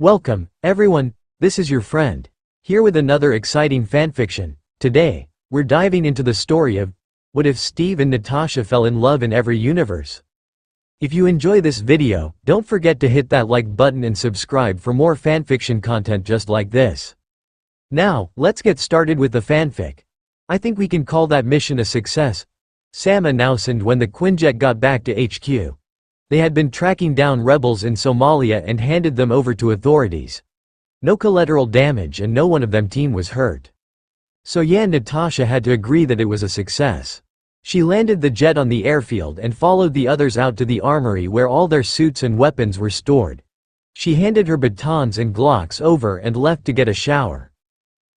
Welcome, everyone, this is your friend, here with another exciting fanfiction. Today, we're diving into the story of, what if Steve and Natasha fell in love in every universe? If you enjoy this video, don't forget to hit that like button and subscribe for more fanfiction content just like this. Now, let's get started with the fanfic. I think we can call that mission a success, Sam announced when the Quinjet got back to HQ. They had been tracking down rebels in Somalia and handed them over to authorities. No collateral damage and no one of them team was hurt. So yeah, Natasha had to agree that it was a success. She landed the jet on the airfield and followed the others out to the armory where all their suits and weapons were stored. She handed her batons and Glocks over and left to get a shower.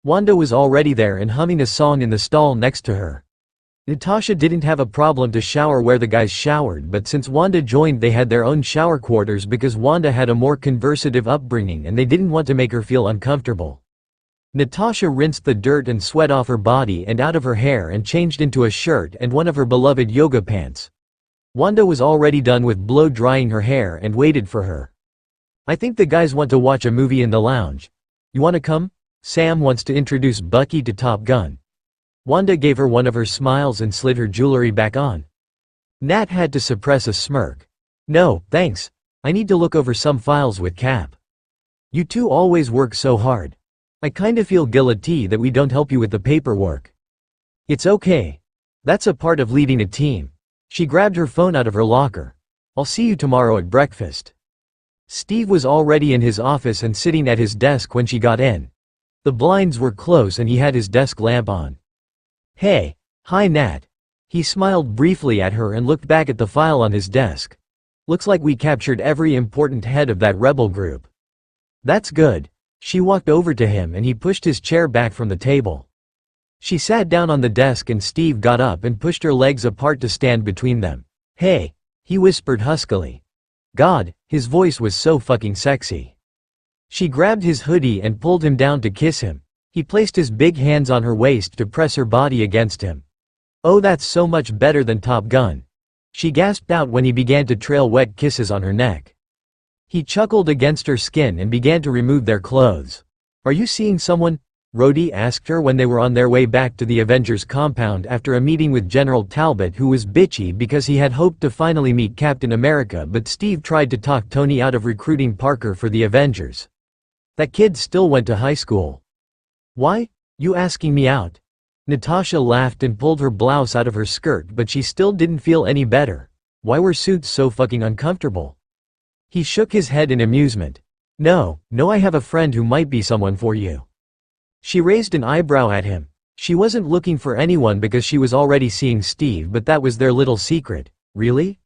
Wanda was already there and humming a song in the stall next to her. Natasha didn't have a problem to shower where the guys showered, but since Wanda joined they had their own shower quarters because Wanda had a more conversative upbringing and they didn't want to make her feel uncomfortable. Natasha rinsed the dirt and sweat off her body and out of her hair and changed into a shirt and one of her beloved yoga pants. Wanda was already done with blow drying her hair and waited for her. "I think the guys want to watch a movie in the lounge. You wanna come? Sam wants to introduce Bucky to Top Gun." Wanda gave her one of her smiles and slid her jewelry back on. Nat had to suppress a smirk. "No, thanks. I need to look over some files with Cap. You two always work so hard. I kinda feel guilty that we don't help you with the paperwork." "It's okay. That's a part of leading a team." She grabbed her phone out of her locker. "I'll see you tomorrow at breakfast." Steve was already in his office and sitting at his desk when she got in. The blinds were closed and he had his desk lamp on. "Hey." "Hi Nat." He smiled briefly at her and looked back at the file on his desk. "Looks like we captured every important head of that rebel group." "That's good." She walked over to him and he pushed his chair back from the table. She sat down on the desk and Steve got up and pushed her legs apart to stand between them. "Hey," he whispered huskily. God, his voice was so fucking sexy. She grabbed his hoodie and pulled him down to kiss him. He placed his big hands on her waist to press her body against him. "Oh, that's so much better than Top Gun." She gasped out when he began to trail wet kisses on her neck. He chuckled against her skin and began to remove their clothes. "Are you seeing someone?" Rhodey asked her when they were on their way back to the Avengers compound after a meeting with General Talbot, who was bitchy because he had hoped to finally meet Captain America, but Steve tried to talk Tony out of recruiting Parker for the Avengers. That kid still went to high school. "Why? You asking me out?" Natasha laughed and pulled her blouse out of her skirt, but she still didn't feel any better. Why were suits so fucking uncomfortable? He shook his head in amusement. No, I have a friend who might be someone for you." She raised an eyebrow at him. She wasn't looking for anyone because she was already seeing Steve, but that was their little secret. "Really?"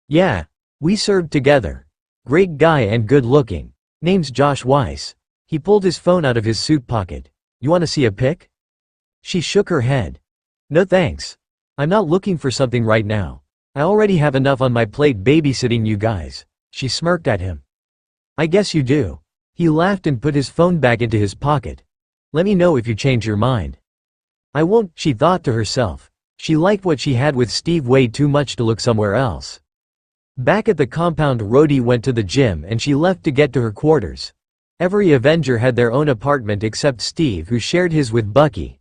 "Yeah. We served together. Great guy and good looking. Name's Josh Weiss." He pulled his phone out of his suit pocket. "You wanna see a pic?" She shook her head. "No thanks. I'm not looking for something right now. I already have enough on my plate babysitting you guys." She smirked at him. "I guess you do." He laughed and put his phone back into his pocket. "Let me know if you change your mind." "I won't," she thought to herself. She liked what she had with Steve way too much to look somewhere else. Back at the compound, Rhodey went to the gym and she left to get to her quarters. Every Avenger had their own apartment except Steve, who shared his with Bucky,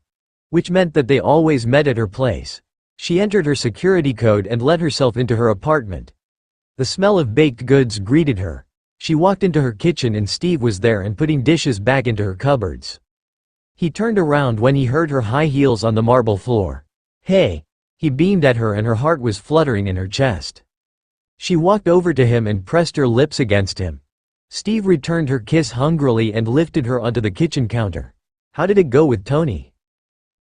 which meant that they always met at her place. She entered her security code and let herself into her apartment. The smell of baked goods greeted her. She walked into her kitchen and Steve was there and putting dishes back into her cupboards. He turned around when he heard her high heels on the marble floor. "Hey." He beamed at her and her heart was fluttering in her chest. She walked over to him and pressed her lips against him. Steve returned her kiss hungrily and lifted her onto the kitchen counter. "How did it go with Tony?"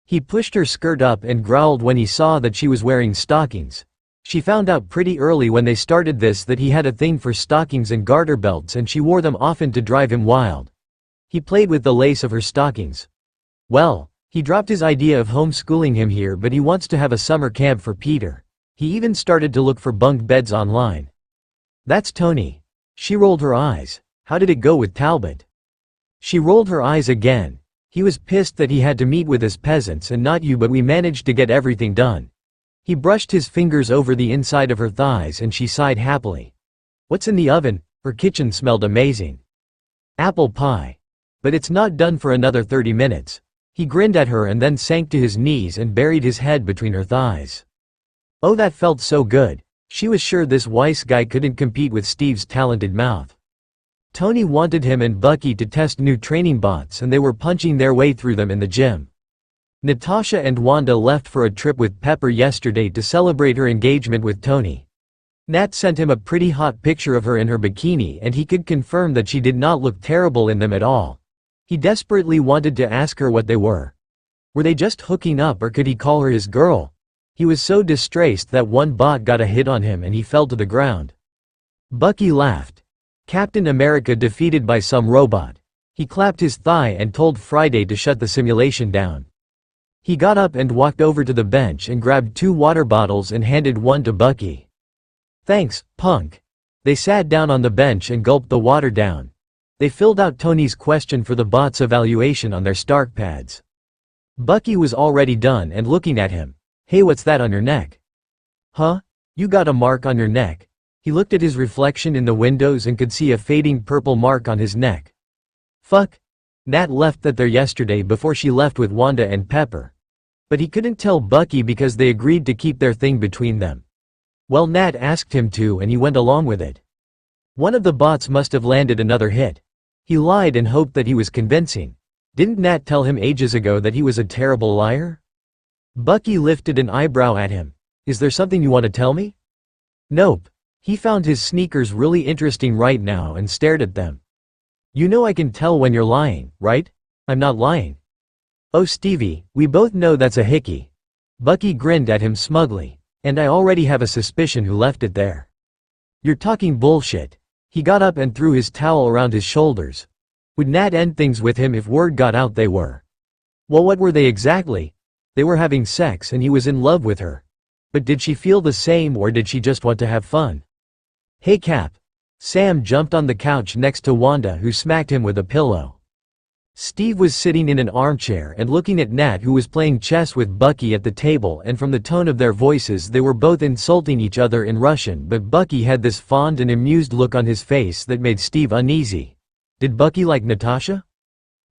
He pushed her skirt up and growled when he saw that she was wearing stockings. She found out pretty early when they started this that he had a thing for stockings and garter belts, and she wore them often to drive him wild. He played with the lace of her stockings. Well, he dropped his idea of homeschooling him here, but he wants to have a summer camp for Peter. He even started to look for bunk beds online. "That's Tony." She rolled her eyes. "How did it go with Talbot?" She rolled her eyes again. "He was pissed that he had to meet with us peasants and not you, but we managed to get everything done." He brushed his fingers over the inside of her thighs and she sighed happily. "What's in the oven?" Her kitchen smelled amazing. Apple pie. But it's not done for another 30 minutes. He grinned at her and then sank to his knees and buried his head between her thighs. Oh, that felt so good. She was sure this Weiss guy couldn't compete with Steve's talented mouth. Tony wanted him and Bucky to test new training bots and they were punching their way through them in the gym. Natasha and Wanda left for a trip with Pepper yesterday to celebrate her engagement with Tony. Nat sent him a pretty hot picture of her in her bikini and he could confirm that she did not look terrible in them at all. He desperately wanted to ask her what they were. Were they just hooking up or could he call her his girl? He was so distressed that one bot got a hit on him and he fell to the ground. Bucky laughed. Captain America defeated by some robot. He clapped his thigh and told Friday to shut the simulation down. He got up and walked over to the bench and grabbed 2 water bottles and handed one to Bucky. Thanks, punk. They sat down on the bench and gulped the water down. They filled out Tony's question for the bot's evaluation on their Stark pads. Bucky was already done and looking at him. Hey, what's that on your neck? Huh? You got a mark on your neck. He looked at his reflection in the windows and could see a fading purple mark on his neck. Fuck. Nat left that there yesterday before she left with Wanda and Pepper. But he couldn't tell Bucky because they agreed to keep their thing between them. Well, Nat asked him to and he went along with it. One of the bots must have landed another hit. He lied and hoped that he was convincing. Didn't Nat tell him ages ago that he was a terrible liar? Bucky lifted an eyebrow at him. Is there something you want to tell me? Nope. He found his sneakers really interesting right now and stared at them. You know I can tell when you're lying, right? I'm not lying. Oh Stevie, we both know that's a hickey. Bucky grinned at him smugly. And I already have a suspicion who left it there. You're talking bullshit. He got up and threw his towel around his shoulders. Would Nat end things with him if word got out they were? Well, what were they exactly? They were having sex and he was in love with her. But did she feel the same or did she just want to have fun? Hey Cap. Sam jumped on the couch next to Wanda who smacked him with a pillow. Steve was sitting in an armchair and looking at Nat who was playing chess with Bucky at the table and from the tone of their voices they were both insulting each other in Russian but Bucky had this fond and amused look on his face that made Steve uneasy. Did Bucky like Natasha?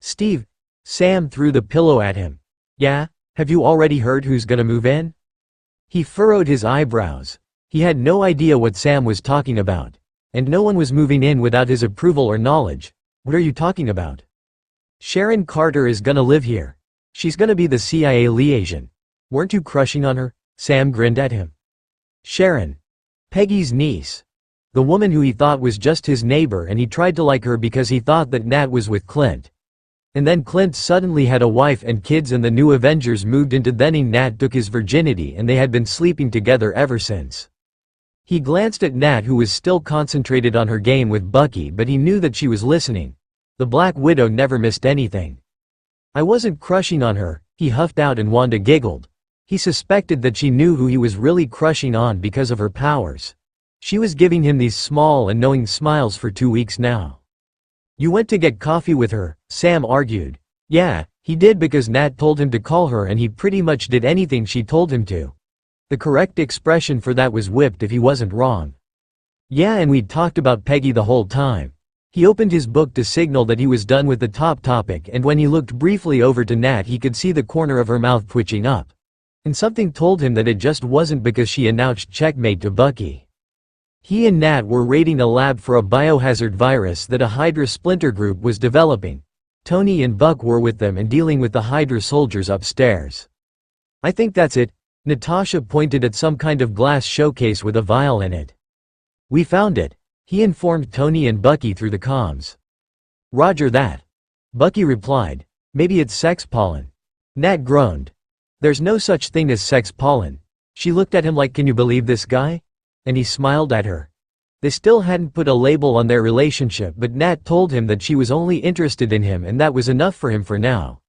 Steve. Sam threw the pillow at him. Yeah? Have you already heard who's gonna move in? He furrowed his eyebrows. He had no idea what Sam was talking about. And no one was moving in without his approval or knowledge. What are you talking about? Sharon Carter is gonna live here. She's gonna be the CIA liaison. Weren't you crushing on her? Sam grinned at him. Sharon. Peggy's niece. The woman who he thought was just his neighbor and he tried to like her because he thought that Nat was with Clint. And then Clint suddenly had a wife and kids and the new Avengers moved into then Nat took his virginity and they had been sleeping together ever since. He glanced at Nat who was still concentrated on her game with Bucky but he knew that she was listening. The Black Widow never missed anything. I wasn't crushing on her, he huffed out and Wanda giggled. He suspected that she knew who he was really crushing on because of her powers. She was giving him these small and knowing smiles for 2 weeks now. You went to get coffee with her, Sam argued. Yeah, he did because Nat told him to call her and he pretty much did anything she told him to. The correct expression for that was whipped if he wasn't wrong. Yeah, and we'd talked about Peggy the whole time. He opened his book to signal that he was done with the top topic and when he looked briefly over to Nat he could see the corner of her mouth twitching up. And something told him that it just wasn't because she announced checkmate to Bucky. He and Nat were raiding a lab for a biohazard virus that a Hydra splinter group was developing. Tony and Buck were with them and dealing with the Hydra soldiers upstairs. I think that's it. Natasha pointed at some kind of glass showcase with a vial in it. We found it. He informed Tony and Bucky through the comms. Roger that. Bucky replied. Maybe it's sex pollen. Nat groaned. There's no such thing as sex pollen. She looked at him like, can you believe this guy? And he smiled at her. They still hadn't put a label on their relationship but Nat told him that she was only interested in him and that was enough for him for now.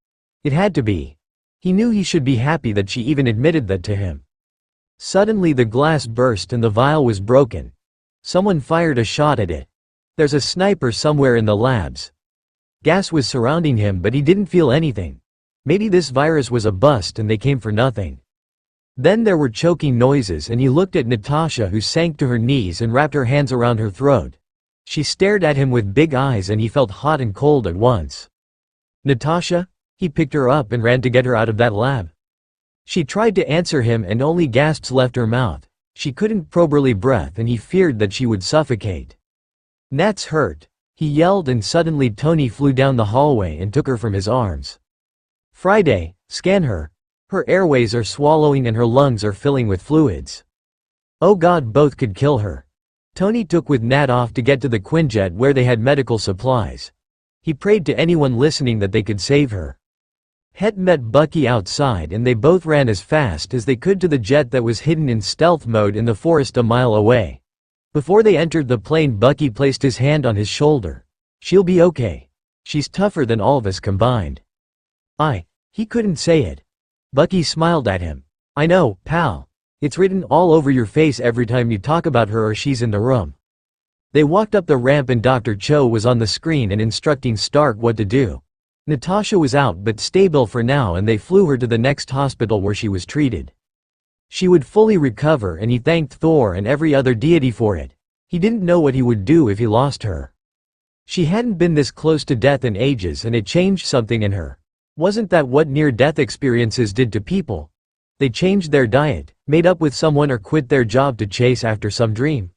It had to be. He knew he should be happy that she even admitted that to him. Suddenly the glass burst and the vial was broken. Someone fired a shot at it. There's a sniper somewhere in the labs. Gas was surrounding him but he didn't feel anything. Maybe this virus was a bust and they came for nothing. Then there were choking noises and he looked at Natasha who sank to her knees and wrapped her hands around her throat. She stared at him with big eyes and he felt hot and cold at once. "Natasha?" He picked her up and ran to get her out of that lab. She tried to answer him and only gasps left her mouth. She couldn't properly breathe and he feared that she would suffocate. "Nat's hurt," he yelled, and suddenly Tony flew down the hallway and took her from his arms. "Friday, scan her. Her airways are swallowing and her lungs are filling with fluids. Oh God, both could kill her." Tony took with Nat off to get to the Quinjet where they had medical supplies. He prayed to anyone listening that they could save her. Het met Bucky outside and they both ran as fast as they could to the jet that was hidden in stealth mode in the forest a mile away. Before they entered the plane, Bucky placed his hand on his shoulder. "She'll be okay. She's tougher than all of us combined." He couldn't say it. Bucky smiled at him. "I know, pal. It's written all over your face every time you talk about her or she's in the room." They walked up the ramp and Dr. Cho was on the screen and instructing Stark what to do. Natasha was out but stable for now and they flew her to the next hospital where she was treated. She would fully recover and he thanked Thor and every other deity for it. He didn't know what he would do if he lost her. She hadn't been this close to death in ages and it changed something in her. Wasn't that what near-death experiences did to people? They changed their diet, made up with someone or quit their job to chase after some dream.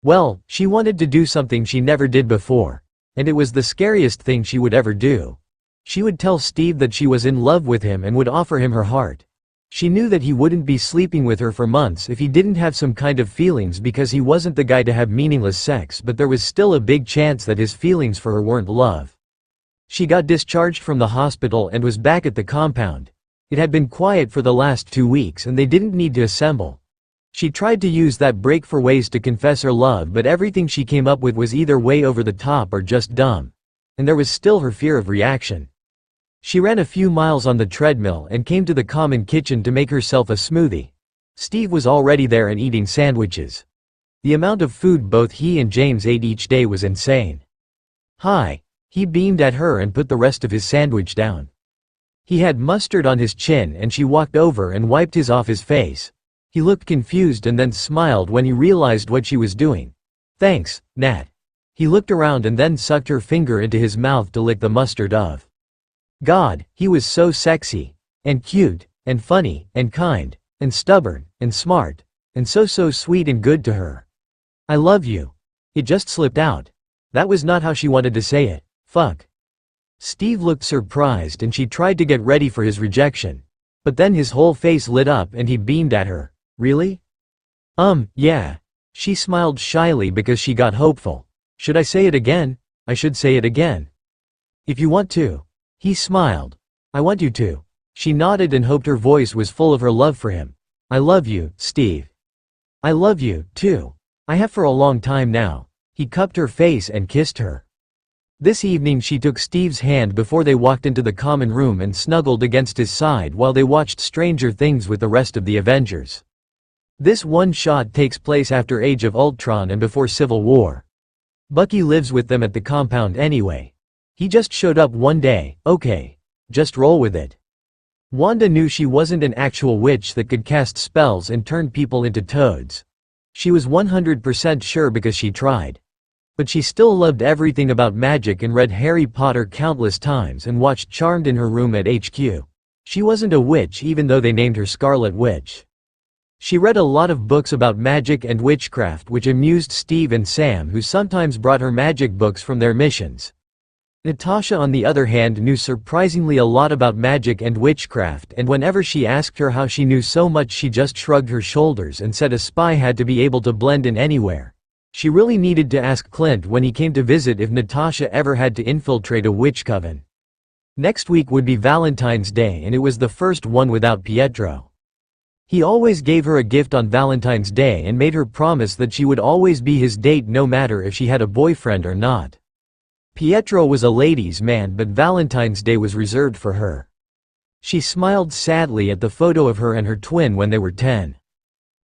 Well, she wanted to do something she never did before. And it was the scariest thing she would ever do. She would tell Steve that she was in love with him and would offer him her heart. She knew that he wouldn't be sleeping with her for months if he didn't have some kind of feelings because he wasn't the guy to have meaningless sex, but there was still a big chance that his feelings for her weren't love. She got discharged from the hospital and was back at the compound. It had been quiet for the last 2 weeks and they didn't need to assemble. She tried to use that break for ways to confess her love, but everything she came up with was either way over the top or just dumb. And there was still her fear of reaction. She ran a few miles on the treadmill and came to the common kitchen to make herself a smoothie. Steve was already there and eating sandwiches. The amount of food both he and James ate each day was insane. "Hi." He beamed at her and put the rest of his sandwich down. He had mustard on his chin and she walked over and wiped his off his face. He looked confused and then smiled when he realized what she was doing. "Thanks, Nat." He looked around and then sucked her finger into his mouth to lick the mustard off. God, he was so sexy, and cute, and funny, and kind, and stubborn, and smart, and so sweet and good to her. "I love you." It just slipped out. That was not how she wanted to say it. Fuck. Steve looked surprised and she tried to get ready for his rejection. But then his whole face lit up and he beamed at her. "Really?" Yeah." She smiled shyly because she got hopeful. "Should I say it again?" "I should say it again." "If you want to." He smiled. "I want you to." She nodded and hoped her voice was full of her love for him. "I love you, Steve." "I love you, too. I have for a long time now." He cupped her face and kissed her. This evening she took Steve's hand before they walked into the common room and snuggled against his side while they watched Stranger Things with the rest of the Avengers. This one shot takes place after Age of Ultron and before Civil War. Bucky lives with them at the compound anyway. He just showed up one day. Okay. Just roll with it. Wanda knew she wasn't an actual witch that could cast spells and turn people into toads. She was 100% sure because she tried. But she still loved everything about magic and read Harry Potter countless times and watched Charmed in her room at HQ. She wasn't a witch even though they named her Scarlet Witch. She read a lot of books about magic and witchcraft which amused Steve and Sam, who sometimes brought her magic books from their missions. Natasha on the other hand knew surprisingly a lot about magic and witchcraft, and whenever she asked her how she knew so much she just shrugged her shoulders and said a spy had to be able to blend in anywhere. She really needed to ask Clint when he came to visit if Natasha ever had to infiltrate a witch coven. Next week would be Valentine's Day and it was the first one without Pietro. He always gave her a gift on Valentine's Day and made her promise that she would always be his date no matter if she had a boyfriend or not. Pietro was a ladies' man, but Valentine's Day was reserved for her. She smiled sadly at the photo of her and her twin when they were 10.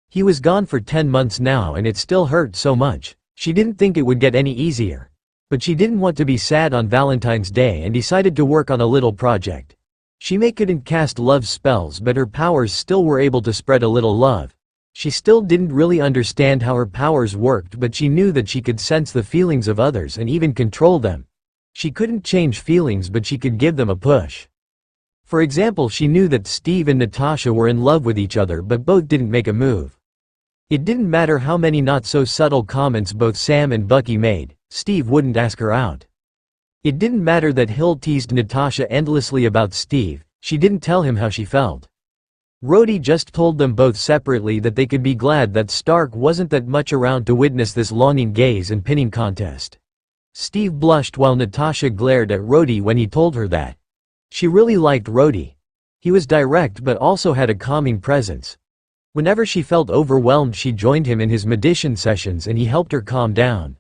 He was gone for 10 months now and it still hurt so much. She didn't think it would get any easier. But she didn't want to be sad on Valentine's Day and decided to work on a little project. She couldn't cast love spells, but her powers still were able to spread a little love. She still didn't really understand how her powers worked, but she knew that she could sense the feelings of others and even control them. She couldn't change feelings, but she could give them a push. For example, she knew that Steve and Natasha were in love with each other, but both didn't make a move. It didn't matter how many not-so-subtle comments both Sam and Bucky made, Steve wouldn't ask her out. It didn't matter that Hill teased Natasha endlessly about Steve, she didn't tell him how she felt. Rhodey just told them both separately that they could be glad that Stark wasn't that much around to witness this longing gaze and pinning contest. Steve blushed while Natasha glared at Rhodey when he told her that. She really liked Rhodey. He was direct but also had a calming presence. Whenever she felt overwhelmed, she joined him in his meditation sessions and he helped her calm down.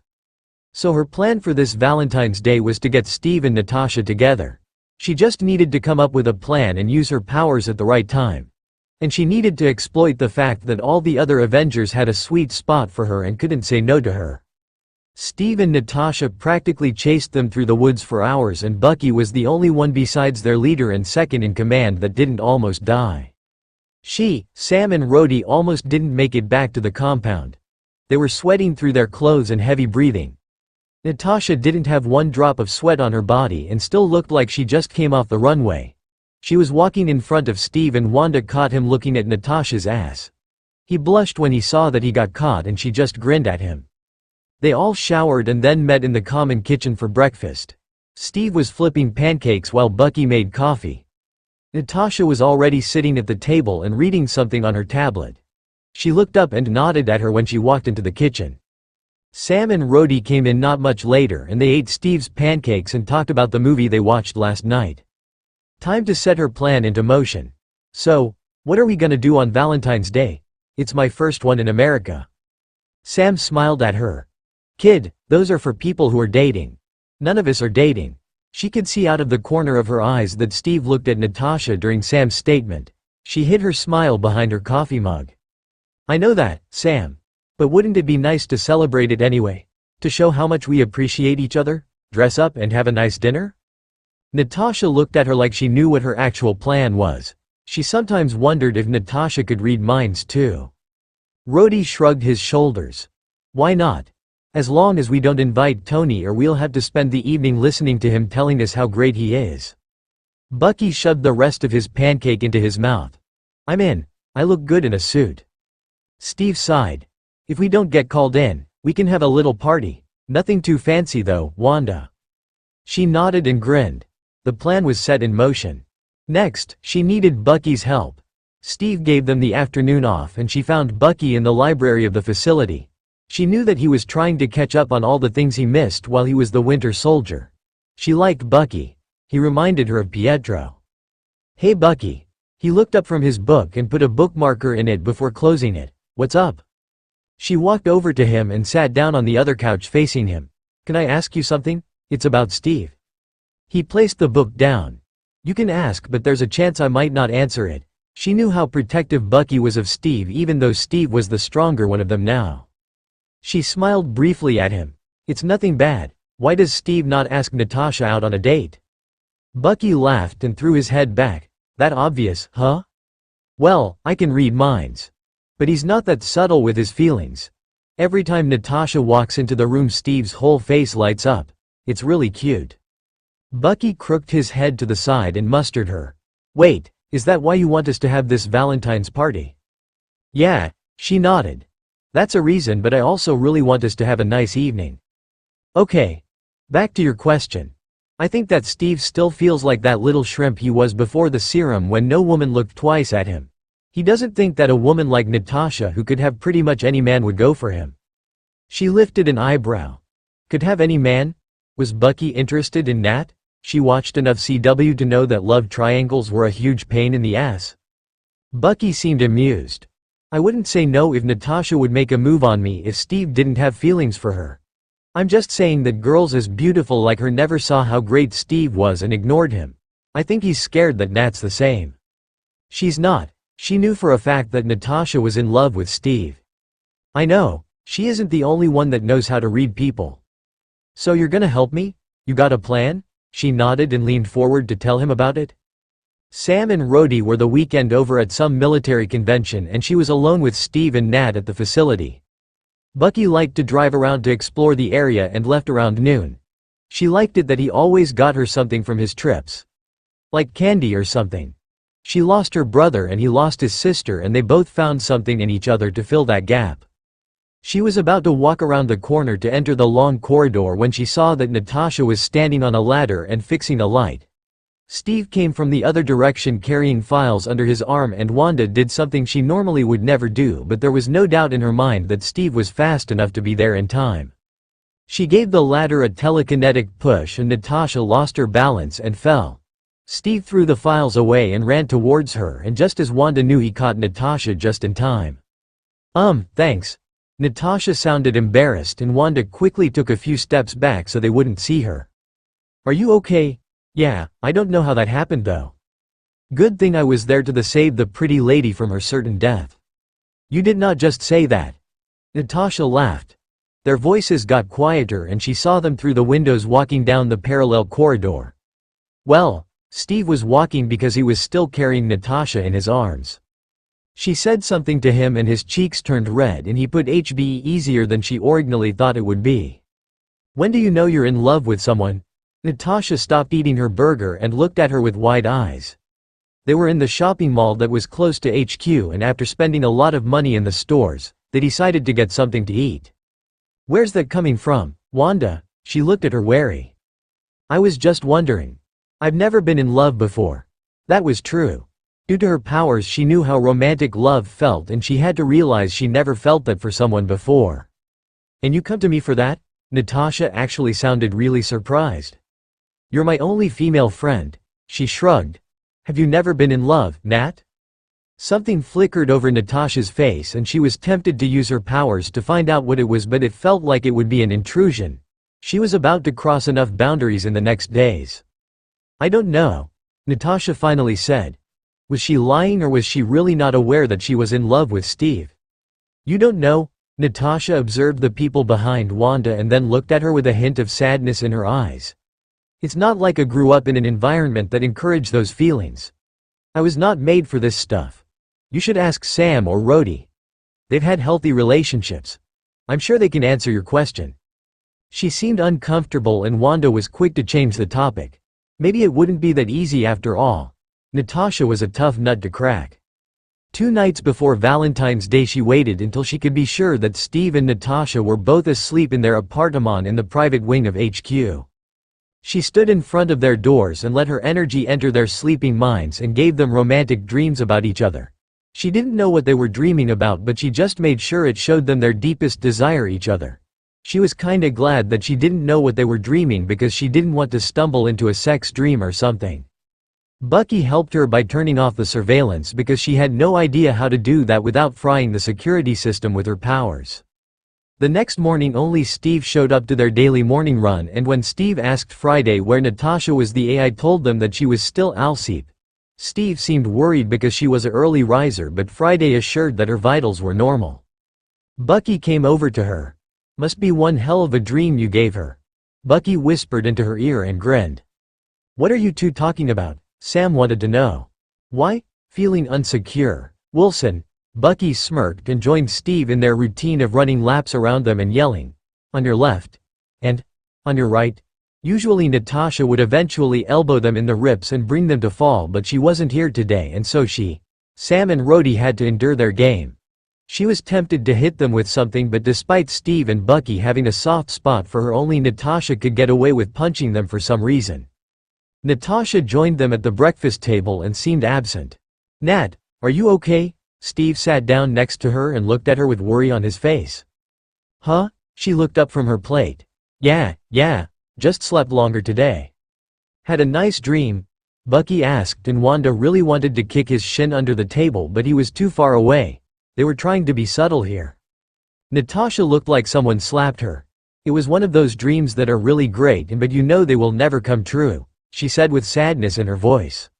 So her plan for this Valentine's Day was to get Steve and Natasha together. She just needed to come up with a plan and use her powers at the right time. And she needed to exploit the fact that all the other Avengers had a sweet spot for her and couldn't say no to her. Steve and Natasha practically chased them through the woods for hours, and Bucky was the only one besides their leader and second in command that didn't almost die. Sam and Rhodey almost didn't make it back to the compound. They were sweating through their clothes and heavy breathing. Natasha didn't have one drop of sweat on her body and still looked like she just came off the runway. She was walking in front of Steve and Wanda caught him looking at Natasha's ass. He blushed when he saw that he got caught and she just grinned at him. They all showered and then met in the common kitchen for breakfast. Steve was flipping pancakes while Bucky made coffee. Natasha was already sitting at the table and reading something on her tablet. She looked up and nodded at her when she walked into the kitchen. Sam and Rhodey came in not much later and they ate Steve's pancakes and talked about the movie they watched last night. Time to set her plan into motion. So, what are we gonna do on Valentine's Day? It's my first one in America. Sam smiled at her. Kid, those are for people who are dating. None of us are dating. She could see out of the corner of her eyes that Steve looked at Natasha during Sam's statement. She hid her smile behind her coffee mug. I know that, Sam. But wouldn't it be nice to celebrate it anyway? To show how much we appreciate each other? Dress up and have a nice dinner? Natasha looked at her like she knew what her actual plan was. She sometimes wondered if Natasha could read minds too. Rhodey shrugged his shoulders. Why not? As long as we don't invite Tony, or we'll have to spend the evening listening to him telling us how great he is. Bucky shoved the rest of his pancake into his mouth. I'm in. I look good in a suit. Steve sighed. If we don't get called in, we can have a little party. Nothing too fancy though, Wanda. She nodded and grinned. The plan was set in motion. Next, she needed Bucky's help. Steve gave them the afternoon off and she found Bucky in the library of the facility. She knew that he was trying to catch up on all the things he missed while he was the Winter Soldier. She liked Bucky. He reminded her of Pietro. Hey Bucky. He looked up from his book and put a bookmarker in it before closing it. What's up? She walked over to him and sat down on the other couch facing him. Can I ask you something? It's about Steve. He placed the book down. You can ask, but there's a chance I might not answer it. She knew how protective Bucky was of Steve, even though Steve was the stronger one of them now. She smiled briefly at him. It's nothing bad. Why does Steve not ask Natasha out on a date? Bucky laughed and threw his head back. That obvious, huh? Well, I can read minds. But he's not that subtle with his feelings. Every time Natasha walks into the room, Steve's whole face lights up. It's really cute. Bucky crooked his head to the side and mustered her. Wait, is that why you want us to have this Valentine's party? Yeah, she nodded. That's a reason, but I also really want us to have a nice evening. Okay. Back to your question. I think that Steve still feels like that little shrimp he was before the serum when no woman looked twice at him. He doesn't think that a woman like Natasha, who could have pretty much any man, would go for him. She lifted an eyebrow. Could have any man? Was Bucky interested in Nat? She watched enough CW to know that love triangles were a huge pain in the ass. Bucky seemed amused. I wouldn't say no if Natasha would make a move on me if Steve didn't have feelings for her. I'm just saying that girls as beautiful like her never saw how great Steve was and ignored him. I think he's scared that Nat's the same. She's not. She knew for a fact that Natasha was in love with Steve. I know. She isn't the only one that knows how to read people. So you're gonna help me? You got a plan? She nodded and leaned forward to tell him about it. Sam and Rhodey were the weekend over at some military convention and she was alone with Steve and Nat at the facility. Bucky liked to drive around to explore the area and left around noon. She liked it that he always got her something from his trips. Like candy or something. She lost her brother and he lost his sister and they both found something in each other to fill that gap. She was about to walk around the corner to enter the long corridor when she saw that Natasha was standing on a ladder and fixing a light. Steve came from the other direction carrying files under his arm and Wanda did something she normally would never do, but there was no doubt in her mind that Steve was fast enough to be there in time. She gave the ladder a telekinetic push and Natasha lost her balance and fell. Steve threw the files away and ran towards her, and just as Wanda knew, he caught Natasha just in time. Thanks. Natasha sounded embarrassed and Wanda quickly took a few steps back so they wouldn't see her. Are you okay? Yeah, I don't know how that happened though. Good thing I was there to save the pretty lady from her certain death. You did not just say that. Natasha laughed. Their voices got quieter and she saw them through the windows walking down the parallel corridor. Well, Steve was walking because he was still carrying Natasha in his arms. She said something to him and his cheeks turned red and he put HB easier than she originally thought it would be. When do you know you're in love with someone? Natasha stopped eating her burger and looked at her with wide eyes. They were in the shopping mall that was close to HQ, and after spending a lot of money in the stores, they decided to get something to eat. Where's that coming from, Wanda? She looked at her wary. I was just wondering. I've never been in love before. That was true. Due to her powers she knew how romantic love felt and she had to realize she never felt that for someone before. And you come to me for that? Natasha actually sounded really surprised. You're my only female friend. She shrugged. Have you never been in love, Nat? Something flickered over Natasha's face and she was tempted to use her powers to find out what it was, but it felt like it would be an intrusion. She was about to cross enough boundaries in the next days. I don't know, Natasha finally said. Was she lying or was she really not aware that she was in love with Steve? You don't know? Natasha observed the people behind Wanda and then looked at her with a hint of sadness in her eyes. It's not like I grew up in an environment that encouraged those feelings. I was not made for this stuff. You should ask Sam or Rhodey. They've had healthy relationships. I'm sure they can answer your question. She seemed uncomfortable and Wanda was quick to change the topic. Maybe it wouldn't be that easy after all. Natasha was a tough nut to crack. 2 nights before Valentine's Day she waited until she could be sure that Steve and Natasha were both asleep in their apartment in the private wing of HQ. She stood in front of their doors and let her energy enter their sleeping minds and gave them romantic dreams about each other. She didn't know what they were dreaming about, but she just made sure it showed them their deepest desire each other. She was kinda glad that she didn't know what they were dreaming because she didn't want to stumble into a sex dream or something. Bucky helped her by turning off the surveillance because she had no idea how to do that without frying the security system with her powers. The next morning only Steve showed up to their daily morning run, and when Steve asked Friday where Natasha was, the AI told them that she was still asleep. Steve seemed worried because she was an early riser, but Friday assured that her vitals were normal. Bucky came over to her. Must be one hell of a dream you gave her. Bucky whispered into her ear and grinned. What are you two talking about? Sam wanted to know. Why? Feeling unsecure, Wilson. Bucky smirked and joined Steve in their routine of running laps around them and yelling, "On your left," and "On your right." Usually Natasha would eventually elbow them in the ribs and bring them to fall, but she wasn't here today and so Sam and Rhodey had to endure their game. She was tempted to hit them with something, but despite Steve and Bucky having a soft spot for her, only Natasha could get away with punching them for some reason. Natasha joined them at the breakfast table and seemed absent. Nat, are you okay? Steve sat down next to her and looked at her with worry on his face. Huh? She looked up from her plate. Yeah, just slept longer today. Had a nice dream? Bucky asked, and Wanda really wanted to kick his shin under the table, but he was too far away. They were trying to be subtle here. Natasha looked like someone slapped her. It was one of those dreams that are really great but you know they will never come true, she said with sadness in her voice.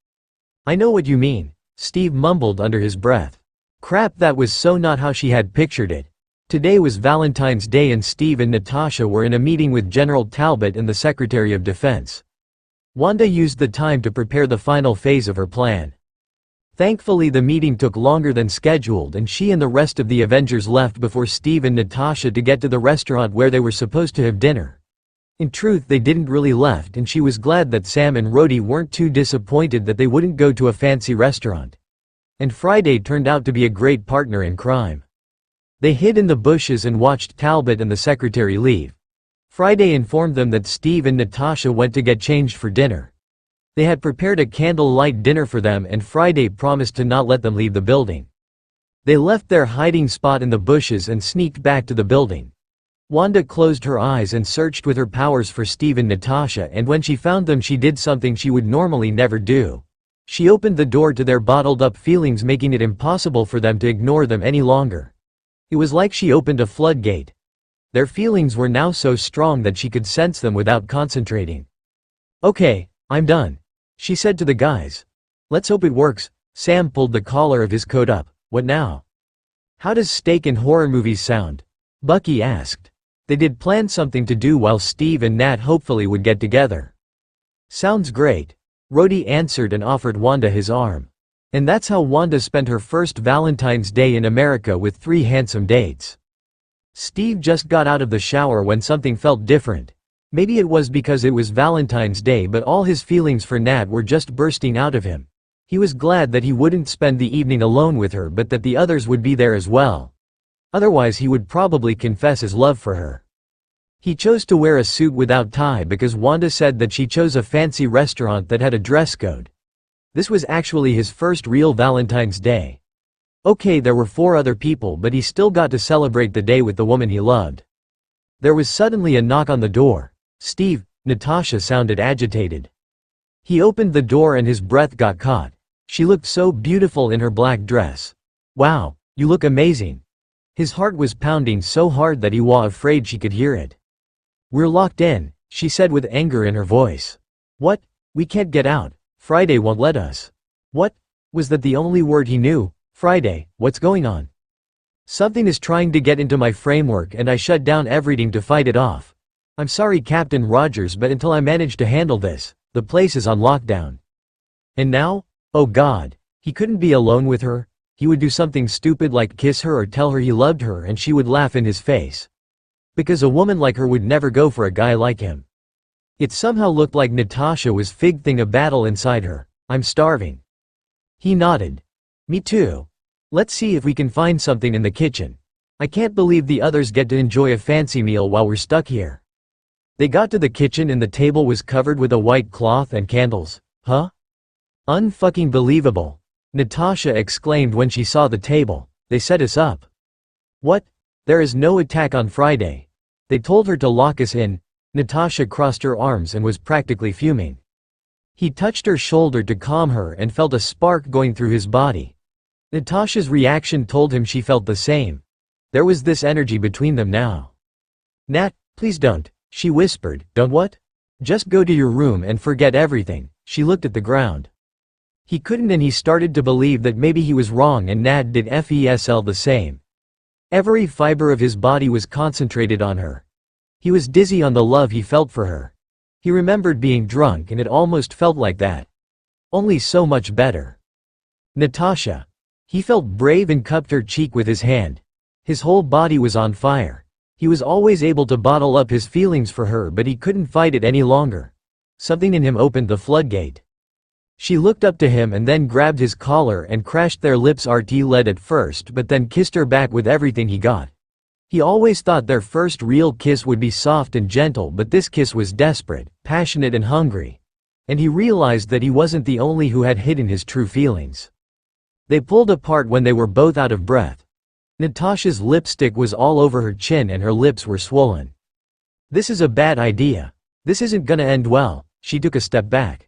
I know what you mean, Steve mumbled under his breath. Crap, that was so not how she had pictured it. Today was Valentine's Day and Steve and Natasha were in a meeting with General Talbot and the Secretary of Defense. Wanda used the time to prepare the final phase of her plan. Thankfully, the meeting took longer than scheduled and she and the rest of the Avengers left before Steve and Natasha to get to the restaurant where they were supposed to have dinner. In truth, they didn't really left, and she was glad that Sam and Rhodey weren't too disappointed that they wouldn't go to a fancy restaurant. And Friday turned out to be a great partner in crime. They hid in the bushes and watched Talbot and the secretary leave. Friday informed them that Steve and Natasha went to get changed for dinner. They had prepared a candlelight dinner for them, and Friday promised to not let them leave the building. They left their hiding spot in the bushes and sneaked back to the building. Wanda closed her eyes and searched with her powers for Steve and Natasha, and when she found them she did something she would normally never do. She opened the door to their bottled-up feelings, making it impossible for them to ignore them any longer. It was like she opened a floodgate. Their feelings were now so strong that she could sense them without concentrating. "Okay, I'm done," she said to the guys. "Let's hope it works." Sam pulled the collar of his coat up. "What now?" "How does steak in horror movies sound?" Bucky asked. They did plan something to do while Steve and Nat hopefully would get together. "Sounds great," Rhodey answered and offered Wanda his arm. And that's how Wanda spent her first Valentine's Day in America with 3 handsome dates. Steve just got out of the shower when something felt different. Maybe it was because it was Valentine's Day, but all his feelings for Nat were just bursting out of him. He was glad that he wouldn't spend the evening alone with her, but that the others would be there as well. Otherwise he would probably confess his love for her. He chose to wear a suit without tie because Wanda said that she chose a fancy restaurant that had a dress code. This was actually his first real Valentine's Day. Okay, there were 4 other people, but he still got to celebrate the day with the woman he loved. There was suddenly a knock on the door. "Steve," Natasha sounded agitated. He opened the door and his breath got caught. She looked so beautiful in her black dress. "Wow, you look amazing." His heart was pounding so hard that he was afraid she could hear it. "We're locked in," she said with anger in her voice. "What? We can't get out. Friday won't let us." "What?" Was that the only word he knew? "Friday, what's going on?" "Something is trying to get into my framework and I shut down everything to fight it off. I'm sorry, Captain Rogers, but until I manage to handle this, the place is on lockdown." And now? Oh God. He couldn't be alone with her. He would do something stupid like kiss her or tell her he loved her and she would laugh in his face. Because a woman like her would never go for a guy like him. It somehow looked like Natasha was figuring a battle inside her. "I'm starving." He nodded. "Me too. Let's see if we can find something in the kitchen. I can't believe the others get to enjoy a fancy meal while we're stuck here." They got to the kitchen and the table was covered with a white cloth and candles. "Huh? Unfucking believable," Natasha exclaimed when she saw the table. "They set us up." "What? There is no attack on Friday. They told her to lock us in." Natasha crossed her arms and was practically fuming. He touched her shoulder to calm her and felt a spark going through his body. Natasha's reaction told him she felt the same. There was this energy between them now. "Nat, please don't," she whispered. "Don't what?" "Just go to your room and forget everything." She looked at the ground. He couldn't, and he started to believe that maybe he was wrong and Nat did FESL the same. Every fiber of his body was concentrated on her. He was dizzy on the love he felt for her. He remembered being drunk and it almost felt like that. Only so much better. "Natasha." He felt brave and cupped her cheek with his hand. His whole body was on fire. He was always able to bottle up his feelings for her, but he couldn't fight it any longer. Something in him opened the floodgate. She looked up to him and then grabbed his collar and crashed their lips. RT led at first, but then kissed her back with everything he got. He always thought their first real kiss would be soft and gentle, but this kiss was desperate, passionate and hungry. And he realized that he wasn't the only who had hidden his true feelings. They pulled apart when they were both out of breath. Natasha's lipstick was all over her chin and her lips were swollen. "This is a bad idea. This isn't gonna end well." She took a step back.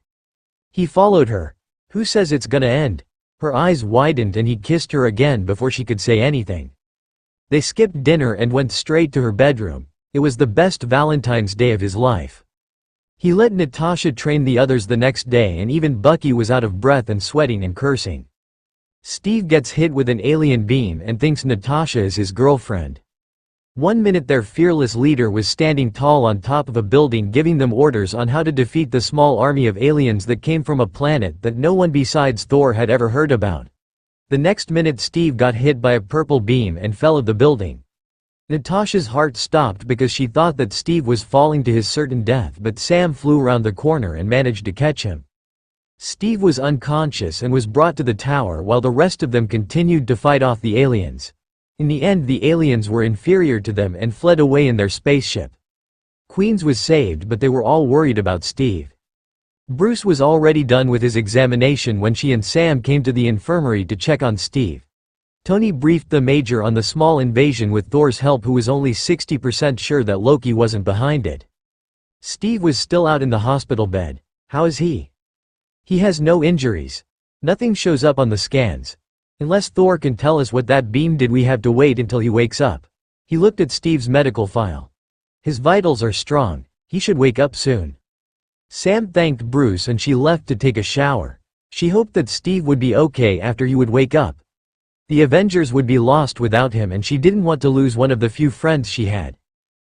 He followed her. "Who says it's gonna end?" Her eyes widened and he kissed her again before she could say anything. They skipped dinner and went straight to her bedroom. It was the best Valentine's Day of his life. He let Natasha train the others the next day, and even Bucky was out of breath and sweating and cursing. Steve gets hit with an alien beam and thinks Natasha is his girlfriend. One minute their fearless leader was standing tall on top of a building giving them orders on how to defeat the small army of aliens that came from a planet that no one besides Thor had ever heard about. The next minute Steve got hit by a purple beam and fell of the building. Natascha's heart stopped because she thought that Steve was falling to his certain death, but Sam flew around the corner and managed to catch him. Steve was unconscious and was brought to the tower while the rest of them continued to fight off the aliens. In the end, the aliens were inferior to them and fled away in their spaceship. Queens was saved, but they were all worried about Steve. Bruce was already done with his examination when she and Sam came to the infirmary to check on Steve. Tony briefed the Major on the small invasion with Thor's help, who was only 60% sure that Loki wasn't behind it. Steve was still out in the hospital bed. How is he? He has no injuries. Nothing shows up on the scans. Unless Thor can tell us what that beam did, we have to wait until he wakes up. He looked at Steve's medical file. His vitals are strong. He should wake up soon. Sam thanked Bruce and she left to take a shower. She hoped that Steve would be okay after he would wake up. The Avengers would be lost without him, and she didn't want to lose one of the few friends she had.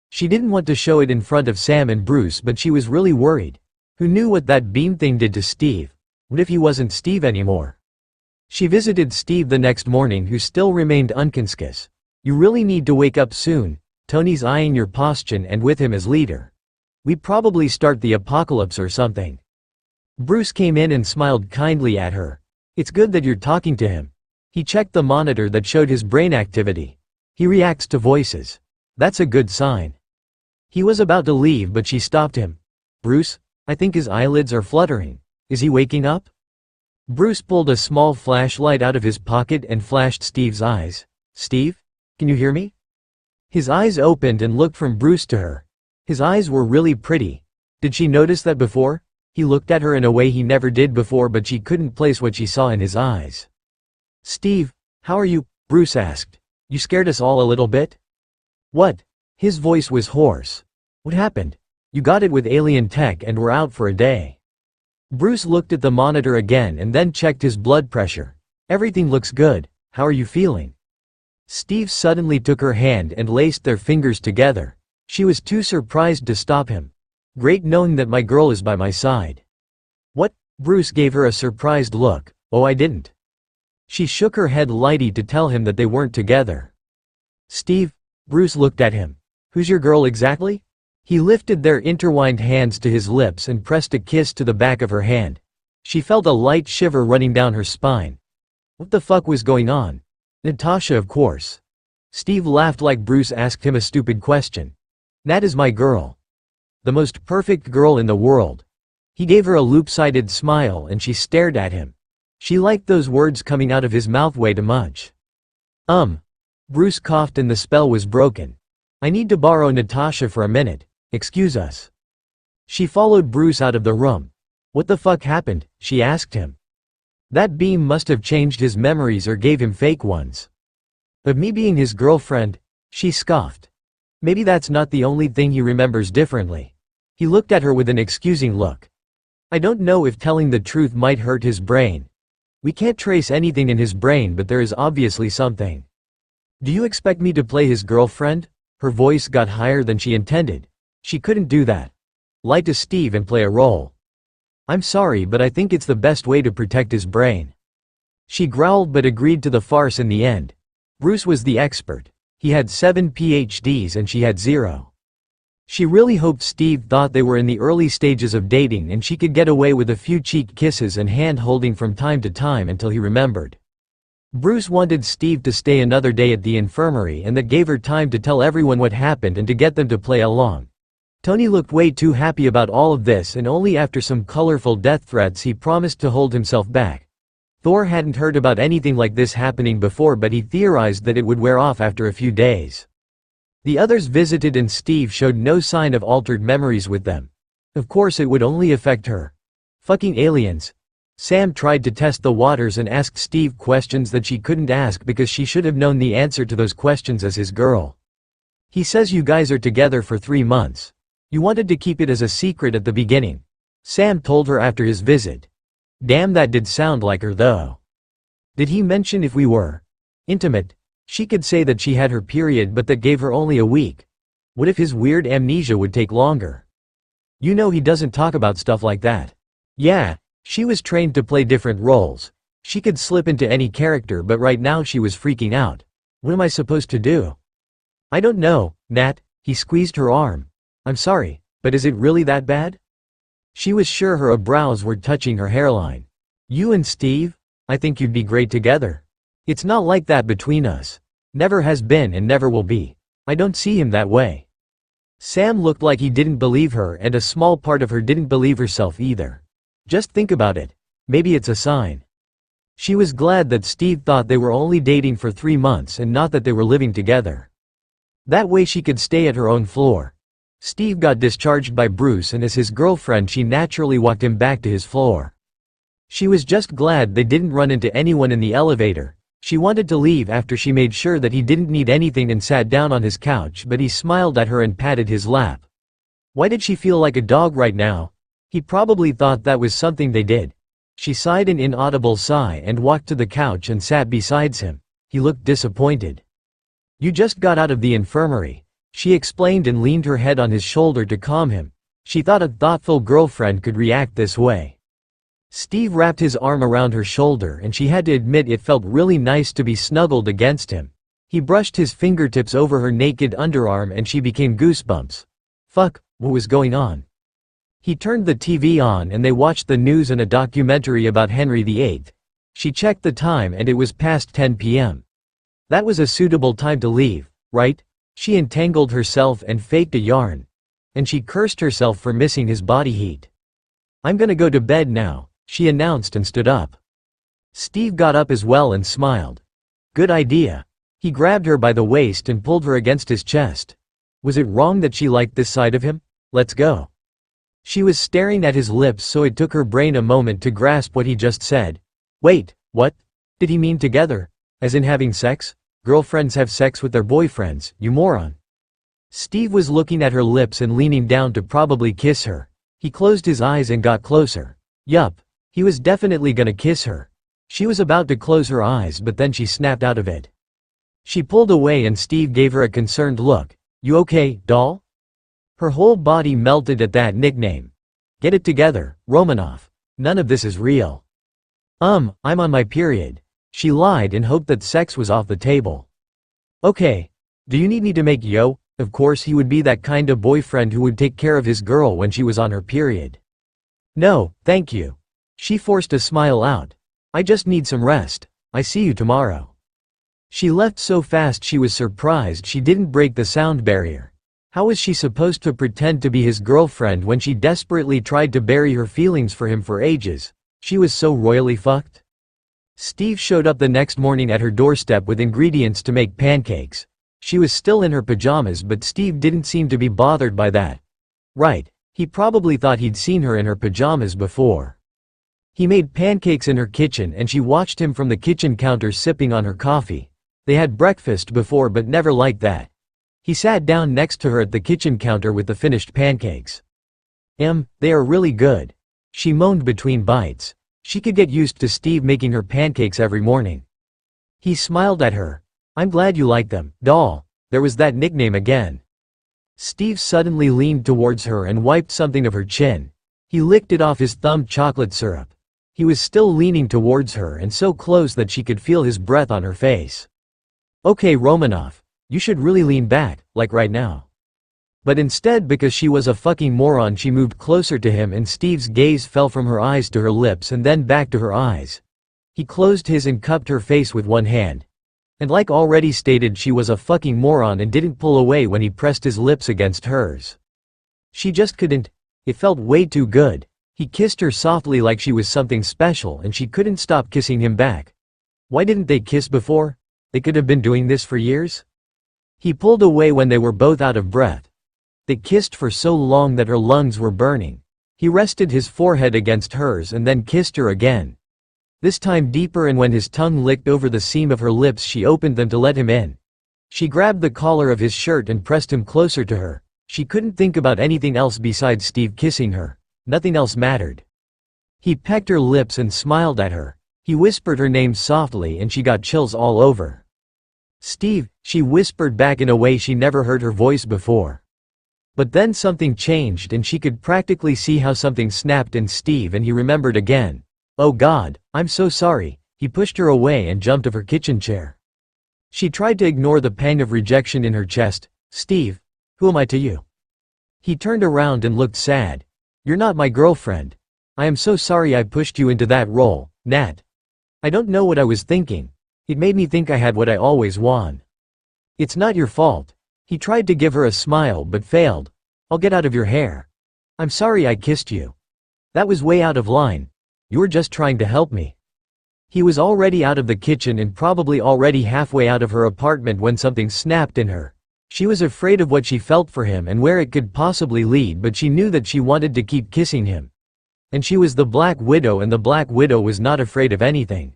She didn't want to show it in front of Sam and Bruce, but she was really worried. Who knew what that beam thing did to Steve? What if he wasn't Steve anymore? She visited Steve the next morning, who still remained unconscious. You really need to wake up soon. Tony's eyeing your posture and with him as leader. We probably start the apocalypse or something. Bruce came in and smiled kindly at her. It's good that you're talking to him. He checked the monitor that showed his brain activity. He reacts to voices. That's a good sign. He was about to leave, but she stopped him. Bruce, I think his eyelids are fluttering. Is he waking up? Bruce pulled a small flashlight out of his pocket and flashed Steve's eyes. Steve? Can you hear me? His eyes opened and looked from Bruce to her. His eyes were really pretty. Did she notice that before? He looked at her in a way he never did before, but she couldn't place what she saw in his eyes. Steve, how are you? Bruce asked. You scared us all a little bit? What? His voice was hoarse. What happened? You got it with alien tech and were out for a day. Bruce looked at the monitor again and then checked his blood pressure. Everything looks good. How are you feeling? Steve suddenly took her hand and laced their fingers together. She was too surprised to stop him. Great, knowing that my girl is by my side. What? Bruce gave her a surprised look. Oh, I didn't. She shook her head lightly to tell him that they weren't together. Steve? Bruce looked at him. Who's your girl exactly? He lifted their intertwined hands to his lips and pressed a kiss to the back of her hand. She felt a light shiver running down her spine. What the fuck was going on? Natasha, of course. Steve laughed like Bruce asked him a stupid question. Nat is my girl. The most perfect girl in the world. He gave her a loop-sided smile and she stared at him. She liked those words coming out of his mouth way too much. Bruce coughed and the spell was broken. I need to borrow Natasha for a minute. Excuse us. She followed Bruce out of the room. What the fuck happened? She asked him. That beam must have changed his memories or gave him fake ones. Of me being his girlfriend? She scoffed. Maybe that's not the only thing he remembers differently. He looked at her with an excusing look. I don't know if telling the truth might hurt his brain. We can't trace anything in his brain, but there is obviously something. Do you expect me to play his girlfriend? Her voice got higher than she intended. She couldn't do that. Lie to Steve and play a role. I'm sorry, but I think it's the best way to protect his brain. She growled but agreed to the farce in the end. Bruce was the expert. He had 7 PhDs and she had 0. She really hoped Steve thought they were in the early stages of dating and she could get away with a few cheek kisses and hand-holding from time to time until he remembered. Bruce wanted Steve to stay another day at the infirmary, and that gave her time to tell everyone what happened and to get them to play along. Tony looked way too happy about all of this, and only after some colorful death threats he promised to hold himself back. Thor hadn't heard about anything like this happening before, but he theorized that it would wear off after a few days. The others visited and Steve showed no sign of altered memories with them. Of course it would only affect her. Fucking aliens. Sam tried to test the waters and asked Steve questions that she couldn't ask because she should have known the answer to those questions as his girl. He says you guys are together for 3 months. You wanted to keep it as a secret at the beginning. Sam told her after his visit. Damn, that did sound like her though. Did he mention if we were intimate? She could say that she had her period but that gave her only a week. What if his weird amnesia would take longer? You know he doesn't talk about stuff like that. Yeah, she was trained to play different roles. She could slip into any character but right now she was freaking out. What am I supposed to do? I don't know, Nat, he squeezed her arm. I'm sorry, but is it really that bad? She was sure her eyebrows were touching her hairline. You and Steve? I think you'd be great together. It's not like that between us. Never has been and never will be. I don't see him that way. Sam looked like he didn't believe her and a small part of her didn't believe herself either. Just think about it. Maybe it's a sign. She was glad that Steve thought they were only dating for 3 months and not that they were living together. That way she could stay at her own floor. Steve got discharged by Bruce and as his girlfriend she naturally walked him back to his floor. She was just glad they didn't run into anyone in the elevator. She wanted to leave after she made sure that he didn't need anything and sat down on his couch but he smiled at her and patted his lap. Why did she feel like a dog right now? He probably thought that was something they did. She sighed an inaudible sigh and walked to the couch and sat beside him. He looked disappointed. You just got out of the infirmary, she explained and leaned her head on his shoulder to calm him. She thought a thoughtful girlfriend could react this way. Steve wrapped his arm around her shoulder and she had to admit it felt really nice to be snuggled against him. He brushed his fingertips over her naked underarm and she became goosebumps. Fuck, what was going on? He turned the TV on and they watched the news and a documentary about Henry VIII. She checked the time and it was past 10 p.m. That was a suitable time to leave, right? She entangled herself and faked a yarn. And she cursed herself for missing his body heat. I'm gonna go to bed now, she announced and stood up. Steve got up as well and smiled. Good idea. He grabbed her by the waist and pulled her against his chest. Was it wrong that she liked this side of him? Let's go. She was staring at his lips so it took her brain a moment to grasp what he just said. Wait, what? Did he mean together? As in having sex? Girlfriends have sex with their boyfriends, you moron. Steve was looking at her lips and leaning down to probably kiss her. He closed his eyes and got closer. Yup. He was definitely gonna kiss her. She was about to close her eyes but then she snapped out of it. She pulled away and Steve gave her a concerned look. You okay, doll? Her whole body melted at that nickname. Get it together, Romanoff. None of this is real. I'm on my period. She lied and hoped that sex was off the table. Okay. Do you need me to make yo? Of course he would be that kind of boyfriend who would take care of his girl when she was on her period. No, thank you. She forced a smile out. I just need some rest. I see you tomorrow. She left so fast she was surprised she didn't break the sound barrier. How was she supposed to pretend to be his girlfriend when she desperately tried to bury her feelings for him for ages? She was so royally fucked. Steve showed up the next morning at her doorstep with ingredients to make pancakes. She was still in her pajamas but Steve didn't seem to be bothered by that. Right, he probably thought he'd seen her in her pajamas before. He made pancakes in her kitchen and she watched him from the kitchen counter sipping on her coffee. They had breakfast before but never liked that. He sat down next to her at the kitchen counter with the finished pancakes. They are really good. She moaned between bites. She could get used to Steve making her pancakes every morning. He smiled at her. I'm glad you like them, doll. There was that nickname again. Steve suddenly leaned towards her and wiped something of her chin. He licked it off his thumb. Chocolate syrup. He was still leaning towards her and so close that she could feel his breath on her face. Okay, Romanoff. You should really lean back, like right now. But instead, because she was a fucking moron, she moved closer to him and Steve's gaze fell from her eyes to her lips and then back to her eyes. He closed his and cupped her face with one hand. And like already stated, she was a fucking moron and didn't pull away when he pressed his lips against hers. She just couldn't. It felt way too good. He kissed her softly like she was something special and she couldn't stop kissing him back. Why didn't they kiss before? They could have been doing this for years. He pulled away when they were both out of breath. They kissed for so long that her lungs were burning. He rested his forehead against hers and then kissed her again. This time deeper, and when his tongue licked over the seam of her lips she opened them to let him in. She grabbed the collar of his shirt and pressed him closer to her. She couldn't think about anything else besides Steve kissing her. Nothing else mattered. He pecked her lips and smiled at her. He whispered her name softly and she got chills all over. "Steve," she whispered back in a way she never heard her voice before. But then something changed and she could practically see how something snapped in Steve and he remembered again. "Oh God, I'm so sorry." He pushed her away and jumped off her kitchen chair. She tried to ignore the pang of rejection in her chest. "Steve, who am I to you?" He turned around and looked sad. "You're not my girlfriend. I am so sorry I pushed you into that role, Nat. I don't know what I was thinking. It made me think I had what I always want. It's not your fault." He tried to give her a smile but failed. "I'll get out of your hair. I'm sorry I kissed you. That was way out of line. You were just trying to help me." He was already out of the kitchen and probably already halfway out of her apartment when something snapped in her. She was afraid of what she felt for him and where it could possibly lead, but she knew that she wanted to keep kissing him. And she was the Black Widow, and the Black Widow was not afraid of anything.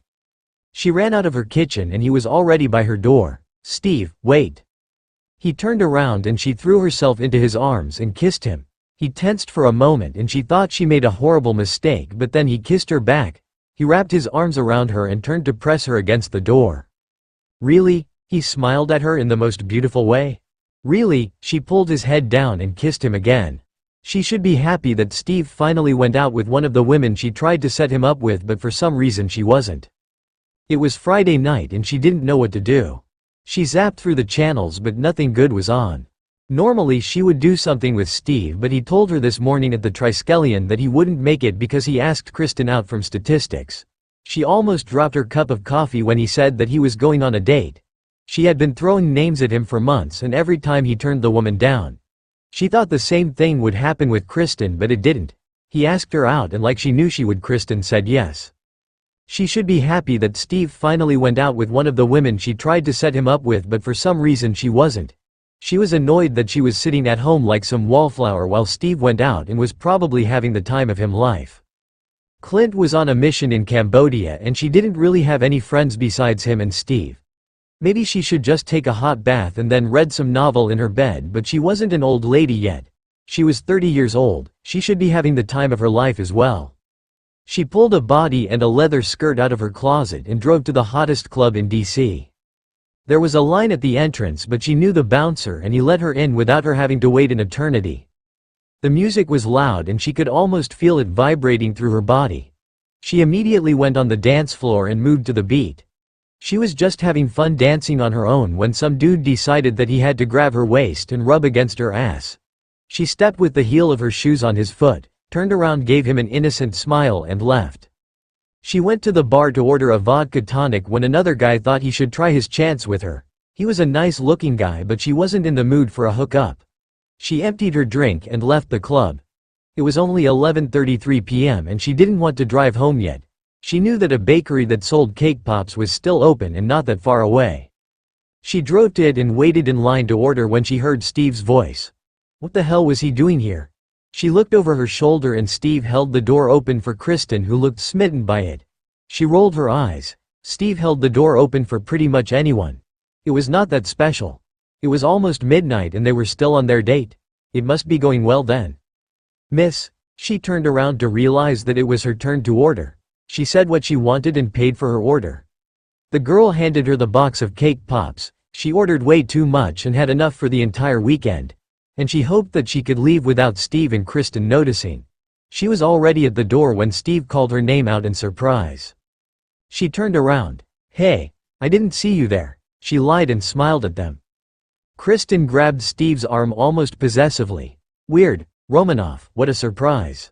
She ran out of her kitchen and he was already by her door. "Steve, wait." He turned around and she threw herself into his arms and kissed him. He tensed for a moment and she thought she made a horrible mistake, but then he kissed her back. He wrapped his arms around her and turned to press her against the door. "Really?" He smiled at her in the most beautiful way. "Really?" She pulled his head down and kissed him again. She should be happy that Steve finally went out with one of the women she tried to set him up with, but for some reason she wasn't. It was Friday night and she didn't know what to do. She zapped through the channels but nothing good was on. Normally she would do something with Steve, but he told her this morning at the Triskelion that he wouldn't make it because he asked Kristen out from statistics. She almost dropped her cup of coffee when he said that he was going on a date. She had been throwing names at him for months and every time he turned the woman down. She thought the same thing would happen with Kristen, but it didn't. He asked her out and like she knew she would, Kristen said yes. She should be happy that Steve finally went out with one of the women she tried to set him up with, but for some reason she wasn't. She was annoyed that she was sitting at home like some wallflower while Steve went out and was probably having the time of his life. Clint was on a mission in Cambodia and she didn't really have any friends besides him and Steve. Maybe she should just take a hot bath and then read some novel in her bed, but she wasn't an old lady yet. She was 30 years old, she should be having the time of her life as well. She pulled a body and a leather skirt out of her closet and drove to the hottest club in DC. There was a line at the entrance, but she knew the bouncer and he let her in without her having to wait an eternity. The music was loud and she could almost feel it vibrating through her body. She immediately went on the dance floor and moved to the beat. She was just having fun dancing on her own when some dude decided that he had to grab her waist and rub against her ass. She stepped with the heel of her shoes on his foot, turned around, gave him an innocent smile and left. She went to the bar to order a vodka tonic when another guy thought he should try his chance with her. He was a nice looking guy, but she wasn't in the mood for a hookup. She emptied her drink and left the club. It was only 11:33 p.m. and she didn't want to drive home yet. She knew that a bakery that sold cake pops was still open and not that far away. She drove to it and waited in line to order when she heard Steve's voice. What the hell was he doing here? She looked over her shoulder and Steve held the door open for Kristen, who looked smitten by it. She rolled her eyes. Steve held the door open for pretty much anyone. It was not that special. It was almost midnight and they were still on their date. It must be going well then. "Miss." She turned around to realize that it was her turn to order. She said what she wanted and paid for her order. The girl handed her the box of cake pops. She ordered way too much and had enough for the entire weekend. And she hoped that she could leave without Steve and Kristen noticing. She was already at the door when Steve called her name out in surprise. She turned around. "Hey, I didn't see you there." She lied and smiled at them. Kristen grabbed Steve's arm almost possessively. "Weird, Romanoff, what a surprise."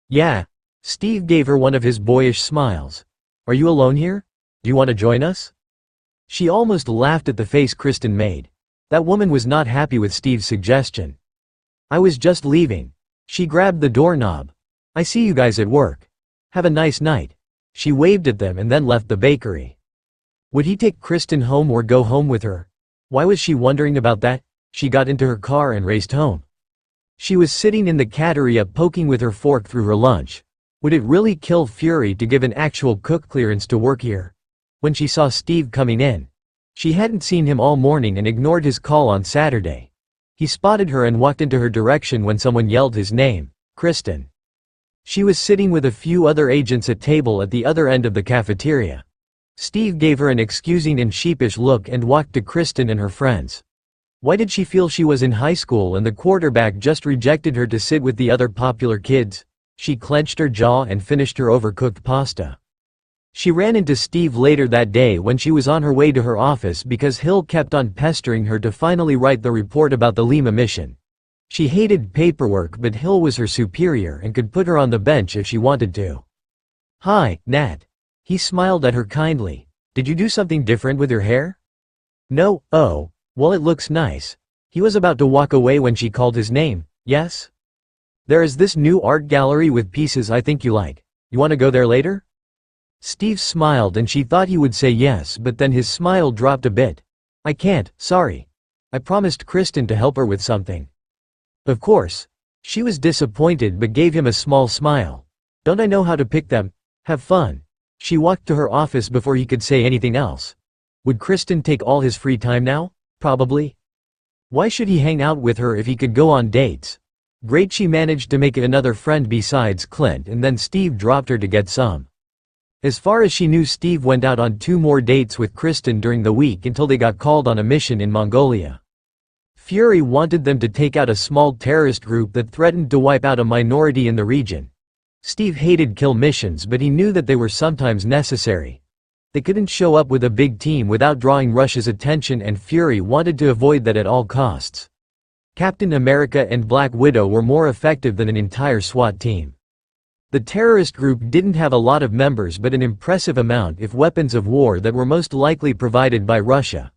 "Yeah." Steve gave her one of his boyish smiles. "Are you alone here? Do you want to join us?" She almost laughed at the face Kristen made. That woman was not happy with Steve's suggestion. "I was just leaving." She grabbed the doorknob. "I see you guys at work. Have a nice night." She waved at them and then left the bakery. Would he take Kristen home or go home with her? Why was she wondering about that? She got into her car and raced home. She was sitting in the catteria poking with her fork through her lunch. Would it really kill Fury to give an actual cook clearance to work here? When she saw Steve coming in. She hadn't seen him all morning and ignored his call on Saturday. He spotted her and walked into her direction when someone yelled his name, Kristen. She was sitting with a few other agents at table at the other end of the cafeteria. Steve gave her an excusing and sheepish look and walked to Kristen and her friends. Why did she feel she was in high school and the quarterback just rejected her to sit with the other popular kids? She clenched her jaw and finished her overcooked pasta. She ran into Steve later that day when she was on her way to her office because Hill kept on pestering her to finally write the report about the Lima mission. She hated paperwork, but Hill was her superior and could put her on the bench if she wanted to. "Hi, Nat." He smiled at her kindly. "Did you do something different with your hair?" "No, oh, well, it looks nice." He was about to walk away when she called his name. "Yes? There is this new art gallery with pieces I think you like. You want to go there later?" Steve smiled and she thought he would say yes, but then his smile dropped a bit. "I can't, sorry. I promised Kristen to help her with something." Of course. She was disappointed but gave him a small smile. "Don't I know how to pick them? Have fun." She walked to her office before he could say anything else. Would Kristen take all his free time now? Probably. Why should he hang out with her if he could go on dates? Great, she managed to make another friend besides Clint, and then Steve dropped her to get some. As far as she knew, Steve went out on 2 more dates with Kristen during the week until they got called on a mission in Mongolia. Fury wanted them to take out a small terrorist group that threatened to wipe out a minority in the region. Steve hated kill missions, but he knew that they were sometimes necessary. They couldn't show up with a big team without drawing Russia's attention, and Fury wanted to avoid that at all costs. Captain America and Black Widow were more effective than an entire SWAT team. The terrorist group didn't have a lot of members, but an impressive amount of weapons of war that were most likely provided by Russia.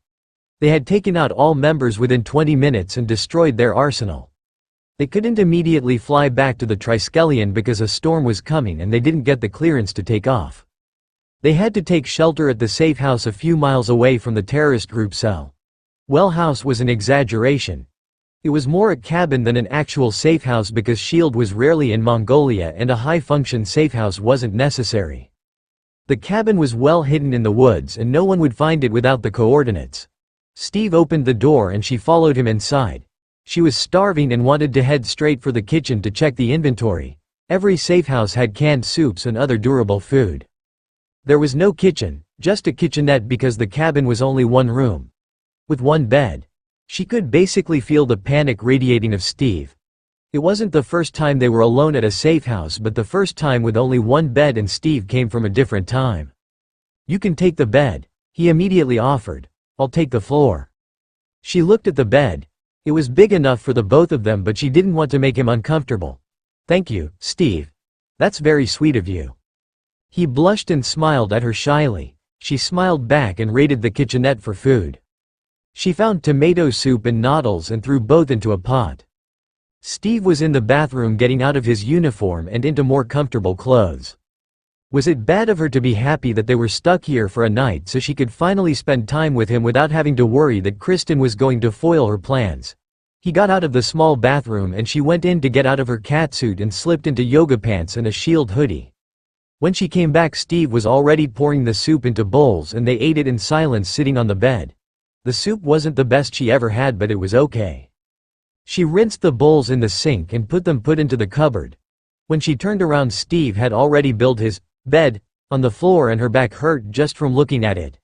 They had taken out all members within 20 minutes and destroyed their arsenal. They couldn't immediately fly back to the Triskelion because a storm was coming and they didn't get the clearance to take off. They had to take shelter at the safe house a few miles away from the terrorist group cell. Well, house was an exaggeration. It was more a cabin than an actual safe house because SHIELD was rarely in Mongolia and a high-function safe house wasn't necessary. The cabin was well hidden in the woods and no one would find it without the coordinates. Steve opened the door and she followed him inside. She was starving and wanted to head straight for the kitchen to check the inventory. Every safe house had canned soups and other durable food. There was no kitchen, just a kitchenette because the cabin was only 1 room. With 1 bed. She could basically feel the panic radiating of Steve. It wasn't the first time they were alone at a safe house, but the first time with only 1 bed, and Steve came from a different time. "You can take the bed," he immediately offered. "I'll take the floor." She looked at the bed. It was big enough for the both of them, but she didn't want to make him uncomfortable. "Thank you, Steve. That's very sweet of you." He blushed and smiled at her shyly. She smiled back and raided the kitchenette for food. She found tomato soup and noodles and threw both into a pot. Steve was in the bathroom getting out of his uniform and into more comfortable clothes. Was it bad of her to be happy that they were stuck here for a night so she could finally spend time with him without having to worry that Kristen was going to foil her plans? He got out of the small bathroom and she went in to get out of her catsuit and slipped into yoga pants and a SHIELD hoodie. When she came back, Steve was already pouring the soup into bowls and they ate it in silence sitting on the bed. The soup wasn't the best she ever had, but it was okay. She rinsed the bowls in the sink and put them into the cupboard. When she turned around, Steve had already built his bed on the floor and her back hurt just from looking at it.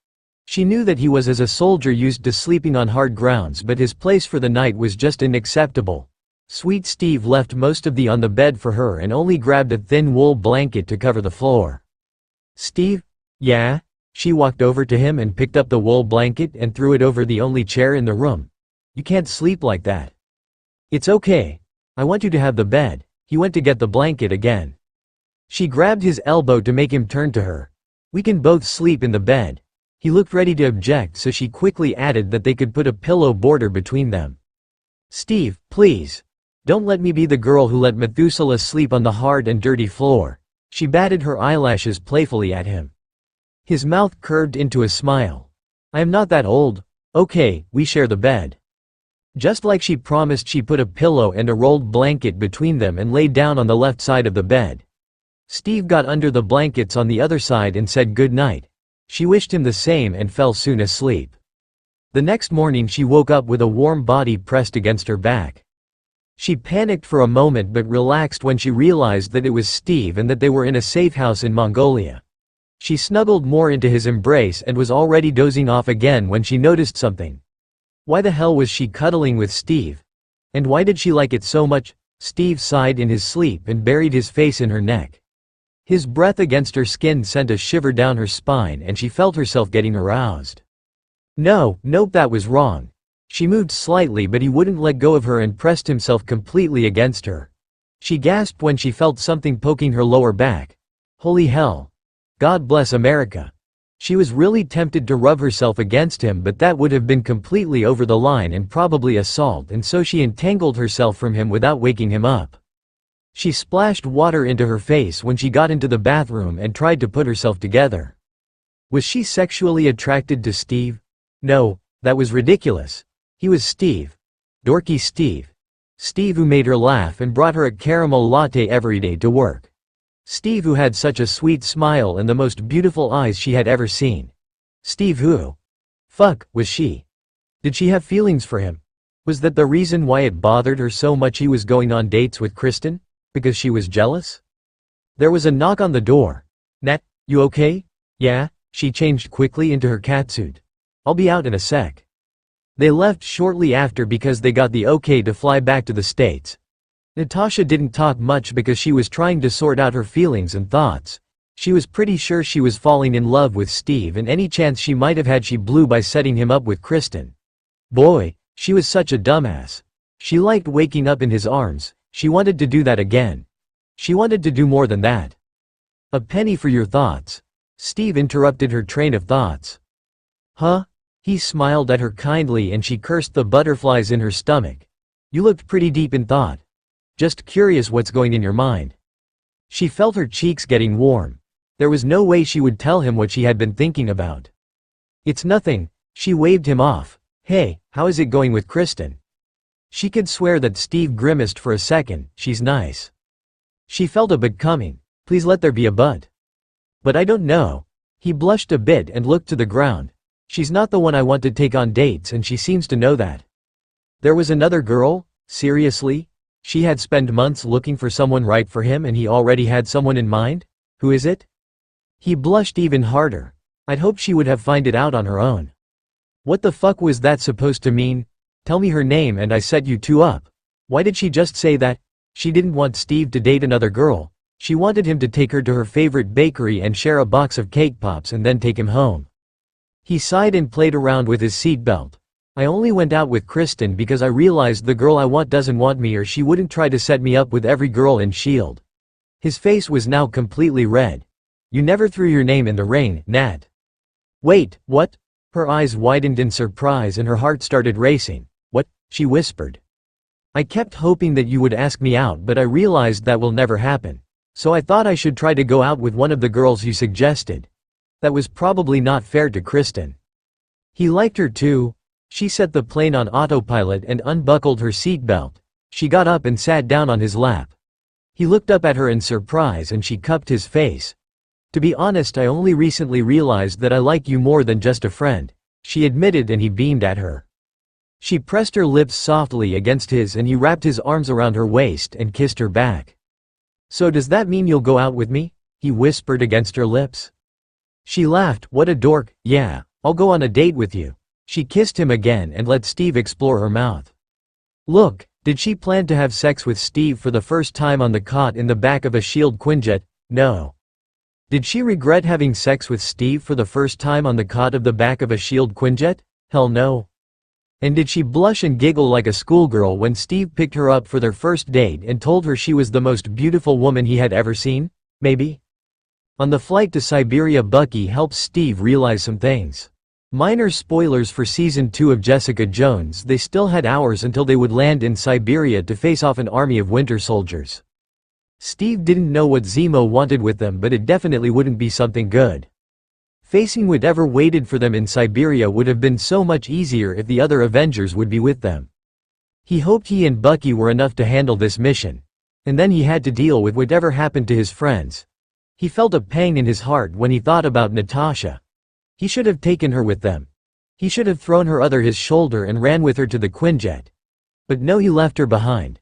She knew that he was as a soldier used to sleeping on hard grounds, but his place for the night was just unacceptable. Sweet Steve left most of the on the bed for her and only grabbed a thin wool blanket to cover the floor. "Steve?" "Yeah?" She walked over to him and picked up the wool blanket and threw it over the only chair in the room. "You can't sleep like that." "It's okay. I want you to have the bed." He went to get the blanket again. She grabbed his elbow to make him turn to her. "We can both sleep in the bed." He looked ready to object, so she quickly added that they could put a pillow border between them. "Steve, please. Don't let me be the girl who let Methuselah sleep on the hard and dirty floor." She batted her eyelashes playfully at him. His mouth curved into a smile. "I am not that old. Okay, we share the bed." Just like she promised, she put a pillow and a rolled blanket between them and lay down on the left side of the bed. Steve got under the blankets on the other side and said good night. She wished him the same and fell soon asleep. The next morning she woke up with a warm body pressed against her back. She panicked for a moment but relaxed when she realized that it was Steve and that they were in a safe house in Mongolia. She snuggled more into his embrace and was already dozing off again when she noticed something. Why the hell was she cuddling with Steve? And why did she like it so much? Steve sighed in his sleep and buried his face in her neck. His breath against her skin sent a shiver down her spine and she felt herself getting aroused. Nope, that was wrong. She moved slightly but he wouldn't let go of her and pressed himself completely against her. She gasped when she felt something poking her lower back. Holy hell. God bless America. She was really tempted to rub herself against him, but that would have been completely over the line and probably assault, and so she entangled herself from him without waking him up. She splashed water into her face when she got into the bathroom and tried to put herself together. Was she sexually attracted to Steve? No, that was ridiculous. He was Steve. Dorky Steve. Steve who made her laugh and brought her a caramel latte every day to work. Steve who had such a sweet smile and the most beautiful eyes she had ever seen. Steve who? Fuck, was she? Did she have feelings for him? Was that the reason why it bothered her so much he was going on dates with Kristen? Because she was jealous? There was a knock on the door. Nat, you okay? Yeah, she changed quickly into her catsuit. I'll be out in a sec. They left shortly after because they got the okay to fly back to the States. Natasha didn't talk much because she was trying to sort out her feelings and thoughts. She was pretty sure she was falling in love with Steve, and any chance she might have had she blew by setting him up with Kristen. Boy, she was such a dumbass. She liked waking up in his arms. She wanted to do that again. She wanted to do more than that. A penny for your thoughts. Steve interrupted her train of thoughts. Huh? He smiled at her kindly and she cursed the butterflies in her stomach. You looked pretty deep in thought. Just curious what's going in your mind. She felt her cheeks getting warm. There was no way she would tell him what she had been thinking about. It's nothing. She waved him off. Hey, how is it going with Kristen? She could swear that Steve grimaced for a second. She's nice. She felt a but coming. Please let there be a but. But I don't know. He blushed a bit and looked to the ground. She's not the one I want to take on dates, and she seems to know that. There was another girl? Seriously? She had spent months looking for someone right for him and he already had someone in mind? Who is it? He blushed even harder. I'd hoped she would have found it out on her own. What the fuck was that supposed to mean? Tell me her name and I set you two up. Why did she just say that? She didn't want Steve to date another girl. She wanted him to take her to her favorite bakery and share a box of cake pops and then take him home. He sighed and played around with his seatbelt. I only went out with Kristen because I realized the girl I want doesn't want me, or she wouldn't try to set me up with every girl in S.H.I.E.L.D. His face was now completely red. You never threw your name in the ring, Nat. Wait, what? Her eyes widened in surprise and her heart started racing. What? She whispered. I kept hoping that you would ask me out, but I realized that will never happen. So I thought I should try to go out with one of the girls you suggested. That was probably not fair to Kristen. He liked her too. She set the plane on autopilot and unbuckled her seatbelt. She got up and sat down on his lap. He looked up at her in surprise and she cupped his face. To be honest, I only recently realized that I like you more than just a friend, she admitted, and he beamed at her. She pressed her lips softly against his and he wrapped his arms around her waist and kissed her back. So does that mean you'll go out with me? He whispered against her lips. She laughed. What a dork. Yeah, I'll go on a date with you. She kissed him again and let Steve explore her mouth. Look, did she plan to have sex with Steve for the first time on the cot in the back of a S.H.I.E.L.D. Quinjet? No. Did she regret having sex with Steve for the first time on the cot of the back of a S.H.I.E.L.D. Quinjet? Hell no. And did she blush and giggle like a schoolgirl when Steve picked her up for their first date and told her she was the most beautiful woman he had ever seen? Maybe. On the flight to Siberia, Bucky helped Steve realize some things. Minor spoilers for Season 2 of Jessica Jones. They still had hours until they would land in Siberia to face off an army of winter soldiers. Steve didn't know what Zemo wanted with them, but it definitely wouldn't be something good. Facing whatever waited for them in Siberia would have been so much easier if the other Avengers would be with them. He hoped he and Bucky were enough to handle this mission. And then he had to deal with whatever happened to his friends. He felt a pang in his heart when he thought about Natasha. He should have taken her with them. He should have thrown her over his shoulder and ran with her to the Quinjet. But no, he left her behind.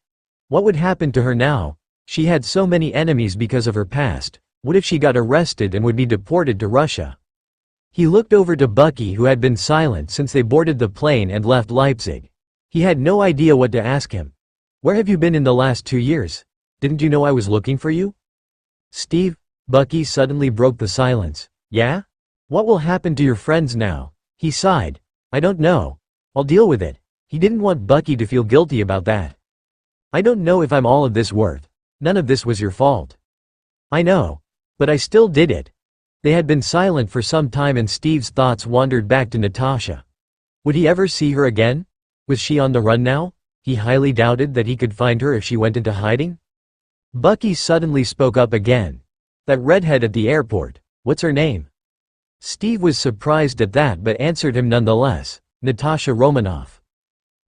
What would happen to her now? She had so many enemies because of her past. What if she got arrested and would be deported to Russia? He looked over to Bucky, who had been silent since they boarded the plane and left Leipzig. He had no idea what to ask him. Where have you been in the last 2 years? Didn't you know I was looking for you? Steve, Bucky suddenly broke the silence. Yeah? What will happen to your friends now? He sighed. I don't know. I'll deal with it. He didn't want Bucky to feel guilty about that. I don't know if I'm all of this worth. None of this was your fault. I know. But I still did it. They had been silent for some time and Steve's thoughts wandered back to Natasha. Would he ever see her again? Was she on the run now? He highly doubted that he could find her if she went into hiding. Bucky suddenly spoke up again. That redhead at the airport, what's her name? Steve was surprised at that but answered him nonetheless. Natascha Romanoff.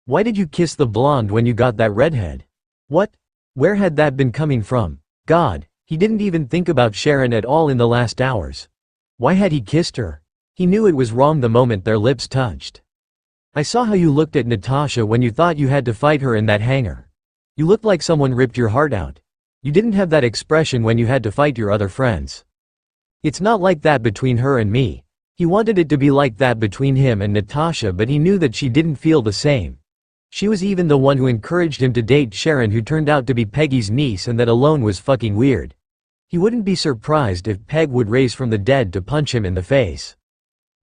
Why did you kiss the blonde when you got that redhead? What? Where had that been coming from? God, he didn't even think about Sharon at all in the last hours. Why had he kissed her? He knew it was wrong the moment their lips touched. I saw how you looked at Natasha when you thought you had to fight her in that hangar. You looked like someone ripped your heart out. You didn't have that expression when you had to fight your other friends. It's not like that between her and me. He wanted it to be like that between him and Natasha, but he knew that she didn't feel the same. She was even the one who encouraged him to date Sharon, who turned out to be Peggy's niece, and that alone was fucking weird. He wouldn't be surprised if Peg would raise from the dead to punch him in the face.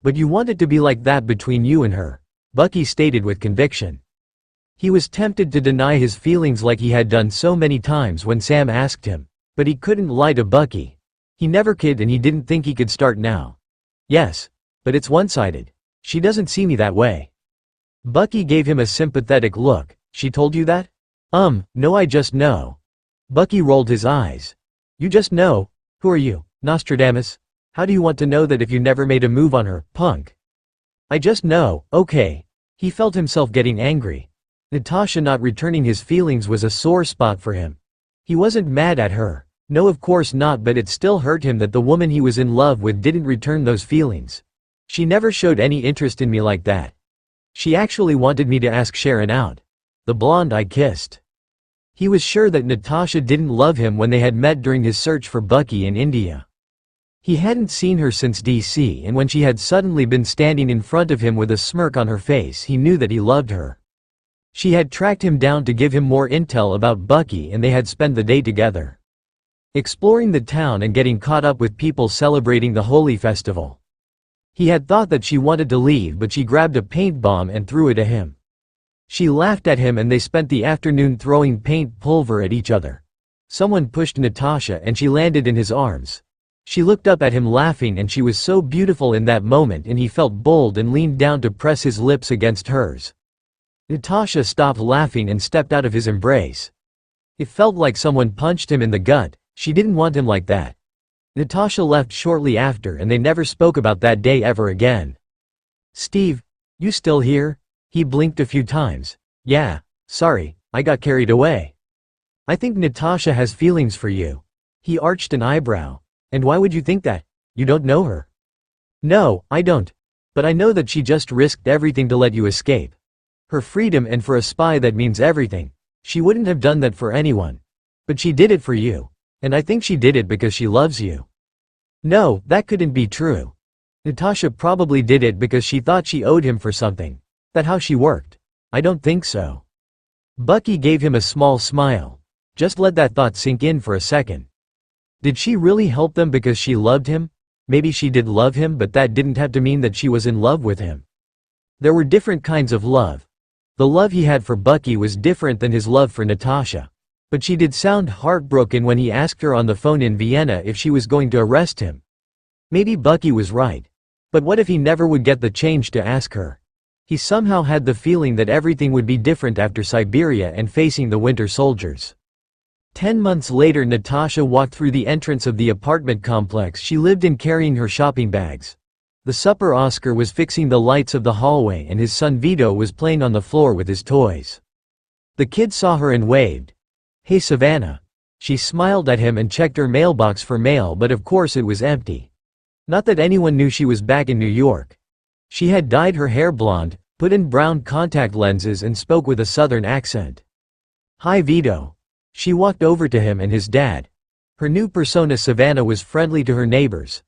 But you want it to be like that between you and her, Bucky stated with conviction. He was tempted to deny his feelings like he had done so many times when Sam asked him, but he couldn't lie to Bucky. He never could, and he didn't think he could start now. Yes, but it's one-sided. She doesn't see me that way. Bucky gave him a sympathetic look. She told you that? No, I just know. Bucky rolled his eyes. You just know? Who are you, Nostradamus? How do you want to know that if you never made a move on her, punk? I just know, okay. He felt himself getting angry. Natasha not returning his feelings was a sore spot for him. He wasn't mad at her. No, of course not, but it still hurt him that the woman he was in love with didn't return those feelings. She never showed any interest in me like that. She actually wanted me to ask Sharon out. The blonde I kissed. He was sure that Natasha didn't love him when they had met during his search for Bucky in India. He hadn't seen her since DC, and when she had suddenly been standing in front of him with a smirk on her face, he knew that he loved her. She had tracked him down to give him more intel about Bucky, and they had spent the day together, exploring the town and getting caught up with people celebrating the Holi festival. He had thought that she wanted to leave, but she grabbed a paint bomb and threw it at him. She laughed at him and they spent the afternoon throwing paint pulver at each other. Someone pushed Natasha and she landed in his arms. She looked up at him laughing, and she was so beautiful in that moment, and he felt bold and leaned down to press his lips against hers. Natasha stopped laughing and stepped out of his embrace. It felt like someone punched him in the gut. She didn't want him like that. Natasha left shortly after, and they never spoke about that day ever again. Steve, you still here? He blinked a few times. Yeah, sorry, I got carried away. I think Natasha has feelings for you. He arched an eyebrow. And why would you think that? You don't know her. No, I don't. But I know that she just risked everything to let you escape. Her freedom, and for a spy that means everything. She wouldn't have done that for anyone. But she did it for you. And I think she did it because she loves you. No, that couldn't be true. Natasha probably did it because she thought she owed him for something. That how she worked? I don't think so. Bucky gave him a small smile. Just let that thought sink in for a second. Did she really help them because she loved him? Maybe she did love him, but that didn't have to mean that she was in love with him. There were different kinds of love. The love he had for Bucky was different than his love for Natasha. But she did sound heartbroken when he asked her on the phone in Vienna if she was going to arrest him. Maybe Bucky was right. But what if he never would get the change to ask her? He somehow had the feeling that everything would be different after Siberia and facing the winter soldiers. 10 months later, Natasha walked through the entrance of the apartment complex she lived in carrying her shopping bags. The supper Oscar was fixing the lights of the hallway, and his son Vito was playing on the floor with his toys. The kid saw her and waved. Hey Savannah. She smiled at him and checked her mailbox for mail, but of course it was empty. Not that anyone knew she was back in New York. She had dyed her hair blonde, put in brown contact lenses, and spoke with a southern accent. Hi Vito. She walked over to him and his dad. Her new persona Savannah was friendly to her neighbors.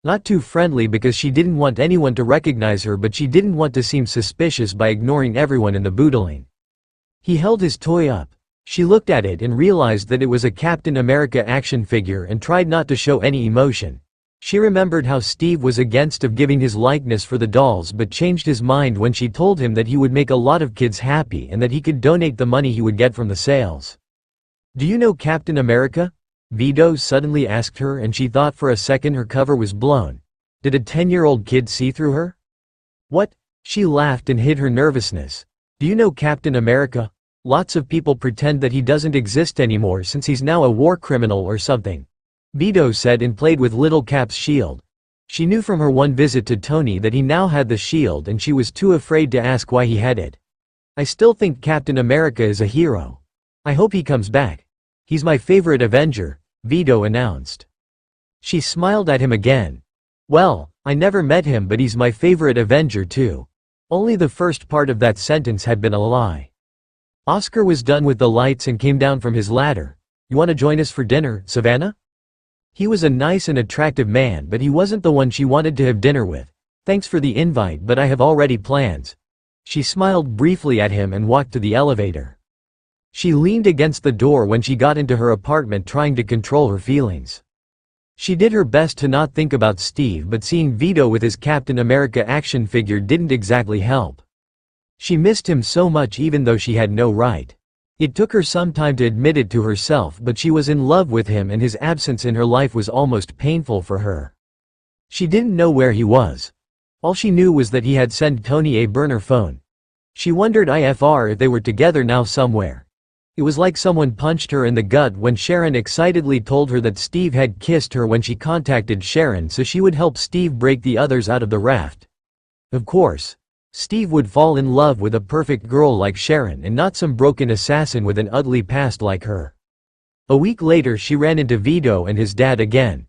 Not too friendly because she didn't want anyone to recognize her, but she didn't want to seem suspicious by ignoring everyone in the bootling. He held his toy up. She looked at it and realized that it was a Captain America action figure and tried not to show any emotion. She remembered how Steve was against of giving his likeness for the dolls but changed his mind when she told him that he would make a lot of kids happy and that he could donate the money he would get from the sales. "Do you know Captain America?" Vito suddenly asked her, and she thought for a second her cover was blown. Did a 10-year-old kid see through her? "What?" She laughed and hid her nervousness. "Do you know Captain America? Lots of people pretend that he doesn't exist anymore since he's now a war criminal or something," Vito said, and played with Little Cap's shield. She knew from her one visit to Tony that he now had the shield and she was too afraid to ask why he had it. "I still think Captain America is a hero. I hope he comes back. He's my favorite Avenger," Vito announced. She smiled at him again. "Well, I never met him, but he's my favorite Avenger too." Only the first part of that sentence had been a lie. Oscar was done with the lights and came down from his ladder. "You want to join us for dinner, Savannah?" He was a nice and attractive man, but he wasn't the one she wanted to have dinner with. "Thanks for the invite, but I have already plans." She smiled briefly at him and walked to the elevator. She leaned against the door when she got into her apartment, trying to control her feelings. She did her best to not think about Steve, but seeing Vito with his Captain America action figure didn't exactly help. She missed him so much even though she had no right. It took her some time to admit it to herself, but she was in love with him and his absence in her life was almost painful for her. She didn't know where he was. All she knew was that he had sent Tony a burner phone. She wondered if they were together now somewhere. It was like someone punched her in the gut when Sharon excitedly told her that Steve had kissed her when she contacted Sharon so she would help Steve break the others out of the raft. Of course, Steve would fall in love with a perfect girl like Sharon and not some broken assassin with an ugly past like her. A week later she ran into Vito and his dad again.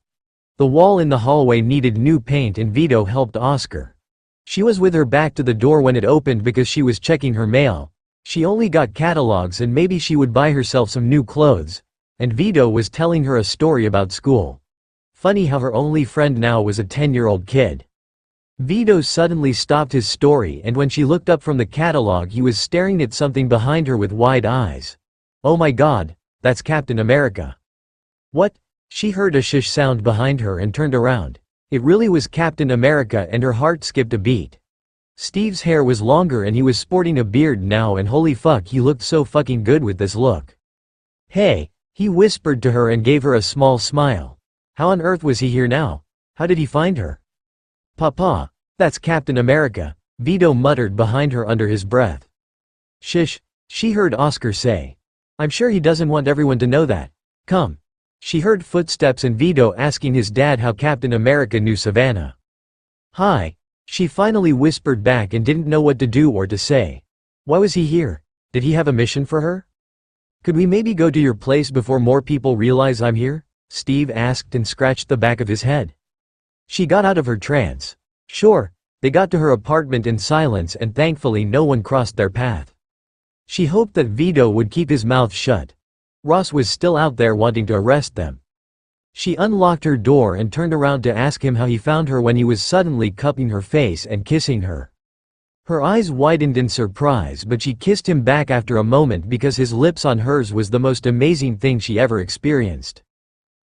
The wall in the hallway needed new paint and Vito helped Oscar. She was with her back to the door when it opened because she was checking her mail. She only got catalogs and maybe she would buy herself some new clothes. And Vito was telling her a story about school. Funny how her only friend now was a 10-year-old kid. Vito suddenly stopped his story, and when she looked up from the catalog he was staring at something behind her with wide eyes. "Oh my God, that's Captain America." "What?" She heard a shush sound behind her and turned around. It really was Captain America and her heart skipped a beat. Steve's hair was longer and he was sporting a beard now, and holy fuck, he looked so fucking good with this look. "Hey," he whispered to her and gave her a small smile. How on earth was he here now? How did he find her? "Papa, that's Captain America," Vito muttered behind her under his breath. "Shish," she heard Oscar say. "I'm sure he doesn't want everyone to know that. Come." She heard footsteps and Vito asking his dad how Captain America knew Savannah. "Hi," she finally whispered back and didn't know what to do or to say. Why was he here? Did he have a mission for her? "Could we maybe go to your place before more people realize I'm here?" Steve asked and scratched the back of his head. She got out of her trance. Sure. They got to her apartment in silence and thankfully no one crossed their path. She hoped that Vito would keep his mouth shut. Ross was still out there wanting to arrest them. She unlocked her door and turned around to ask him how he found her when he was suddenly cupping her face and kissing her. Her eyes widened in surprise, but she kissed him back after a moment because his lips on hers was the most amazing thing she ever experienced.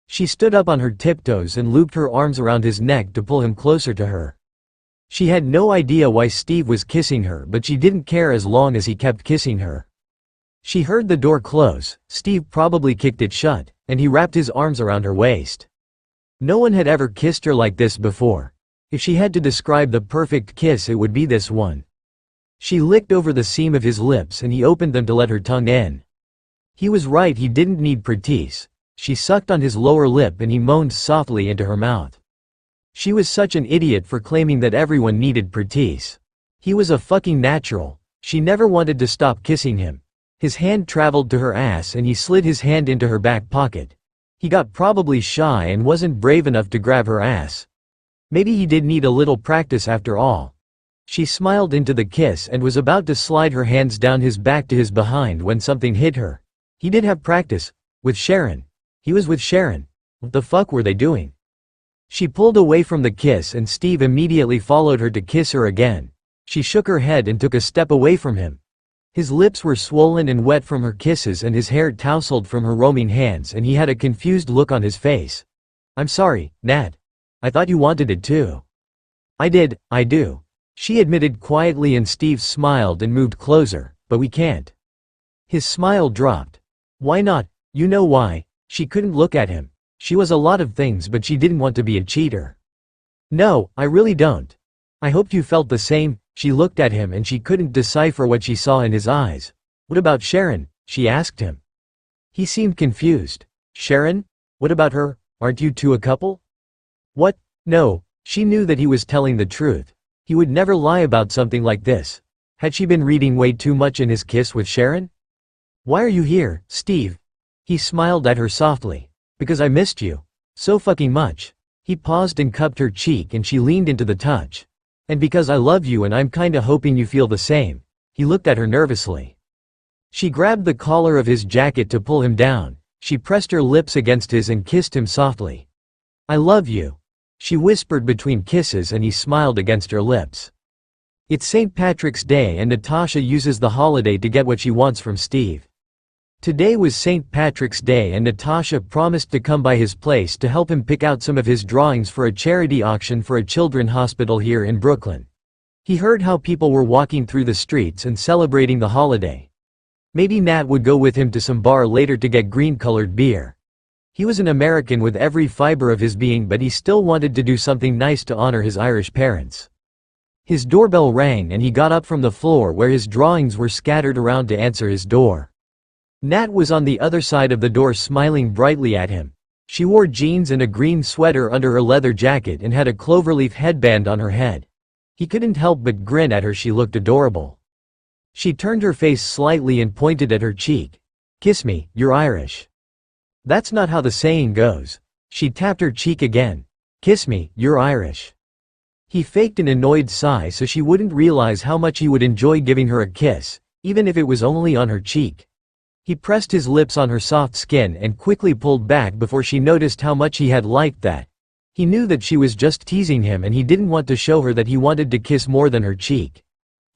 She stood up on her tiptoes and looped her arms around his neck to pull him closer to her. She had no idea why Steve was kissing her, but she didn't care as long as he kept kissing her. She heard the door close. Steve probably kicked it shut, and he wrapped his arms around her waist. No one had ever kissed her like this before. If she had to describe the perfect kiss, it would be this one. She licked over the seam of his lips and he opened them to let her tongue in. He was right, he didn't need Pratis. She sucked on his lower lip and he moaned softly into her mouth. She was such an idiot for claiming that everyone needed Pratis. He was a fucking natural. She never wanted to stop kissing him. His hand traveled to her ass and he slid his hand into her back pocket. He got probably shy and wasn't brave enough to grab her ass. Maybe he did need a little practice after all. She smiled into the kiss and was about to slide her hands down his back to his behind when something hit her. He did have practice. With Sharon. He was with Sharon. What the fuck were they doing? She pulled away from the kiss and Steve immediately followed her to kiss her again. She shook her head and took a step away from him. His lips were swollen and wet from her kisses and his hair tousled from her roaming hands and he had a confused look on his face. "I'm sorry, Nat. I thought you wanted it too." I do. She admitted quietly and Steve smiled and moved closer, "But we can't." His smile dropped. "Why not?" "You know why." She couldn't look at him. She was a lot of things but she didn't want to be a cheater. "No, I really don't. I hoped you felt the same." She looked at him and she couldn't decipher what she saw in his eyes. "What about Sharon?" she asked him. He seemed confused. "Sharon? What about her? Aren't you two a couple?" "What? No." She knew that he was telling the truth. He would never lie about something like this. Had she been reading way too much in his kiss with Sharon? "Why are you here, Steve?" He smiled at her softly. "Because I missed you. So fucking much." He paused and cupped her cheek and she leaned into the touch. "And because I love you and I'm kinda hoping you feel the same." He looked at her nervously. She grabbed the collar of his jacket to pull him down. She pressed her lips against his and kissed him softly. "I love you," she whispered between kisses and he smiled against her lips. It's St. Patrick's Day and Natasha uses the holiday to get what she wants from Steve. Today was St. Patrick's Day and Natasha promised to come by his place to help him pick out some of his drawings for a charity auction for a children's hospital here in Brooklyn. He heard how people were walking through the streets and celebrating the holiday. Maybe Nat would go with him to some bar later to get green-colored beer. He was an American with every fiber of his being but he still wanted to do something nice to honor his Irish parents. His doorbell rang and he got up from the floor where his drawings were scattered around to answer his door. Nat was on the other side of the door smiling brightly at him. She wore jeans and a green sweater under her leather jacket and had a cloverleaf headband on her head. He couldn't help but grin at her. She looked adorable. She turned her face slightly and pointed at her cheek. "Kiss me, you're Irish." "That's not how the saying goes." She tapped her cheek again. "Kiss me, you're Irish." He faked an annoyed sigh so she wouldn't realize how much he would enjoy giving her a kiss, even if it was only on her cheek. He pressed his lips on her soft skin and quickly pulled back before she noticed how much he had liked that. He knew that she was just teasing him and he didn't want to show her that he wanted to kiss more than her cheek.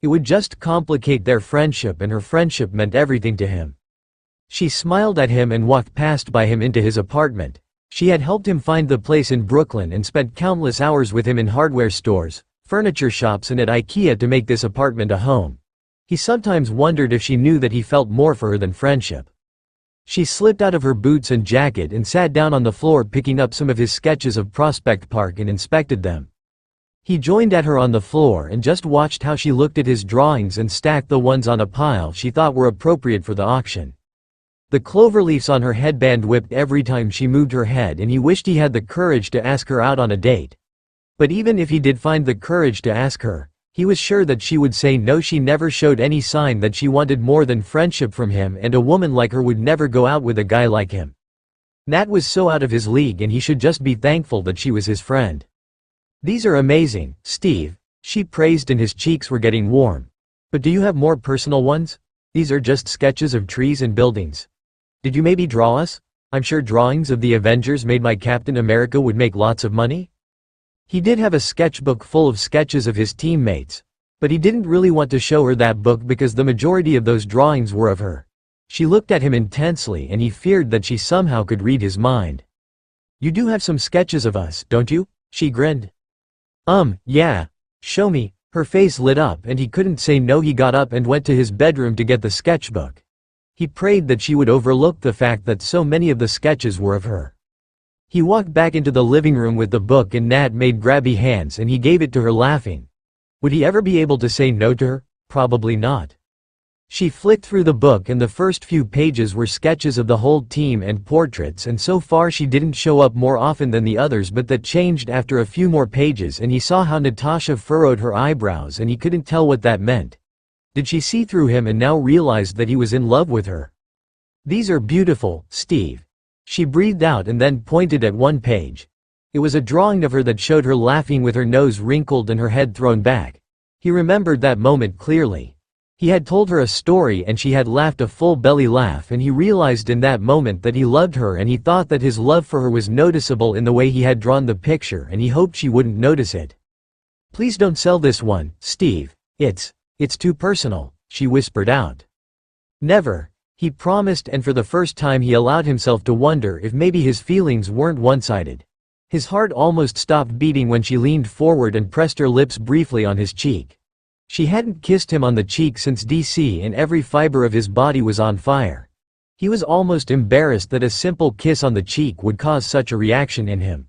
It would just complicate their friendship and her friendship meant everything to him. She smiled at him and walked past by him into his apartment. She had helped him find the place in Brooklyn and spent countless hours with him in hardware stores, furniture shops and at IKEA to make this apartment a home. He sometimes wondered if she knew that he felt more for her than friendship. She slipped out of her boots and jacket and sat down on the floor picking up some of his sketches of Prospect Park and inspected them. He joined at her on the floor and just watched how she looked at his drawings and stacked the ones on a pile she thought were appropriate for the auction. The cloverleafs on her headband whipped every time she moved her head and he wished he had the courage to ask her out on a date. But even if he did find the courage to ask her, he was sure that she would say no. She never showed any sign that she wanted more than friendship from him and a woman like her would never go out with a guy like him. Nat was so out of his league and he should just be thankful that she was his friend. "These are amazing, Steve," she praised and his cheeks were getting warm. "But do you have more personal ones? These are just sketches of trees and buildings. Did you maybe draw us? I'm sure drawings of the Avengers made by Captain America would make lots of money." He did have a sketchbook full of sketches of his teammates, but he didn't really want to show her that book because the majority of those drawings were of her. She looked at him intensely and he feared that she somehow could read his mind. "You do have some sketches of us, don't you?" she grinned. Yeah. Show me." Her face lit up and he couldn't say no. He got up and went to his bedroom to get the sketchbook. He prayed that she would overlook the fact that so many of the sketches were of her. He walked back into the living room with the book and Nat made grabby hands and he gave it to her laughing. Would he ever be able to say no to her? Probably not. She flicked through the book and the first few pages were sketches of the whole team and portraits and so far she didn't show up more often than the others but that changed after a few more pages and he saw how Natasha furrowed her eyebrows and he couldn't tell what that meant. Did she see through him and now realized that he was in love with her? "These are beautiful, Steve." She breathed out and then pointed at one page. It was a drawing of her that showed her laughing with her nose wrinkled and her head thrown back. He remembered that moment clearly. He had told her a story and she had laughed a full belly laugh, and he realized in that moment that he loved her, and he thought that his love for her was noticeable in the way he had drawn the picture, and he hoped she wouldn't notice it. "Please don't sell this one, Steve. It's too personal," she whispered out. "Never," he promised, and for the first time he allowed himself to wonder if maybe his feelings weren't one-sided. His heart almost stopped beating when she leaned forward and pressed her lips briefly on his cheek. She hadn't kissed him on the cheek since DC, and every fiber of his body was on fire. He was almost embarrassed that a simple kiss on the cheek would cause such a reaction in him.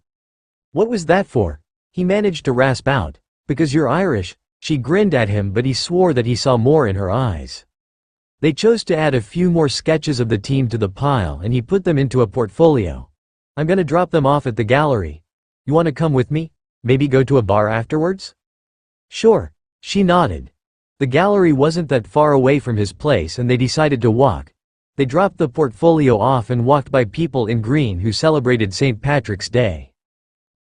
"What was that for?" he managed to rasp out. "Because you're Irish." She grinned at him, but he swore that he saw more in her eyes. They chose to add a few more sketches of the team to the pile, and he put them into a portfolio. "I'm gonna drop them off at the gallery. You wanna come with me? Maybe go to a bar afterwards?" "Sure." She nodded. The gallery wasn't that far away from his place, and they decided to walk. They dropped the portfolio off and walked by people in green who celebrated St. Patrick's Day.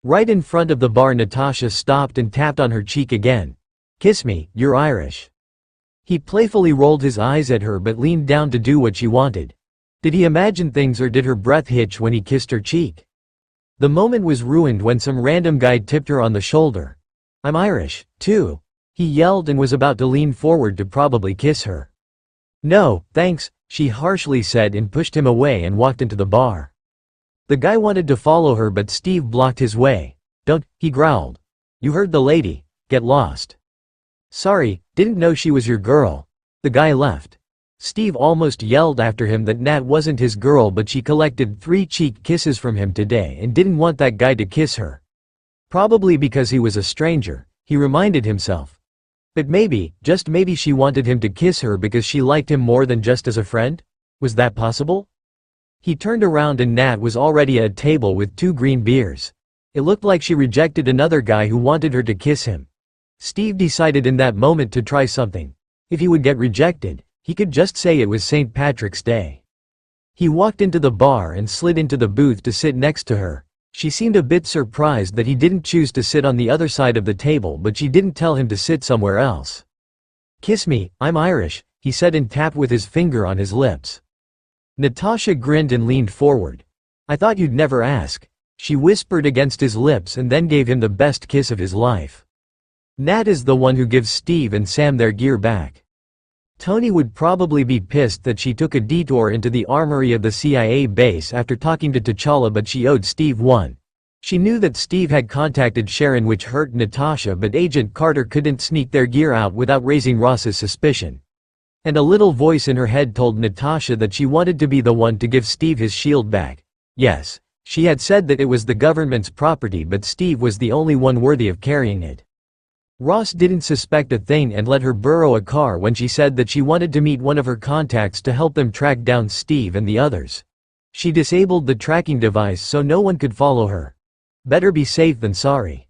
Right in front of the bar, Natasha stopped and tapped on her cheek again. "Kiss me, you're Irish." He playfully rolled his eyes at her but leaned down to do what she wanted. Did he imagine things, or did her breath hitch when he kissed her cheek? The moment was ruined when some random guy tipped her on the shoulder. "I'm Irish, too," he yelled, and was about to lean forward to probably kiss her. "No, thanks," she harshly said, and pushed him away and walked into the bar. The guy wanted to follow her, but Steve blocked his way. "Don't," he growled. "You heard the lady. Get lost." "Sorry, didn't know she was your girl." The guy left. Steve almost yelled after him that Nat wasn't his girl, but she collected 3 cheek kisses from him today and didn't want that guy to kiss her. Probably because he was a stranger, he reminded himself. But maybe, just maybe, she wanted him to kiss her because she liked him more than just as a friend? Was that possible? He turned around and Nat was already at a table with 2 green beers. It looked like she rejected another guy who wanted her to kiss him. Steve decided in that moment to try something. If he would get rejected, he could just say it was St. Patrick's Day. He walked into the bar and slid into the booth to sit next to her. She seemed a bit surprised that he didn't choose to sit on the other side of the table, but she didn't tell him to sit somewhere else. "Kiss me, I'm Irish," he said, and tapped with his finger on his lips. Natasha grinned and leaned forward. "I thought you'd never ask," she whispered against his lips, and then gave him the best kiss of his life. Nat is the one who gives Steve and Sam their gear back. Tony would probably be pissed that she took a detour into the armory of the CIA base after talking to T'Challa, but she owed Steve one. She knew that Steve had contacted Sharon, which hurt Natasha, but Agent Carter couldn't sneak their gear out without raising Ross's suspicion. And a little voice in her head told Natasha that she wanted to be the one to give Steve his shield back. Yes, she had said that it was the government's property, but Steve was the only one worthy of carrying it. Ross didn't suspect a thing and let her borrow a car when she said that she wanted to meet one of her contacts to help them track down Steve and the others. She disabled the tracking device so no one could follow her. Better be safe than sorry.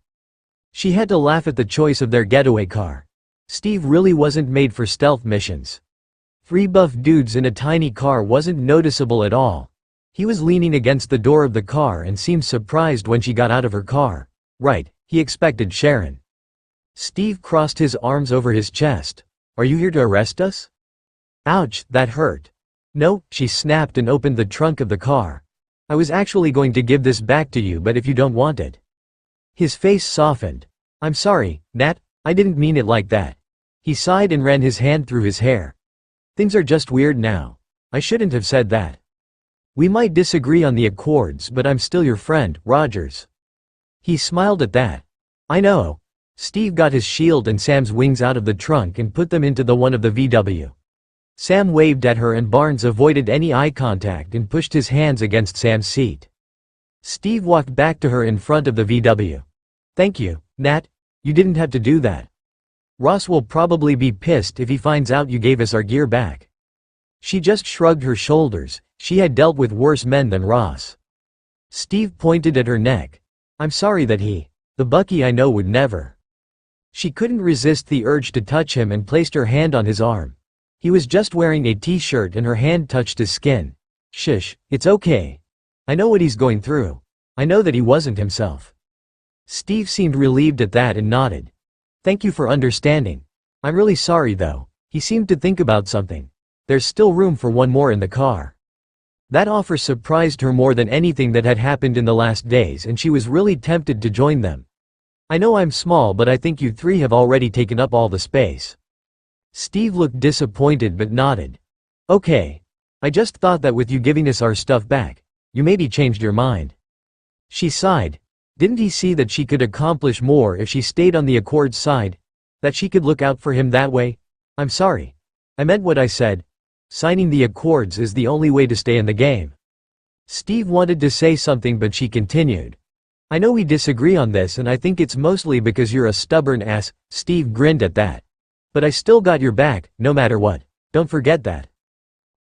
She had to laugh at the choice of their getaway car. Steve really wasn't made for stealth missions. 3 buff dudes in a tiny car wasn't noticeable at all. He was leaning against the door of the car and seemed surprised when she got out of her car. Right, he expected Sharon. Steve crossed his arms over his chest. "Are you here to arrest us?" "Ouch, that hurt." "No," she snapped and opened the trunk of the car. "I was actually going to give this back to you, but if you don't want it." His face softened. "I'm sorry, Nat, I didn't mean it like that." He sighed and ran his hand through his hair. "Things are just weird now. I shouldn't have said that. We might disagree on the accords, but I'm still your friend, Rogers." He smiled at that. "I know." Steve got his shield and Sam's wings out of the trunk and put them into the one of the VW. Sam waved at her and Barnes avoided any eye contact and pushed his hands against Sam's seat. Steve walked back to her in front of the VW. "Thank you, Nat. You didn't have to do that. Ross will probably be pissed if he finds out you gave us our gear back." She just shrugged her shoulders. She had dealt with worse men than Ross. Steve pointed at her neck. "I'm sorry that the Bucky I know would never." She couldn't resist the urge to touch him and placed her hand on his arm. He was just wearing a t-shirt and her hand touched his skin. "Shush, it's okay. I know what he's going through. I know that he wasn't himself." Steve seemed relieved at that and nodded. "Thank you for understanding. I'm really sorry though." He seemed to think about something. There's still room for one more in the car. That offer surprised her more than anything that had happened in the last days, and she was really tempted to join them. I know I'm small, but I think you three have already taken up all the space. Steve looked disappointed but nodded. Okay. I just thought that with you giving us our stuff back, you maybe changed your mind. She sighed. Didn't he see that she could accomplish more if she stayed on the Accord's side? That she could look out for him that way? I'm sorry. I meant what I said. Signing the Accords is the only way to stay in the game. Steve wanted to say something, but she continued. I know we disagree on this, and I think it's mostly because you're a stubborn ass. Steve grinned at that. But I still got your back, no matter what. Don't forget that.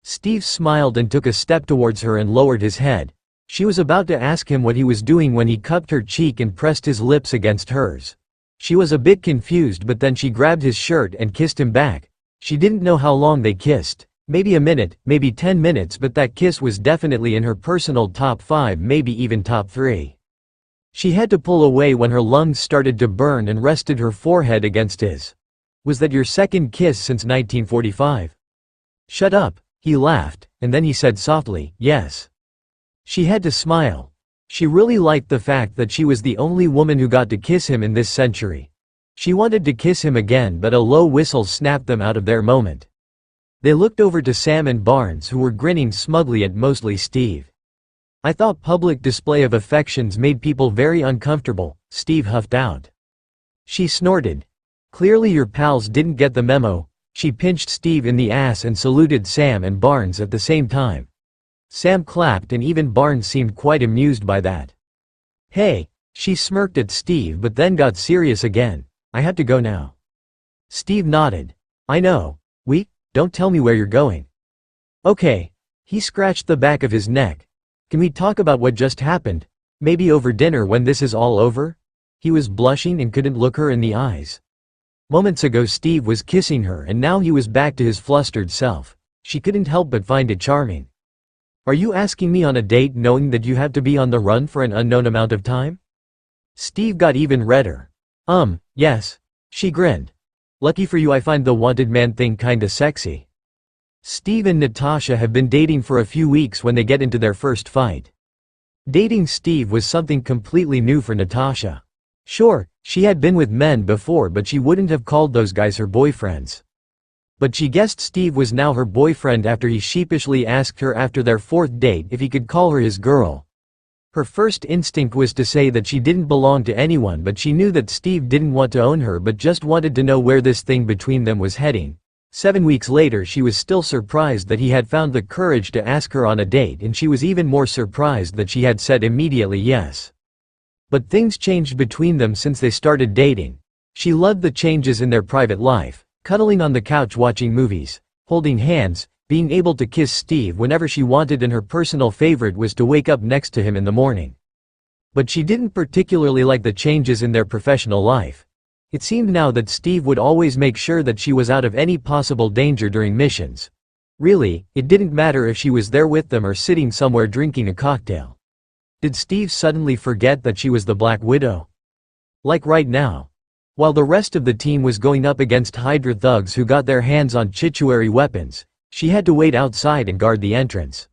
Steve smiled and took a step towards her and lowered his head. She was about to ask him what he was doing when he cupped her cheek and pressed his lips against hers. She was a bit confused, but then she grabbed his shirt and kissed him back. She didn't know how long they kissed. Maybe a minute, maybe 10 minutes, but that kiss was definitely in her personal top 5, maybe even top 3. She had to pull away when her lungs started to burn and rested her forehead against his. Was that your second kiss since 1945? Shut up, he laughed, and then he said softly, yes. She had to smile. She really liked the fact that she was the only woman who got to kiss him in this century. She wanted to kiss him again, but a low whistle snapped them out of their moment. They looked over to Sam and Barnes, who were grinning smugly at mostly Steve. I thought public display of affections made people very uncomfortable, Steve huffed out. She snorted. Clearly your pals didn't get the memo. She pinched Steve in the ass and saluted Sam and Barnes at the same time. Sam clapped, and even Barnes seemed quite amused by that. Hey, she smirked at Steve but then got serious again. I have to go now. Steve nodded. I know. Don't tell me where you're going. Okay. He scratched the back of his neck. Can we talk about what just happened? Maybe over dinner when this is all over? He was blushing and couldn't look her in the eyes. Moments ago Steve was kissing her, and now he was back to his flustered self. She couldn't help but find it charming. Are you asking me on a date knowing that you have to be on the run for an unknown amount of time? Steve got even redder. Yes. She grinned. Lucky for you, I find the wanted man thing kinda sexy. Steve and Natasha have been dating for a few weeks when they get into their first fight. Dating Steve was something completely new for Natasha. Sure, she had been with men before, but she wouldn't have called those guys her boyfriends. But she guessed Steve was now her boyfriend after he sheepishly asked her after their 4th date if he could call her his girl. Her first instinct was to say that she didn't belong to anyone, but she knew that Steve didn't want to own her but just wanted to know where this thing between them was heading. 7 weeks later she was still surprised that he had found the courage to ask her on a date, and she was even more surprised that she had said immediately yes. But things changed between them since they started dating. She loved the changes in their private life, cuddling on the couch watching movies, holding hands, being able to kiss Steve whenever she wanted, and her personal favorite was to wake up next to him in the morning. But she didn't particularly like the changes in their professional life. It seemed now that Steve would always make sure that she was out of any possible danger during missions. Really, it didn't matter if she was there with them or sitting somewhere drinking a cocktail. Did Steve suddenly forget that she was the Black Widow? Like right now. While the rest of the team was going up against Hydra thugs who got their hands on Chichuary weapons, she had to wait outside and guard the entrance.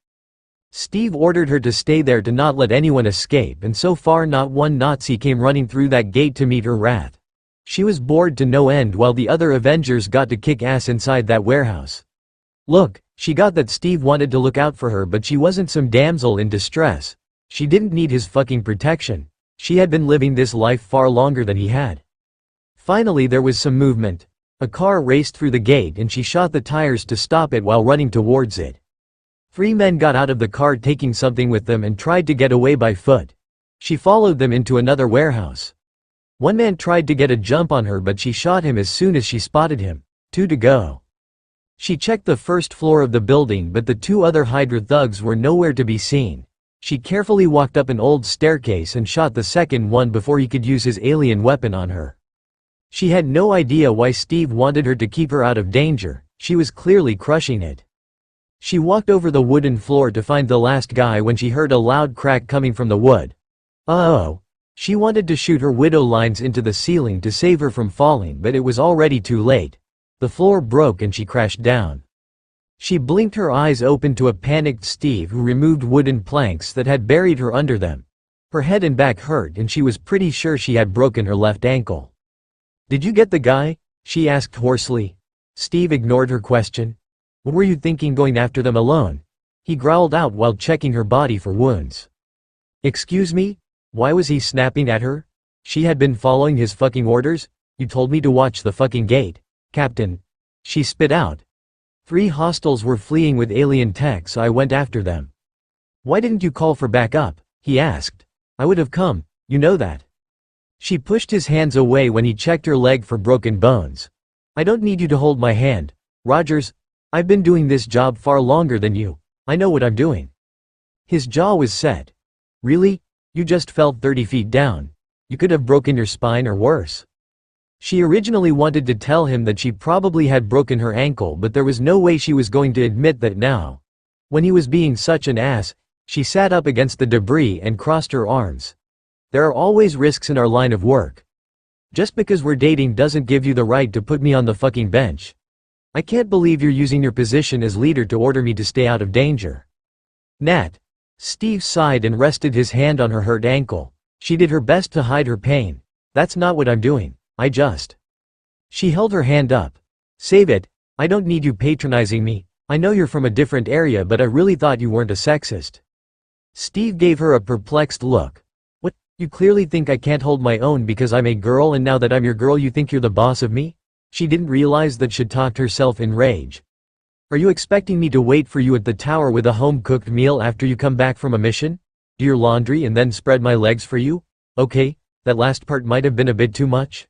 Steve ordered her to stay there to not let anyone escape, and so far not one Nazi came running through that gate to meet her wrath. She was bored to no end while the other Avengers got to kick ass inside that warehouse. Look, she got that Steve wanted to look out for her, but she wasn't some damsel in distress. She didn't need his fucking protection. She had been living this life far longer than he had. Finally there was some movement. A car raced through the gate and she shot the tires to stop it while running towards it. 3 men got out of the car taking something with them and tried to get away by foot. She followed them into another warehouse. One man tried to get a jump on her, but she shot him as soon as she spotted him. 2 to go. She checked the first floor of the building, but the 2 other Hydra thugs were nowhere to be seen. She carefully walked up an old staircase and shot the second one before he could use his alien weapon on her. She had no idea why Steve wanted her to keep her out of danger. She was clearly crushing it. She walked over the wooden floor to find the last guy when she heard a loud crack coming from the wood. Uh-oh. She wanted to shoot her widow lines into the ceiling to save her from falling, but it was already too late. The floor broke and she crashed down. She blinked, her eyes open to a panicked Steve who removed wooden planks that had buried her under them. Her head and back hurt and she was pretty sure she had broken her left ankle. "Did you get the guy?" she asked hoarsely. Steve ignored her question. "What were you thinking going after them alone?" he growled out while checking her body for wounds. "Excuse me? Why was he snapping at her? She had been following his fucking orders? You told me to watch the fucking gate, Captain." She spit out. 3 hostiles were fleeing with alien tech, so I went after them. "Why didn't you call for backup?" he asked. "I would have come, you know that." She pushed his hands away when he checked her leg for broken bones. "I don't need you to hold my hand, Rogers. I've been doing this job far longer than you. I know what I'm doing." His jaw was set. "Really? You just fell 30 feet down. You could have broken your spine or worse." She originally wanted to tell him that she probably had broken her ankle, but there was no way she was going to admit that now. When he was being such an ass, she sat up against the debris and crossed her arms. "There are always risks in our line of work. Just because we're dating doesn't give you the right to put me on the fucking bench. I can't believe you're using your position as leader to order me to stay out of danger." "Nat." Steve sighed and rested his hand on her hurt ankle. She did her best to hide her pain. "That's not what I'm doing. I just..." She held her hand up. "Save it. I don't need you patronizing me. I know you're from a different area, but I really thought you weren't a sexist." Steve gave her a perplexed look. "What, you clearly think I can't hold my own because I'm a girl, and now that I'm your girl you think you're the boss of me?" She didn't realize that she'd talked herself in rage. "Are you expecting me to wait for you at the tower with a home-cooked meal after you come back from a mission? Do your laundry and then spread my legs for you? Okay, that last part might have been a bit too much."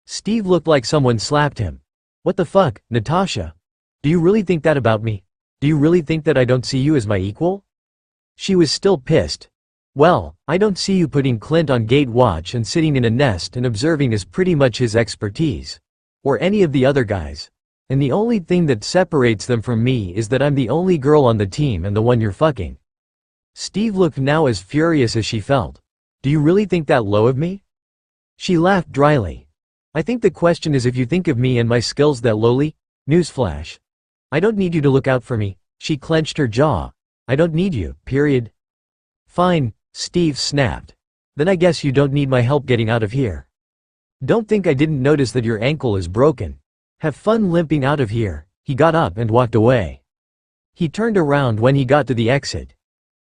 Steve looked like someone slapped him. "What the fuck, Natasha? Do you really think that about me? Do you really think that I don't see you as my equal?" She was still pissed. "Well, I don't see you putting Clint on gate watch and sitting in a nest and observing is pretty much his expertise. Or any of the other guys. And the only thing that separates them from me is that I'm the only girl on the team and the one you're fucking." Steve looked now as furious as she felt. "Do you really think that low of me?" She laughed dryly. "I think the question is if you think of me and my skills that lowly. Newsflash. I don't need you to look out for me." She clenched her jaw. "I don't need you, period." "Fine," Steve snapped. "Then I guess you don't need my help getting out of here. Don't think I didn't notice that your ankle is broken. Have fun limping out of here." He got up and walked away. He turned around when he got to the exit.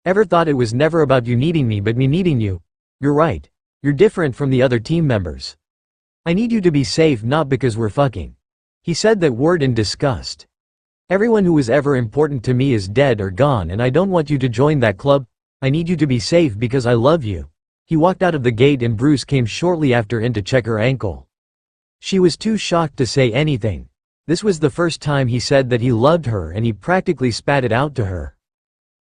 "Ever thought it was never about you needing me but me needing you? You're right. You're different from the other team members. I need you to be safe, not because we're fucking." He said that word in disgust. "Everyone who was ever important to me is dead or gone, and I don't want you to join that club. I need you to be safe because I love you." He walked out of the gate and Bruce came shortly after in to check her ankle. She was too shocked to say anything. This was the first time he said that he loved her, and he practically spat it out to her.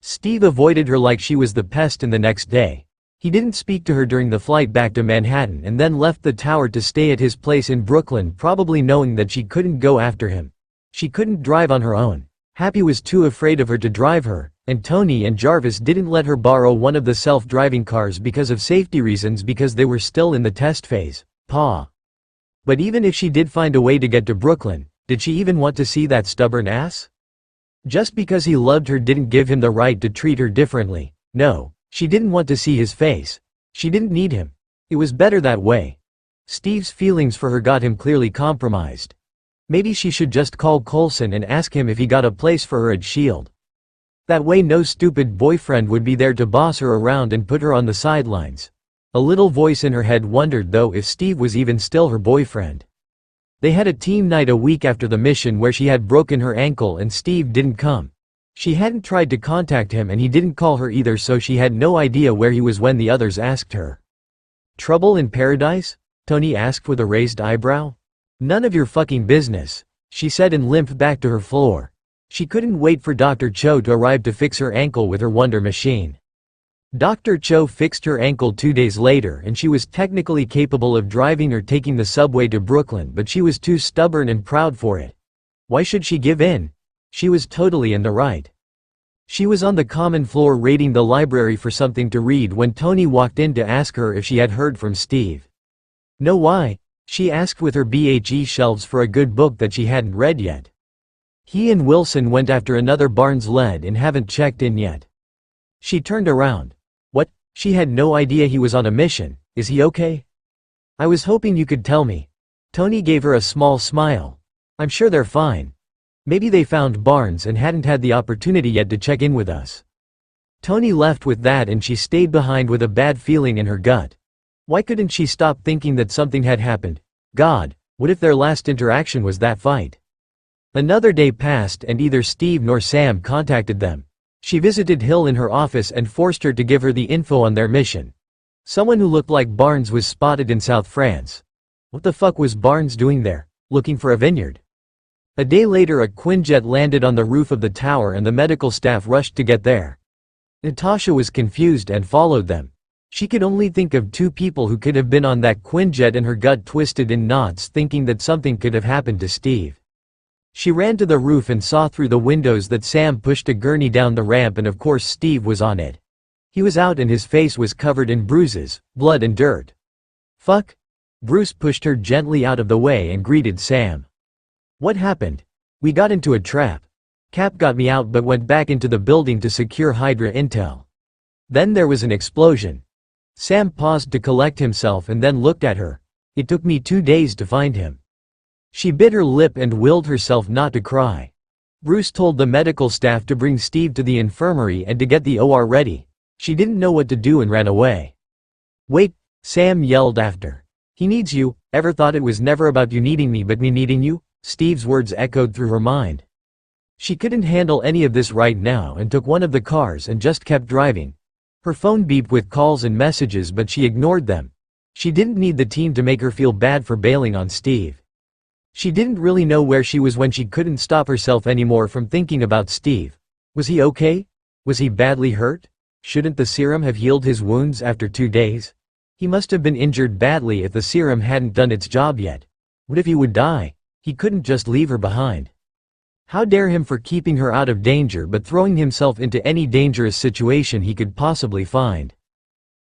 Steve avoided her like she was the pest, and the next day he didn't speak to her during the flight back to Manhattan and then left the tower to stay at his place in Brooklyn, probably knowing that she couldn't go after him. She couldn't drive on her own. Happy was too afraid of her to drive her, and Tony and Jarvis didn't let her borrow one of the self-driving cars because of safety reasons, because they were still in the test phase. But even if she did find a way to get to Brooklyn, did she even want to see that stubborn ass? Just because he loved her didn't give him the right to treat her differently. No. She didn't want to see his face. She didn't need him. It was better that way. Steve's feelings for her got him clearly compromised. Maybe she should just call Coulson and ask him if he got a place for her at S.H.I.E.L.D. That way no stupid boyfriend would be there to boss her around and put her on the sidelines. A little voice in her head wondered though if Steve was even still her boyfriend. They had a team night a week after the mission where she had broken her ankle and Steve didn't come. She hadn't tried to contact him and he didn't call her either, so she had no idea where he was when the others asked her. "Trouble in paradise?" Tony asked with a raised eyebrow. "None of your fucking business," she said and limped back to her floor. She couldn't wait for Dr. Cho to arrive to fix her ankle with her wonder machine. Dr. Cho fixed her ankle 2 days later and she was technically capable of driving or taking the subway to Brooklyn, but she was too stubborn and proud for it. Why should she give in? She was totally in the right. She was on the common floor raiding the library for something to read when Tony walked in to ask her if she had heard from Steve. "No, why?" She asked with her BHE shelves for a good book that she hadn't read yet. He and Wilson went after another Barnes lead and haven't checked in yet. She turned around. What? She had no idea he was on a mission. Is he okay? I was hoping you could tell me. Tony gave her a small smile. I'm sure they're fine. Maybe they found Barnes and hadn't had the opportunity yet to check in with us. Tony left with that and she stayed behind with a bad feeling in her gut. Why couldn't she stop thinking that something had happened? God, what if their last interaction was that fight? Another day passed and either Steve nor Sam contacted them. She visited Hill in her office and forced her to give her the info on their mission. Someone who looked like Barnes was spotted in South France. What the fuck was Barnes doing there? Looking for a vineyard? A day later a Quinjet landed on the roof of the tower and the medical staff rushed to get there. Natasha was confused and followed them. She could only think of two people who could have been on that Quinjet and her gut twisted in knots thinking that something could have happened to Steve. She ran to the roof and saw through the windows that Sam pushed a gurney down the ramp and of course Steve was on it. He was out and his face was covered in bruises, blood and dirt. Fuck? Bruce pushed her gently out of the way and greeted Sam. What happened? We got into a trap. Cap got me out but went back into the building to secure Hydra intel. Then there was an explosion. Sam paused to collect himself and then looked at her. It took me 2 days to find him. She bit her lip and willed herself not to cry. Bruce told the medical staff to bring Steve to the infirmary and to get the OR ready. She didn't know what to do and ran away. Wait, Sam yelled after. He needs you. Ever thought it was never about you needing me but me needing you? Steve's words echoed through her mind. She couldn't handle any of this right now and took one of the cars and just kept driving. Her phone beeped with calls and messages but she ignored them. She didn't need the team to make her feel bad for bailing on Steve. She didn't really know where she was when she couldn't stop herself anymore from thinking about Steve. Was he okay? Was he badly hurt? Shouldn't the serum have healed his wounds after 2 days? He must have been injured badly if the serum hadn't done its job yet. What if he would die? He couldn't just leave her behind. How dare him for keeping her out of danger but throwing himself into any dangerous situation he could possibly find.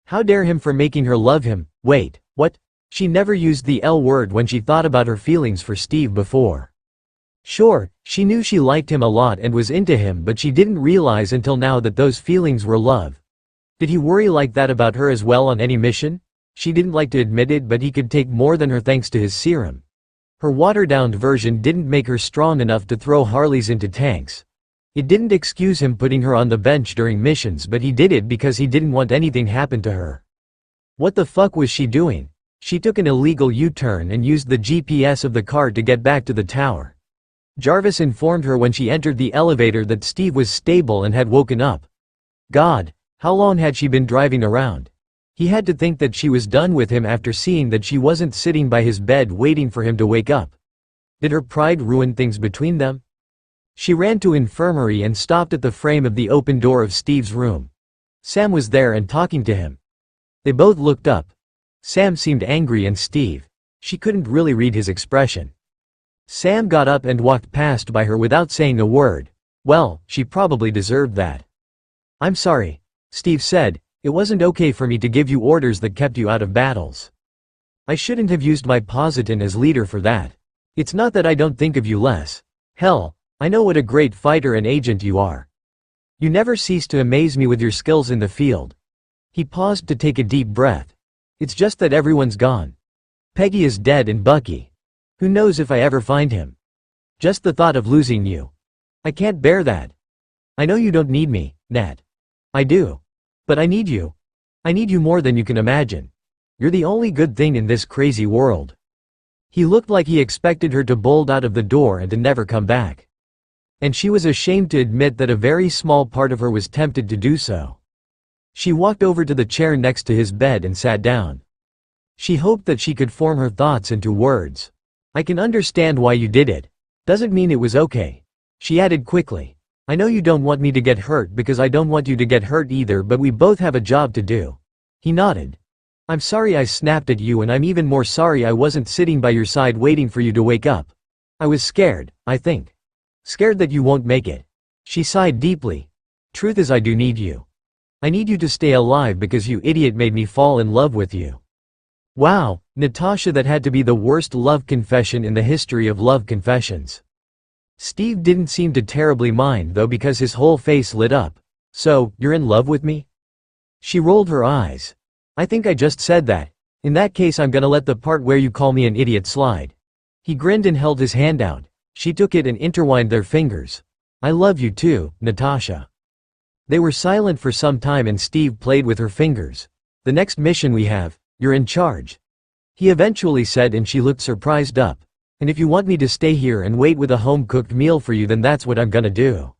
How dare him for making her love him. Wait, what? She never used the L word when she thought about her feelings for Steve before. Sure, she knew she liked him a lot and was into him but she didn't realize until now that those feelings were love. Did he worry like that about her as well on any mission? She didn't like to admit it but he could take more than her thanks to his serum. Her watered-down version didn't make her strong enough to throw Harleys into tanks. It didn't excuse him putting her on the bench during missions but he did it because he didn't want anything happen to her. What the fuck was she doing? She took an illegal U-turn and used the GPS of the car to get back to the tower. Jarvis informed her when she entered the elevator that Steve was stable and had woken up. God, how long had she been driving around? He had to think that she was done with him after seeing that she wasn't sitting by his bed waiting for him to wake up. Did her pride ruin things between them? She ran to infirmary and stopped at the frame of the open door of Steve's room. Sam was there and talking to him. They both looked up. Sam seemed angry and Steve. She couldn't really read his expression. Sam got up and walked past by her without saying a word. Well, she probably deserved that. I'm sorry, Steve said. It wasn't okay for me to give you orders that kept you out of battles. I shouldn't have used my positon as leader for that. It's not that I don't think of you less. Hell, I know what a great fighter and agent you are. You never cease to amaze me with your skills in the field. He paused to take a deep breath. It's just that everyone's gone. Peggy is dead and Bucky. Who knows if I ever find him. Just the thought of losing you. I can't bear that. I know you don't need me, Nat. I do. But I need you. I need you more than you can imagine. You're the only good thing in this crazy world. He looked like he expected her to bolt out of the door and to never come back. And she was ashamed to admit that a very small part of her was tempted to do so. She walked over to the chair next to his bed and sat down. She hoped that she could form her thoughts into words. I can understand why you did it. Doesn't mean it was okay. She added quickly. I know you don't want me to get hurt because I don't want you to get hurt either, but we both have a job to do. He nodded. I'm sorry I snapped at you and I'm even more sorry I wasn't sitting by your side waiting for you to wake up. I was scared, I think. Scared that you won't make it. She sighed deeply. Truth is I do need you. I need you to stay alive because you idiot made me fall in love with you. Wow, Natasha, that had to be the worst love confession in the history of love confessions. Steve didn't seem to terribly mind though because his whole face lit up. So, you're in love with me? She rolled her eyes. I think I just said that. In that case I'm gonna let the part where you call me an idiot slide. He grinned and held his hand out. She took it and intertwined their fingers. I love you too, Natasha. They were silent for some time and Steve played with her fingers. The next mission we have, you're in charge. He eventually said, and she looked surprised up. And if you want me to stay here and wait with a home-cooked meal for you, then that's what I'm gonna do.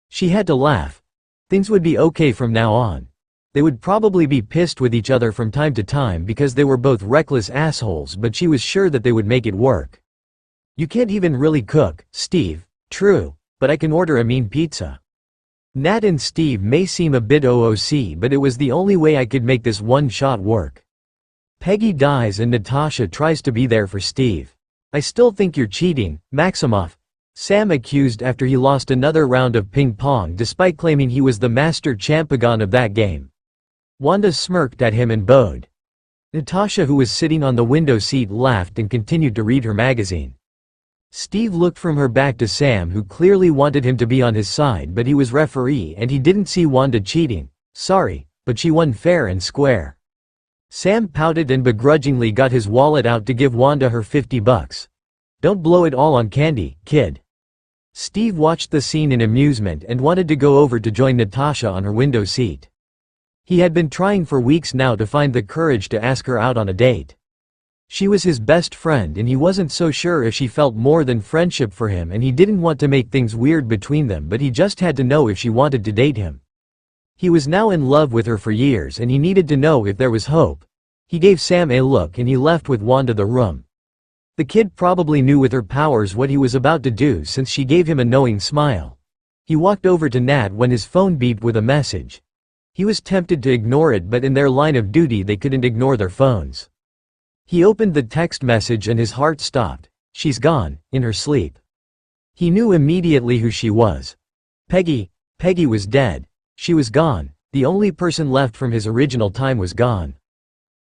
She had to laugh. Things would be okay from now on. They would probably be pissed with each other from time to time because they were both reckless assholes, but she was sure that they would make it work. You can't even really cook, Steve. True, but I can order a mean pizza. Nat and Steve may seem a bit OOC, but it was the only way I could make this one shot work. Peggy dies and Natasha tries to be there for Steve. I still think you're cheating, Maximoff. Sam accused after he lost another round of ping pong despite claiming he was the master champion of that game. Wanda smirked at him and bowed. Natasha, who was sitting on the window seat, laughed and continued to read her magazine. Steve looked from her back to Sam, who clearly wanted him to be on his side, but he was referee and he didn't see Wanda cheating. Sorry, but she won fair and square. Sam pouted and begrudgingly got his wallet out to give Wanda her $50. Don't blow it all on candy, kid. Steve watched the scene in amusement and wanted to go over to join Natasha on her window seat. He had been trying for weeks now to find the courage to ask her out on a date. She was his best friend and he wasn't so sure if she felt more than friendship for him, and he didn't want to make things weird between them, but he just had to know if she wanted to date him. He was now in love with her for years and he needed to know if there was hope. He gave Sam a look and he left with Wanda the room. The kid probably knew with her powers what he was about to do since she gave him a knowing smile. He walked over to Nat when his phone beeped with a message. He was tempted to ignore it, but in their line of duty they couldn't ignore their phones. He opened the text message and his heart stopped. She's gone, in her sleep. He knew immediately who she was. Peggy. Peggy was dead. She was gone. The only person left from his original time was gone.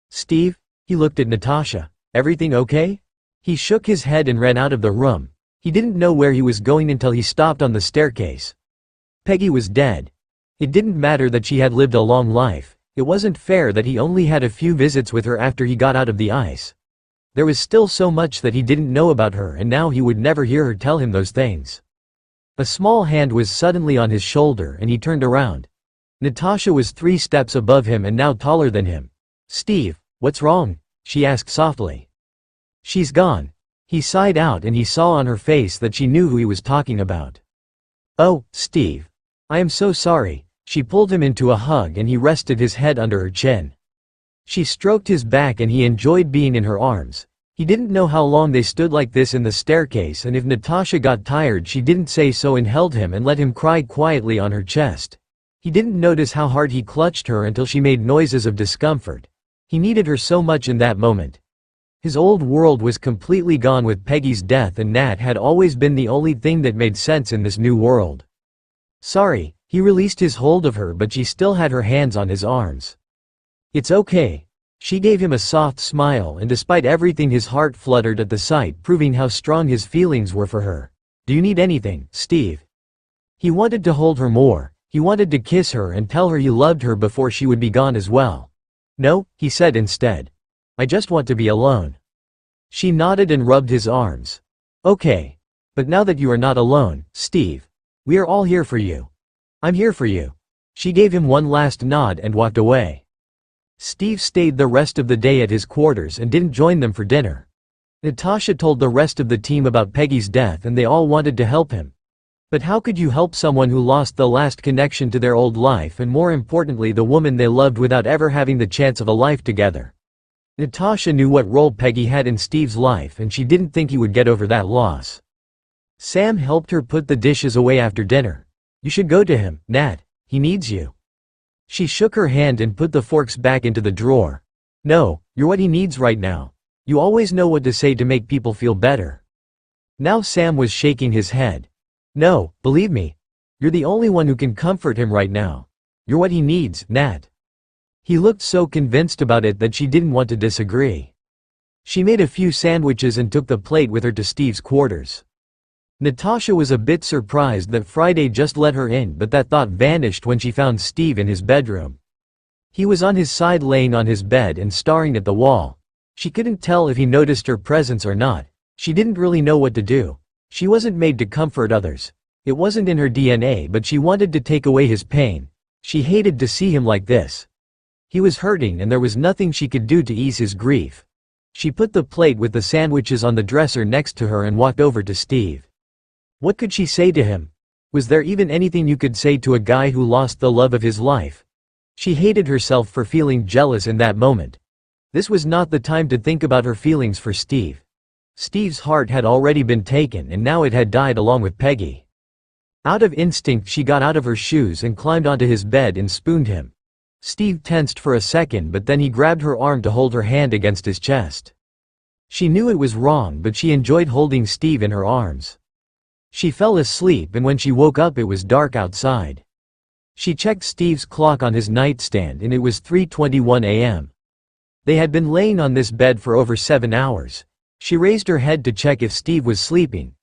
Steve? He looked at Natasha. Everything okay? He shook his head and ran out of the room. He didn't know where he was going until he stopped on the staircase. Peggy was dead. It didn't matter that she had lived a long life. It wasn't fair that he only had a few visits with her after he got out of the ice. There was still so much that he didn't know about her, and now he would never hear her tell him those things. A small hand was suddenly on his shoulder and he turned around. Natasha was 3 steps above him and now taller than him. Steve, what's wrong? She asked softly. She's gone. He sighed out and he saw on her face that she knew who he was talking about. Oh, Steve. I am so sorry. She pulled him into a hug and he rested his head under her chin. She stroked his back and he enjoyed being in her arms. He didn't know how long they stood like this in the staircase, and if Natasha got tired she didn't say so and held him and let him cry quietly on her chest. He didn't notice how hard he clutched her until she made noises of discomfort. He needed her so much in that moment. His old world was completely gone with Peggy's death, and Nat had always been the only thing that made sense in this new world. Sorry, he released his hold of her, but she still had her hands on his arms. It's okay. She gave him a soft smile, and despite everything his heart fluttered at the sight, proving how strong his feelings were for her. Do you need anything, Steve? He wanted to hold her more. He wanted to kiss her and tell her he loved her before she would be gone as well. No, he said instead. I just want to be alone. She nodded and rubbed his arms. Okay. But now that you are not alone, Steve. We are all here for you. I'm here for you. She gave him one last nod and walked away. Steve stayed the rest of the day at his quarters and didn't join them for dinner. Natasha told the rest of the team about Peggy's death and they all wanted to help him. But how could you help someone who lost the last connection to their old life, and more importantly the woman they loved, without ever having the chance of a life together? Natasha knew what role Peggy had in Steve's life and she didn't think he would get over that loss. Sam helped her put the dishes away after dinner. You should go to him, Nat. He needs you. She shook her hand and put the forks back into the drawer. No, you're what he needs right now. You always know what to say to make people feel better. Now Sam was shaking his head. No, believe me. You're the only one who can comfort him right now. You're what he needs, Nat. He looked so convinced about it that she didn't want to disagree. She made a few sandwiches and took the plate with her to Steve's quarters. Natasha was a bit surprised that Friday just let her in, but that thought vanished when she found Steve in his bedroom. He was on his side laying on his bed and staring at the wall. She couldn't tell if he noticed her presence or not. She didn't really know what to do. She wasn't made to comfort others. It wasn't in her DNA, but she wanted to take away his pain. She hated to see him like this. He was hurting and there was nothing she could do to ease his grief. She put the plate with the sandwiches on the dresser next to her and walked over to Steve. What could she say to him? Was there even anything you could say to a guy who lost the love of his life? She hated herself for feeling jealous in that moment. This was not the time to think about her feelings for Steve. Steve's heart had already been taken and now it had died along with Peggy. Out of instinct she got out of her shoes and climbed onto his bed and spooned him. Steve tensed for a second, but then he grabbed her arm to hold her hand against his chest. She knew it was wrong, but she enjoyed holding Steve in her arms. She fell asleep and when she woke up it was dark outside. She checked Steve's clock on his nightstand and it was 3:21 a.m. They had been laying on this bed for over 7 hours. She raised her head to check if Steve was sleeping.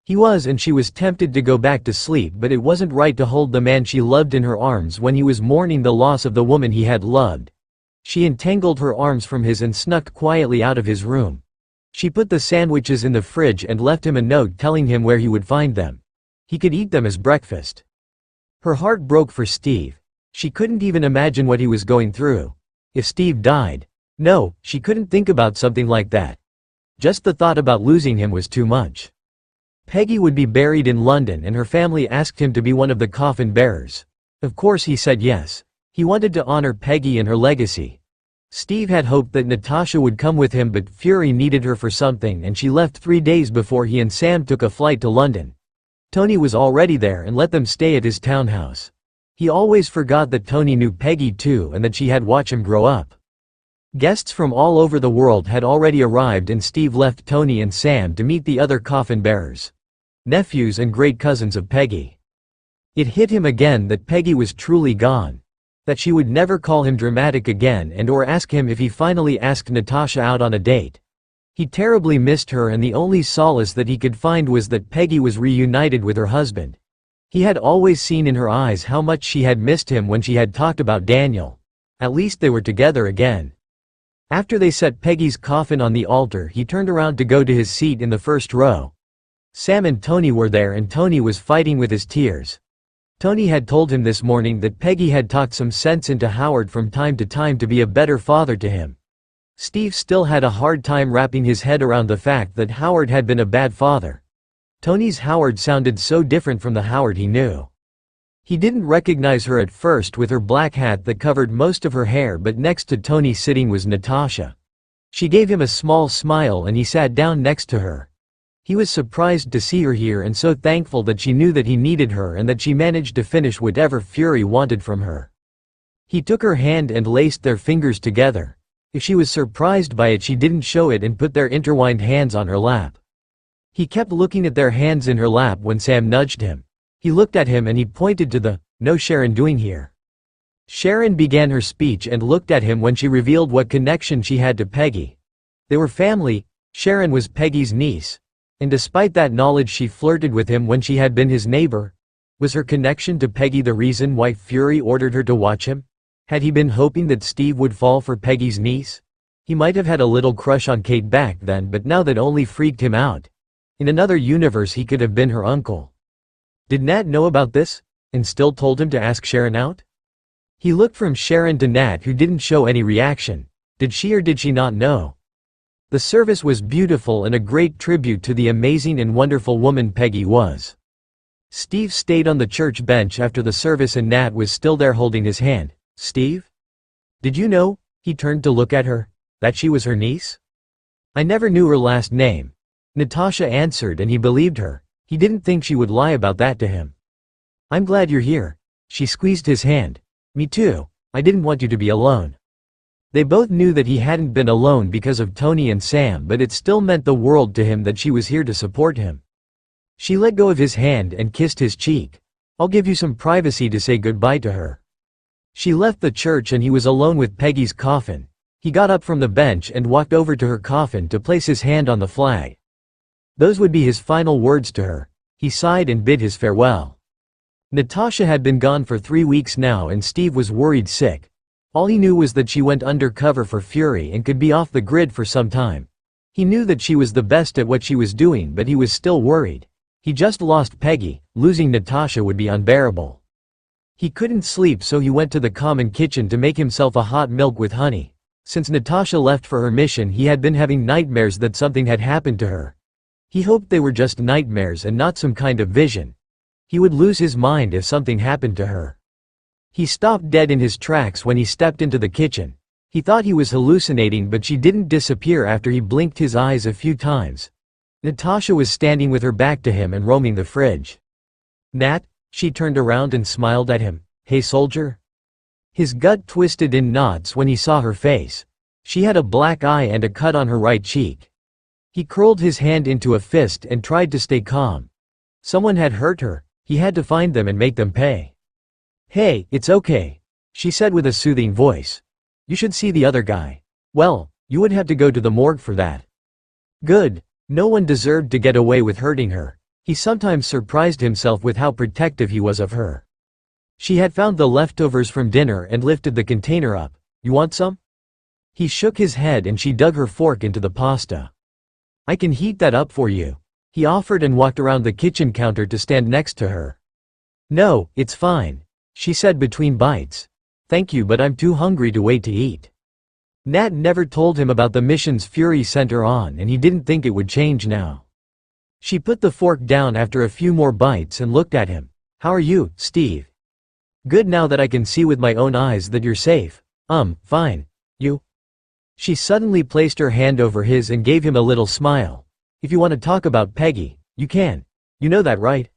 He was, and she was tempted to go back to sleep, but it wasn't right to hold the man she loved in her arms when he was mourning the loss of the woman he had loved. She entangled her arms from his and snuck quietly out of his room. She put the sandwiches in the fridge and left him a note telling him where he would find them. He could eat them as breakfast. Her heart broke for Steve. She couldn't even imagine what he was going through. If Steve died. No, she couldn't think about something like that. Just the thought about losing him was too much. Peggy would be buried in London and her family asked him to be one of the coffin bearers. Of course he said yes. He wanted to honor Peggy and her legacy. Steve had hoped that Natasha would come with him, but Fury needed her for something and she left 3 days before he and Sam took a flight to London. Tony was already there and let them stay at his townhouse. He always forgot that Tony knew Peggy too and that she had watched him grow up. Guests from all over the world had already arrived and Steve left Tony and Sam to meet the other coffin bearers. Nephews and great cousins of Peggy. It hit him again that Peggy was truly gone. That she would never call him dramatic again and or ask him if he finally asked Natasha out on a date. He terribly missed her and the only solace that he could find was that Peggy was reunited with her husband. He had always seen in her eyes how much she had missed him when she had talked about Daniel. At least they were together again. After they set Peggy's coffin on the altar, he turned around to go to his seat in the first row. Sam and Tony were there and Tony was fighting with his tears. Tony had told him this morning that Peggy had talked some sense into Howard from time to time to be a better father to him. Steve still had a hard time wrapping his head around the fact that Howard had been a bad father. Tony's Howard sounded so different from the Howard he knew. He didn't recognize her at first with her black hat that covered most of her hair, but next to Tony sitting was Natasha. She gave him a small smile and he sat down next to her. He was surprised to see her here and so thankful that she knew that he needed her and that she managed to finish whatever Fury wanted from her. He took her hand and laced their fingers together. If she was surprised by it, she didn't show it and put their intertwined hands on her lap. He kept looking at their hands in her lap when Sam nudged him. He looked at him and he pointed to the, "No Sharon doing here." Sharon began her speech and looked at him when she revealed what connection she had to Peggy. They were family. Sharon was Peggy's niece. And despite that knowledge she flirted with him when she had been his neighbor. Was her connection to Peggy the reason why Fury ordered her to watch him? Had he been hoping that Steve would fall for Peggy's niece? He might have had a little crush on Kate back then, but now that only freaked him out. In another universe he could have been her uncle. Did Nat know about this, and still told him to ask Sharon out? He looked from Sharon to Nat, who didn't show any reaction. Did she or did she not know? The service was beautiful and a great tribute to the amazing and wonderful woman Peggy was. Steve stayed on the church bench after the service and Nat was still there holding his hand. "Steve? Did you know," he turned to look at her, "that she was her niece?" "I never knew her last name," Natasha answered, and he believed her. He didn't think she would lie about that to him. "I'm glad you're here." She squeezed his hand. "Me too. I didn't want you to be alone." They both knew that he hadn't been alone because of Tony and Sam, but it still meant the world to him that she was here to support him. She let go of his hand and kissed his cheek. "I'll give you some privacy to say goodbye to her." She left the church and he was alone with Peggy's coffin. He got up from the bench and walked over to her coffin to place his hand on the flag. Those would be his final words to her. He sighed and bid his farewell. Natasha had been gone for 3 weeks now and Steve was worried sick. All he knew was that she went undercover for Fury and could be off the grid for some time. He knew that she was the best at what she was doing, but he was still worried. He just lost Peggy. Losing Natasha would be unbearable. He couldn't sleep, so he went to the common kitchen to make himself a hot milk with honey. Since Natasha left for her mission, he had been having nightmares that something had happened to her. He hoped they were just nightmares and not some kind of vision. He would lose his mind if something happened to her. He stopped dead in his tracks when he stepped into the kitchen. He thought he was hallucinating, but she didn't disappear after he blinked his eyes a few times. Natasha was standing with her back to him and roaming the fridge. "Nat?" She turned around and smiled at him. "Hey, soldier?" His gut twisted in knots when he saw her face. She had a black eye and a cut on her right cheek. He curled his hand into a fist and tried to stay calm. Someone had hurt her. He had to find them and make them pay. "Hey, it's okay," she said with a soothing voice. "You should see the other guy." "Well, you would have to go to the morgue for that." Good. No one deserved to get away with hurting her. He sometimes surprised himself with how protective he was of her. She had found the leftovers from dinner and lifted the container up. "You want some?" He shook his head and she dug her fork into the pasta. "I can heat that up for you," he offered and walked around the kitchen counter to stand next to her. "No, it's fine," she said between bites. "Thank you, but I'm too hungry to wait to eat." Nat never told him about the missions Fury sent her on, and he didn't think it would change now. She put the fork down after a few more bites and looked at him. "How are you, Steve?" "Good, now that I can see with my own eyes that you're safe." Fine. You?" She suddenly placed her hand over his and gave him a little smile. "If you want to talk about Peggy, you can. You know that, right?"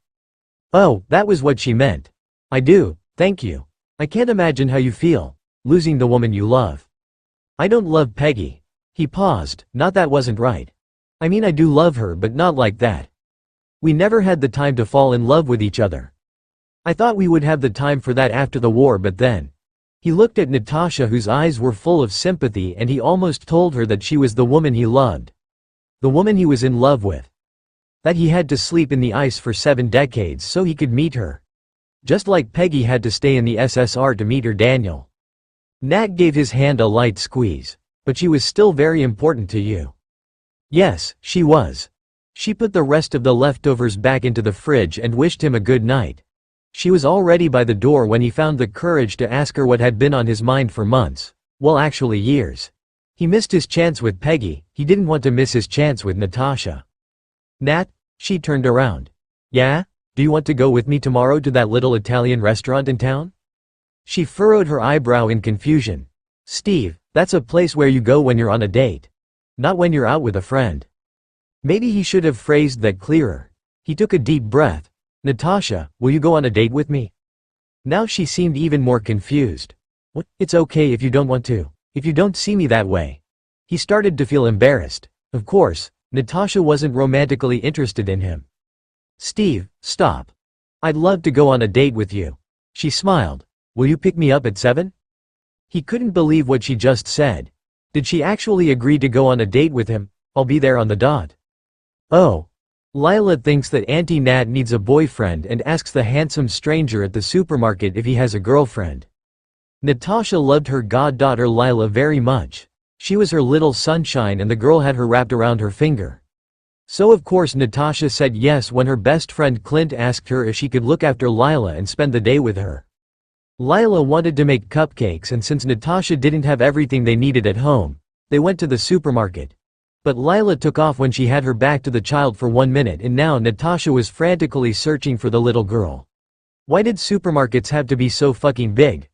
Oh, that was what she meant. "I do, thank you. I can't imagine how you feel, losing the woman you love." "I don't love Peggy." He paused. "Not that wasn't right. I mean, I do love her, but not like that. We never had the time to fall in love with each other. I thought we would have the time for that after the war, but then." He looked at Natasha, whose eyes were full of sympathy, and he almost told her that she was the woman he loved. The woman he was in love with. That he had to sleep in the ice for 7 decades so he could meet her. Just like Peggy had to stay in the SSR to meet her Daniel. Nat gave his hand a light squeeze. "But she was still very important to you." "Yes, she was." She put the rest of the leftovers back into the fridge and wished him a good night. She was already by the door when he found the courage to ask her what had been on his mind for months. Well, actually years. He missed his chance with Peggy. He didn't want to miss his chance with Natasha. "Nat?" She turned around. "Yeah? Do you want to go with me tomorrow to that little Italian restaurant in town?" She furrowed her eyebrow in confusion. "Steve, that's a place where you go when you're on a date. Not when you're out with a friend." Maybe he should have phrased that clearer. He took a deep breath. "Natasha, will you go on a date with me?" Now she seemed even more confused. "What? It's okay if you don't want to. If you don't see me that way." He started to feel embarrassed. Of course, Natasha wasn't romantically interested in him. "Steve, stop. I'd love to go on a date with you." She smiled. "Will you pick me up at 7?" He couldn't believe what she just said. Did she actually agree to go on a date with him? "I'll be there on the dot." Oh. Lila thinks that Auntie Nat needs a boyfriend and asks the handsome stranger at the supermarket if he has a girlfriend. Natasha loved her goddaughter Lila very much. She was her little sunshine and the girl had her wrapped around her finger. So of course Natasha said yes when her best friend Clint asked her if she could look after Lila and spend the day with her. Lila wanted to make cupcakes, and since Natasha didn't have everything they needed at home, they went to the supermarket. But Lila took off when she had her back to the child for 1 minute, and now Natasha was frantically searching for the little girl. Why did supermarkets have to be so fucking big?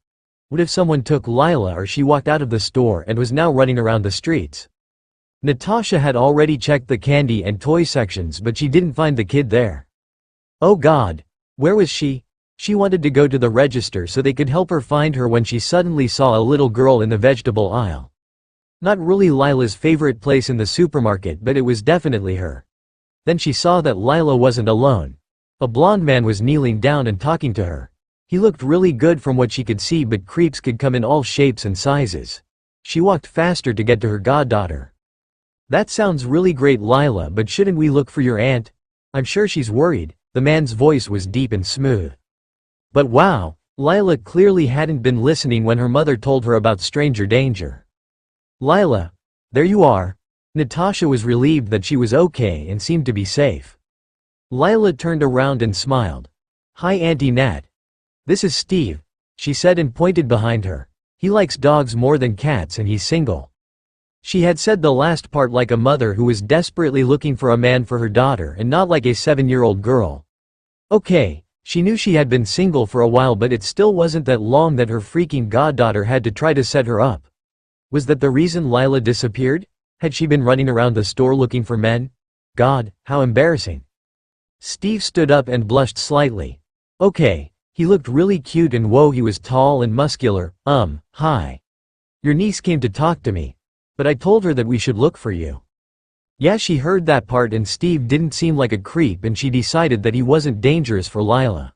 What if someone took Lila, or she walked out of the store and was now running around the streets? Natasha had already checked the candy and toy sections, but she didn't find the kid there. Oh God, where was she? She wanted to go to the register so they could help her find her when she suddenly saw a little girl in the vegetable aisle. Not really Lila's favorite place in the supermarket, but it was definitely her. Then she saw that Lila wasn't alone. A blonde man was kneeling down and talking to her. He looked really good from what she could see, but creeps could come in all shapes and sizes. She walked faster to get to her goddaughter. "That sounds really great, Lila, but shouldn't we look for your aunt? I'm sure she's worried." The man's voice was deep and smooth. But wow, Lila clearly hadn't been listening when her mother told her about stranger danger. "Lila, there you are." Natasha was relieved that she was okay and seemed to be safe. Lila turned around and smiled. "Hi Auntie Nat. This is Steve," she said and pointed behind her. "He likes dogs more than cats and he's single." She had said the last part like a mother who was desperately looking for a man for her daughter and not like a 7-year-old girl. Okay, she knew she had been single for a while, but it still wasn't that long that her freaking goddaughter had to try to set her up. Was that the reason Lila disappeared? Had she been running around the store looking for men? God, how embarrassing. Steve stood up and blushed slightly. Okay, he looked really cute and whoa, he was tall and muscular. Hi. Your niece came to talk to me. But I told her that we should look for you. Yeah, she heard that part and Steve didn't seem like a creep and she decided that he wasn't dangerous for Lila.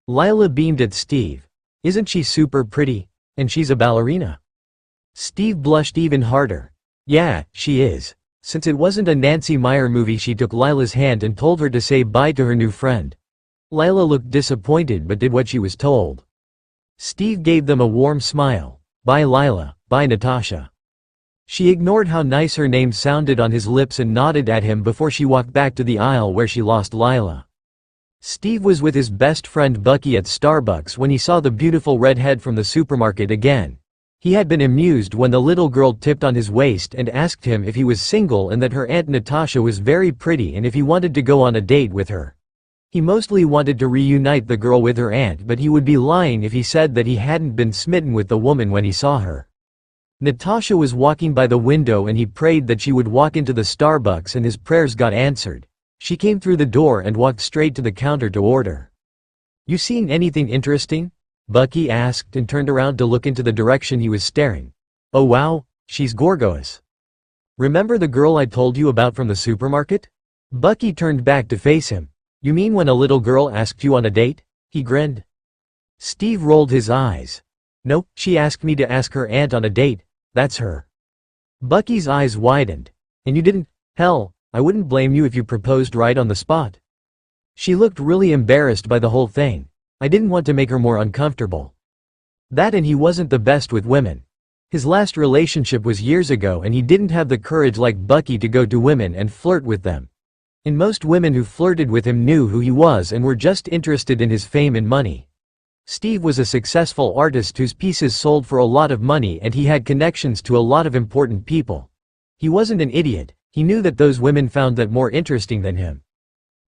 Lila beamed at Steve. Isn't she super pretty? And she's a ballerina. Steve blushed even harder. Yeah, she is. Since it wasn't a Nancy Meyer movie, she took Lila's hand and told her to say bye to her new friend. Lila looked disappointed but did what she was told. Steve gave them a warm smile. Bye Lila, bye Natasha. She ignored how nice her name sounded on his lips and nodded at him before she walked back to the aisle where she lost Lila. Steve was with his best friend Bucky at Starbucks when he saw the beautiful redhead from the supermarket again. He had been amused when the little girl tipped on his waist and asked him if he was single and that her Aunt Natasha was very pretty and if he wanted to go on a date with her. He mostly wanted to reunite the girl with her aunt, but he would be lying if he said that he hadn't been smitten with the woman when he saw her. Natasha was walking by the window and he prayed that she would walk into the Starbucks and his prayers got answered. She came through the door and walked straight to the counter to order. You seen anything interesting? Bucky asked and turned around to look into the direction he was staring. Oh wow, she's gorgeous. Remember the girl I told you about from the supermarket? Bucky turned back to face him. You mean when a little girl asked you on a date? He grinned. Steve rolled his eyes. Nope, she asked me to ask her aunt on a date. That's her. Bucky's eyes widened. And you didn't? Hell, I wouldn't blame you if you proposed right on the spot. She looked really embarrassed by the whole thing. I didn't want to make her more uncomfortable. That and he wasn't the best with women. His last relationship was years ago and he didn't have the courage like Bucky to go to women and flirt with them. And most women who flirted with him knew who he was and were just interested in his fame and money. Steve was a successful artist whose pieces sold for a lot of money and he had connections to a lot of important people. He wasn't an idiot, he knew that those women found that more interesting than him.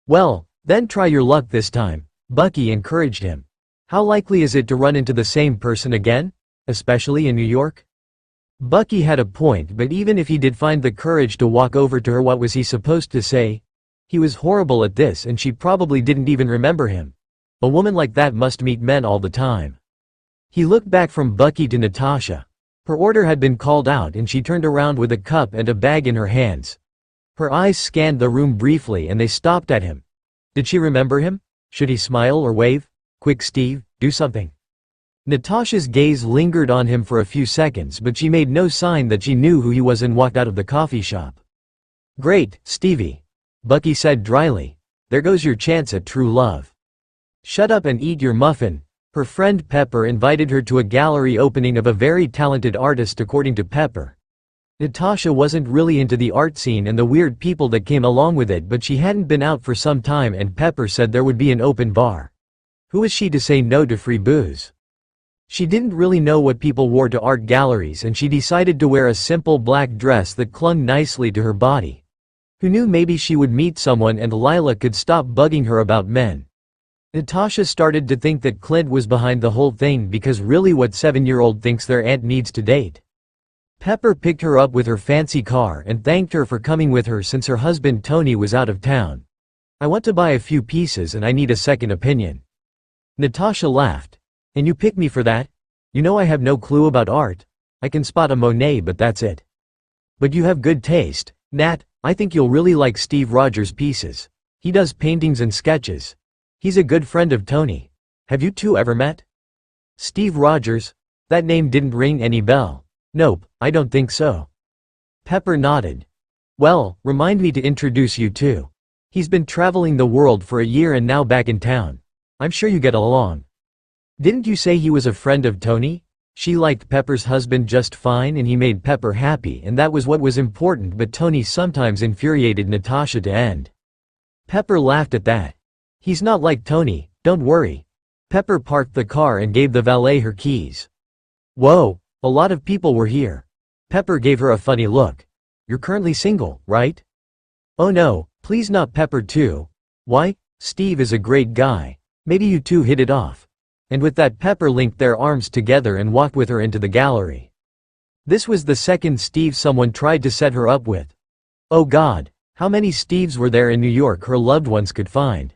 Well, then try your luck this time, Bucky encouraged him. How likely is it to run into the same person again? Especially in New York? Bucky had a point, but even if he did find the courage to walk over to her, what was he supposed to say? He was horrible at this and she probably didn't even remember him. A woman like that must meet men all the time. He looked back from Bucky to Natasha. Her order had been called out and she turned around with a cup and a bag in her hands. Her eyes scanned the room briefly and they stopped at him. Did she remember him? Should he smile or wave? Quick Steve, do something. Natasha's gaze lingered on him for a few seconds but she made no sign that she knew who he was and walked out of the coffee shop. Great, Stevie. Bucky said dryly. There goes your chance at true love. Shut up and eat your muffin. Her friend Pepper invited her to a gallery opening of a very talented artist according to Pepper. Natasha wasn't really into the art scene and the weird people that came along with it, but she hadn't been out for some time and Pepper said there would be an open bar. Who was she to say no to free booze? She didn't really know what people wore to art galleries and she decided to wear a simple black dress that clung nicely to her body. Who knew, maybe she would meet someone and Lila could stop bugging her about men. Natasha started to think that Clint was behind the whole thing because really what 7-year-old thinks their aunt needs to date? Pepper picked her up with her fancy car and thanked her for coming with her since her husband Tony was out of town. I want to buy a few pieces and I need a second opinion. Natasha laughed. And you pick me for that? You know I have no clue about art. I can spot a Monet but that's it. But you have good taste, Nat. I think you'll really like Steve Rogers' pieces. He does paintings and sketches. He's a good friend of Tony. Have you two ever met? Steve Rogers? That name didn't ring any bell. Nope, I don't think so. Pepper nodded. Well, remind me to introduce you two. He's been traveling the world for a year and now back in town. I'm sure you get along. Didn't you say he was a friend of Tony? She liked Pepper's husband just fine and he made Pepper happy and that was what was important, but Tony sometimes infuriated Natasha to end. Pepper laughed at that. He's not like Tony, don't worry. Pepper parked the car and gave the valet her keys. Whoa, a lot of people were here. Pepper gave her a funny look. You're currently single, right? Oh no, please not Pepper too. Why? Steve is a great guy. Maybe you two hit it off. And with that Pepper linked their arms together and walked with her into the gallery. This was the second Steve someone tried to set her up with. Oh God, how many Steves were there in New York her loved ones could find?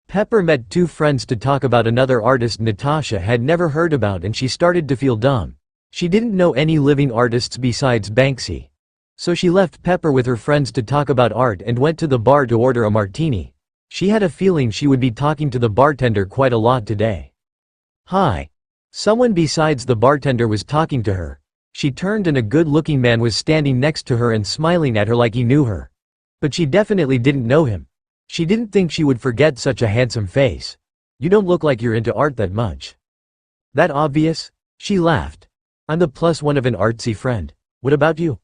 Pepper met two friends to talk about another artist Natasha had never heard about and she started to feel dumb. She didn't know any living artists besides Banksy. So she left Pepper with her friends to talk about art and went to the bar to order a martini. She had a feeling she would be talking to the bartender quite a lot today. Hi. Someone besides the bartender was talking to her. She turned and a good-looking man was standing next to her and smiling at her like he knew her. But she definitely didn't know him. She didn't think she would forget such a handsome face. You don't look like you're into art that much. That obvious? She laughed. I'm the plus one of an artsy friend. What about you?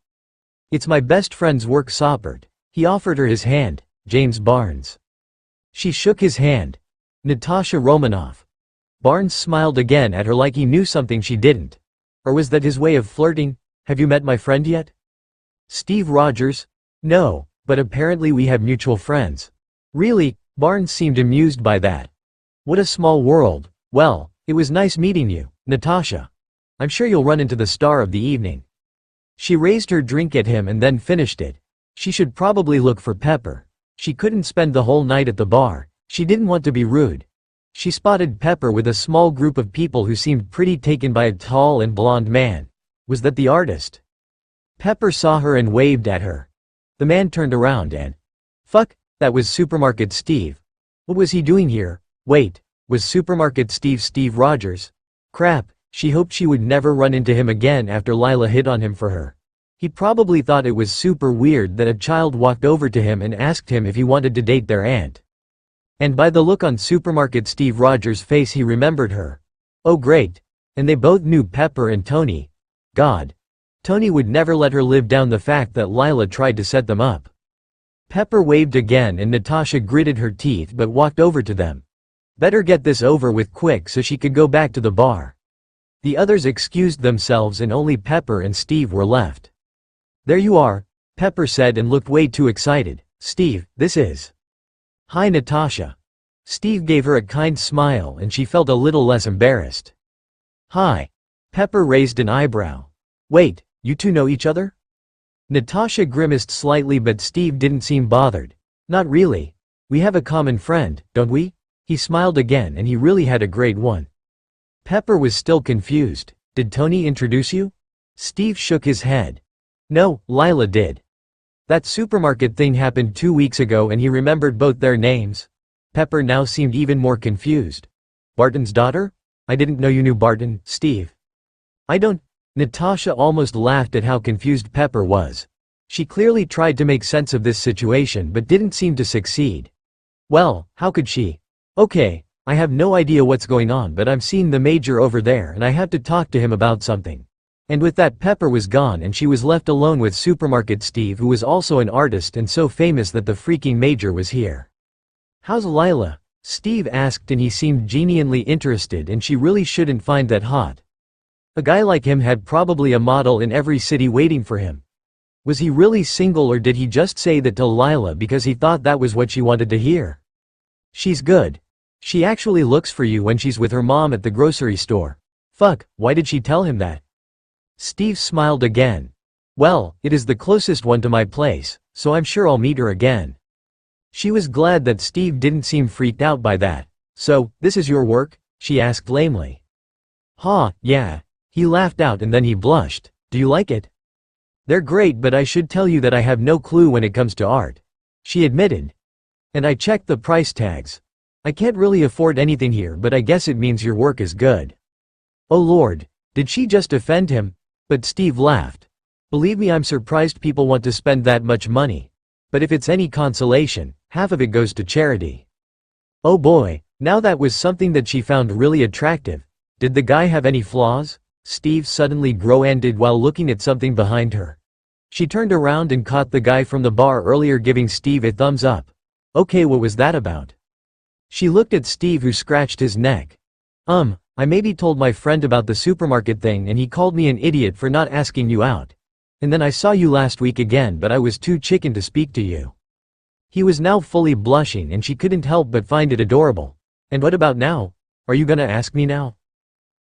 It's my best friend's work Soppert. He offered her his hand, James Barnes. She shook his hand. Natascha Romanoff. Barnes smiled again at her like he knew something she didn't. Or was that his way of flirting? Have you met my friend yet? Steve Rogers? No, but apparently we have mutual friends. Really? Barnes seemed amused by that. What a small world. Well, it was nice meeting you, Natasha. I'm sure you'll run into the star of the evening. She raised her drink at him and then finished it. She should probably look for Pepper. She couldn't spend the whole night at the bar. She didn't want to be rude. She spotted Pepper with a small group of people who seemed pretty taken by a tall and blonde man. Was that the artist? Pepper saw her and waved at her. The man turned around and… Fuck, that was Supermarket Steve. What was he doing here? Wait, was Supermarket Steve Steve Rogers? Crap, she hoped she would never run into him again after Lila hit on him for her. He probably thought it was super weird that a child walked over to him and asked him if he wanted to date their aunt. And by the look on Supermarket Steve Rogers' face he remembered her. Oh great. And they both knew Pepper and Tony. God. Tony would never let her live down the fact that Lila tried to set them up. Pepper waved again and Natasha gritted her teeth but walked over to them. Better get this over with quick so she could go back to the bar. The others excused themselves and only Pepper and Steve were left. There you are, Pepper said and looked way too excited. Steve, this is… Hi Natasha. Steve gave her a kind smile and she felt a little less embarrassed. Hi. Pepper raised an eyebrow. Wait, you two know each other? Natasha grimaced slightly but Steve didn't seem bothered. Not really. We have a common friend, don't we? He smiled again and he really had a great one. Pepper was still confused. Did Tony introduce you? Steve shook his head. No, Lila did. That supermarket thing happened 2 weeks ago and he remembered both their names. Pepper now seemed even more confused. Barton's daughter? I didn't know you knew Barton, Steve. I don't… Natasha almost laughed at how confused Pepper was. She clearly tried to make sense of this situation but didn't seem to succeed. Well, how could she? Okay, I have no idea what's going on but I'm seeing the major over there and I have to talk to him about something. And with that Pepper was gone and she was left alone with Supermarket Steve who was also an artist and so famous that the freaking major was here. How's Lila? Steve asked and he seemed genuinely interested and she really shouldn't find that hot. A guy like him had probably a model in every city waiting for him. Was he really single or did he just say that to Lila because he thought that was what she wanted to hear? She's good. She actually looks for you when she's with her mom at the grocery store. Fuck, why did she tell him that? Steve smiled again. Well, it is the closest one to my place, so I'm sure I'll meet her again. She was glad that Steve didn't seem freaked out by that. So, this is your work? She asked lamely. Ha, yeah. He laughed out and then he blushed. Do you like it? They're great but I should tell you that I have no clue when it comes to art. She admitted. And I checked the price tags. I can't really afford anything here, but I guess it means your work is good." Oh Lord, did she just offend him? But Steve laughed. "Believe me, I'm surprised people want to spend that much money. But if it's any consolation, half of it goes to charity." Oh boy, now that was something that she found really attractive. Did the guy have any flaws? Steve suddenly groaned while looking at something behind her. She turned around and caught the guy from the bar earlier giving Steve a thumbs up. Okay, what was that about? She looked at Steve, who scratched his neck. I maybe told my friend about the supermarket thing and he called me an idiot for not asking you out. And then I saw you last week again, but I was too chicken to speak to you." He was now fully blushing and she couldn't help but find it adorable. "And what about now? Are you gonna ask me now?"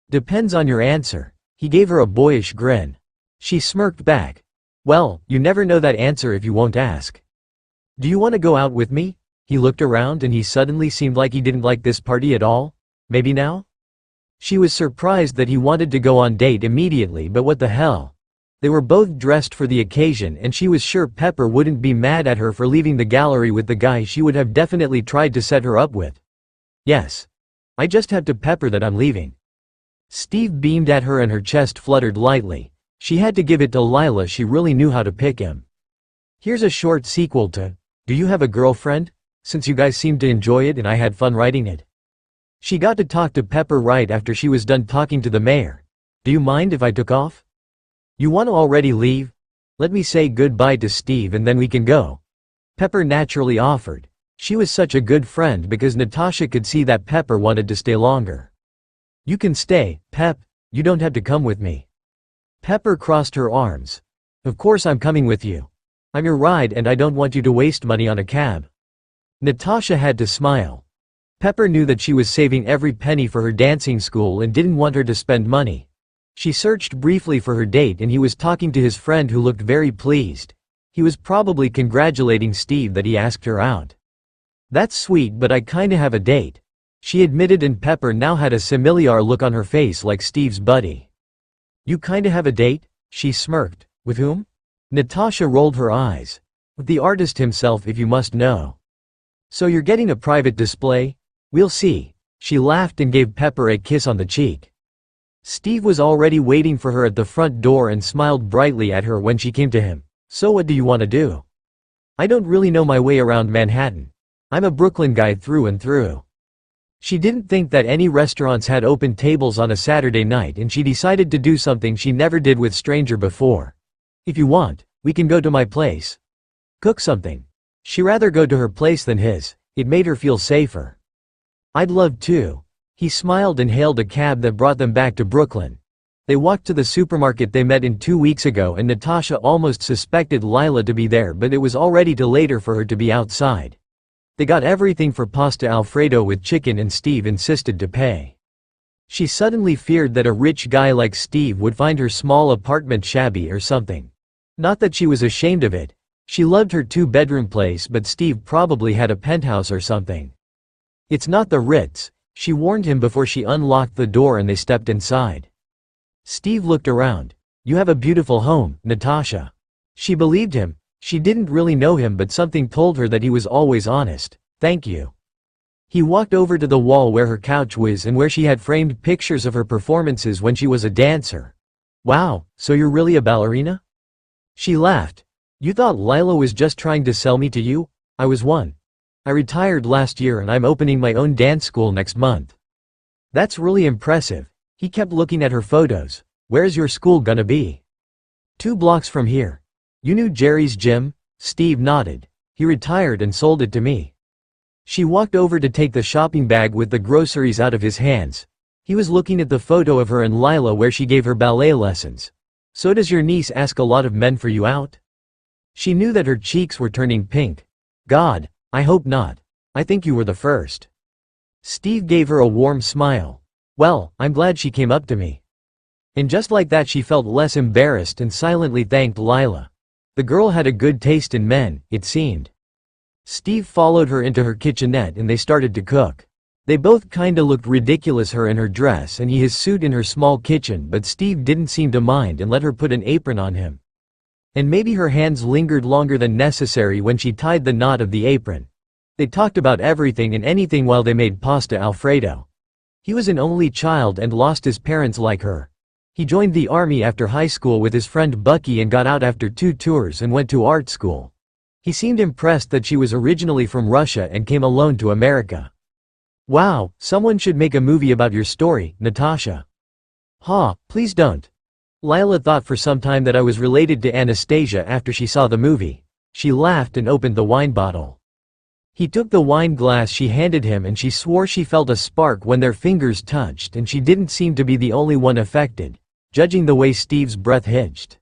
"Depends on your answer." He gave her a boyish grin. She smirked back. "Well, you never know that answer if you won't ask." "Do you want to go out with me?" He looked around and he suddenly seemed like he didn't like this party at all. Maybe now? She was surprised that he wanted to go on date immediately, but what the hell? They were both dressed for the occasion and she was sure Pepper wouldn't be mad at her for leaving the gallery with the guy she would have definitely tried to set her up with. "Yes. I just have to Pepper that I'm leaving." Steve beamed at her and her chest fluttered lightly. She had to give it to Lila, she really knew how to pick him. Here's a short sequel to "Do You Have a Girlfriend?" Since you guys seemed to enjoy it and I had fun writing it. She got to talk to Pepper right after she was done talking to the mayor. "Do you mind if I took off?" "You want to already leave? Let me say goodbye to Steve and then we can go." Pepper naturally offered. She was such a good friend because Natasha could see that Pepper wanted to stay longer. "You can stay, Pep, you don't have to come with me." Pepper crossed her arms. "Of course I'm coming with you. I'm your ride and I don't want you to waste money on a cab." Natasha had to smile. Pepper knew that she was saving every penny for her dancing school and didn't want her to spend money. She searched briefly for her date and he was talking to his friend who looked very pleased. He was probably congratulating Steve that he asked her out. "That's sweet, but I kinda have a date," she admitted, and Pepper now had a familiar look on her face like Steve's buddy. "You kinda have a date?" she smirked. "With whom?" Natasha rolled her eyes. "With the artist himself, if you must know." "So you're getting a private display?" "We'll see." She laughed and gave Pepper a kiss on the cheek. Steve was already waiting for her at the front door and smiled brightly at her when she came to him. "So what do you want to do?" "I don't really know my way around Manhattan. I'm a Brooklyn guy through and through." She didn't think that any restaurants had open tables on a Saturday night and she decided to do something she never did with stranger before. "If you want, we can go to my place. Cook something." She rather go to her place than his. It made her feel safer. "I'd love to." He smiled and hailed a cab that brought them back to Brooklyn. They walked to the supermarket they met in 2 weeks ago and Natasha almost suspected Lila to be there, but it was already too later for her to be outside. They got everything for pasta Alfredo with chicken and Steve insisted to pay. She suddenly feared that a rich guy like Steve would find her small apartment shabby or something. Not that she was ashamed of it. She loved her 2-bedroom place, but Steve probably had a penthouse or something. "It's not the Ritz," she warned him before she unlocked the door and they stepped inside. Steve looked around. "You have a beautiful home, Natasha." She believed him. She didn't really know him, but something told her that he was always honest. "Thank you." He walked over to the wall where her couch was and where she had framed pictures of her performances when she was a dancer. "Wow, so you're really a ballerina?" She laughed. "You thought Lila was just trying to sell me to you? I was one. I retired last year and I'm opening my own dance school next month." "That's really impressive." He kept looking at her photos. "Where's your school gonna be?" 2 blocks from here." "You knew Jerry's gym?" Steve nodded. "He retired and sold it to me." She walked over to take the shopping bag with the groceries out of his hands. He was looking at the photo of her and Lila where she gave her ballet lessons. "So does your niece ask a lot of men for you out?" She knew that her cheeks were turning pink. "God, I hope not. I think you were the first." Steve gave her a warm smile. "Well, I'm glad she came up to me." And just like that she felt less embarrassed and silently thanked Lila. The girl had a good taste in men, it seemed. Steve followed her into her kitchenette and they started to cook. They both kinda looked ridiculous, her in her dress and he his suit in her small kitchen, but Steve didn't seem to mind and let her put an apron on him. And maybe her hands lingered longer than necessary when she tied the knot of the apron. They talked about everything and anything while they made pasta Alfredo. He was an only child and lost his parents like her. He joined the army after high school with his friend Bucky and got out after 2 tours and went to art school. He seemed impressed that she was originally from Russia and came alone to America. Wow, someone should make a movie about your story, Natasha. Ha, please don't. Lila thought for some time that I was related to Anastasia after she saw the movie. She laughed and opened the wine bottle. He took the wine glass she handed him and she swore she felt a spark when their fingers touched, and she didn't seem to be the only one affected, judging the way Steve's breath hitched.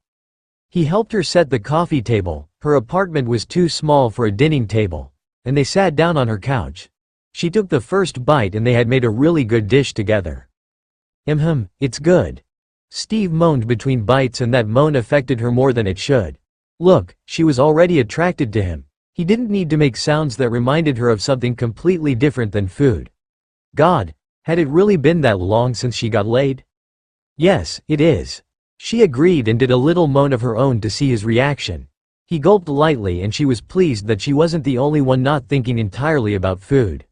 He helped her set the coffee table. Her apartment was too small for a dining table, and they sat down on her couch. She took the first bite and they had made a really good dish together. It's good. Steve moaned between bites, and that moan affected her more than it should. Look, she was already attracted to him. He didn't need to make sounds that reminded her of something completely different than food. God, had it really been that long since she got laid? Yes, it is. She agreed and did a little moan of her own to see his reaction. He gulped lightly and she was pleased that she wasn't the only one not thinking entirely about food.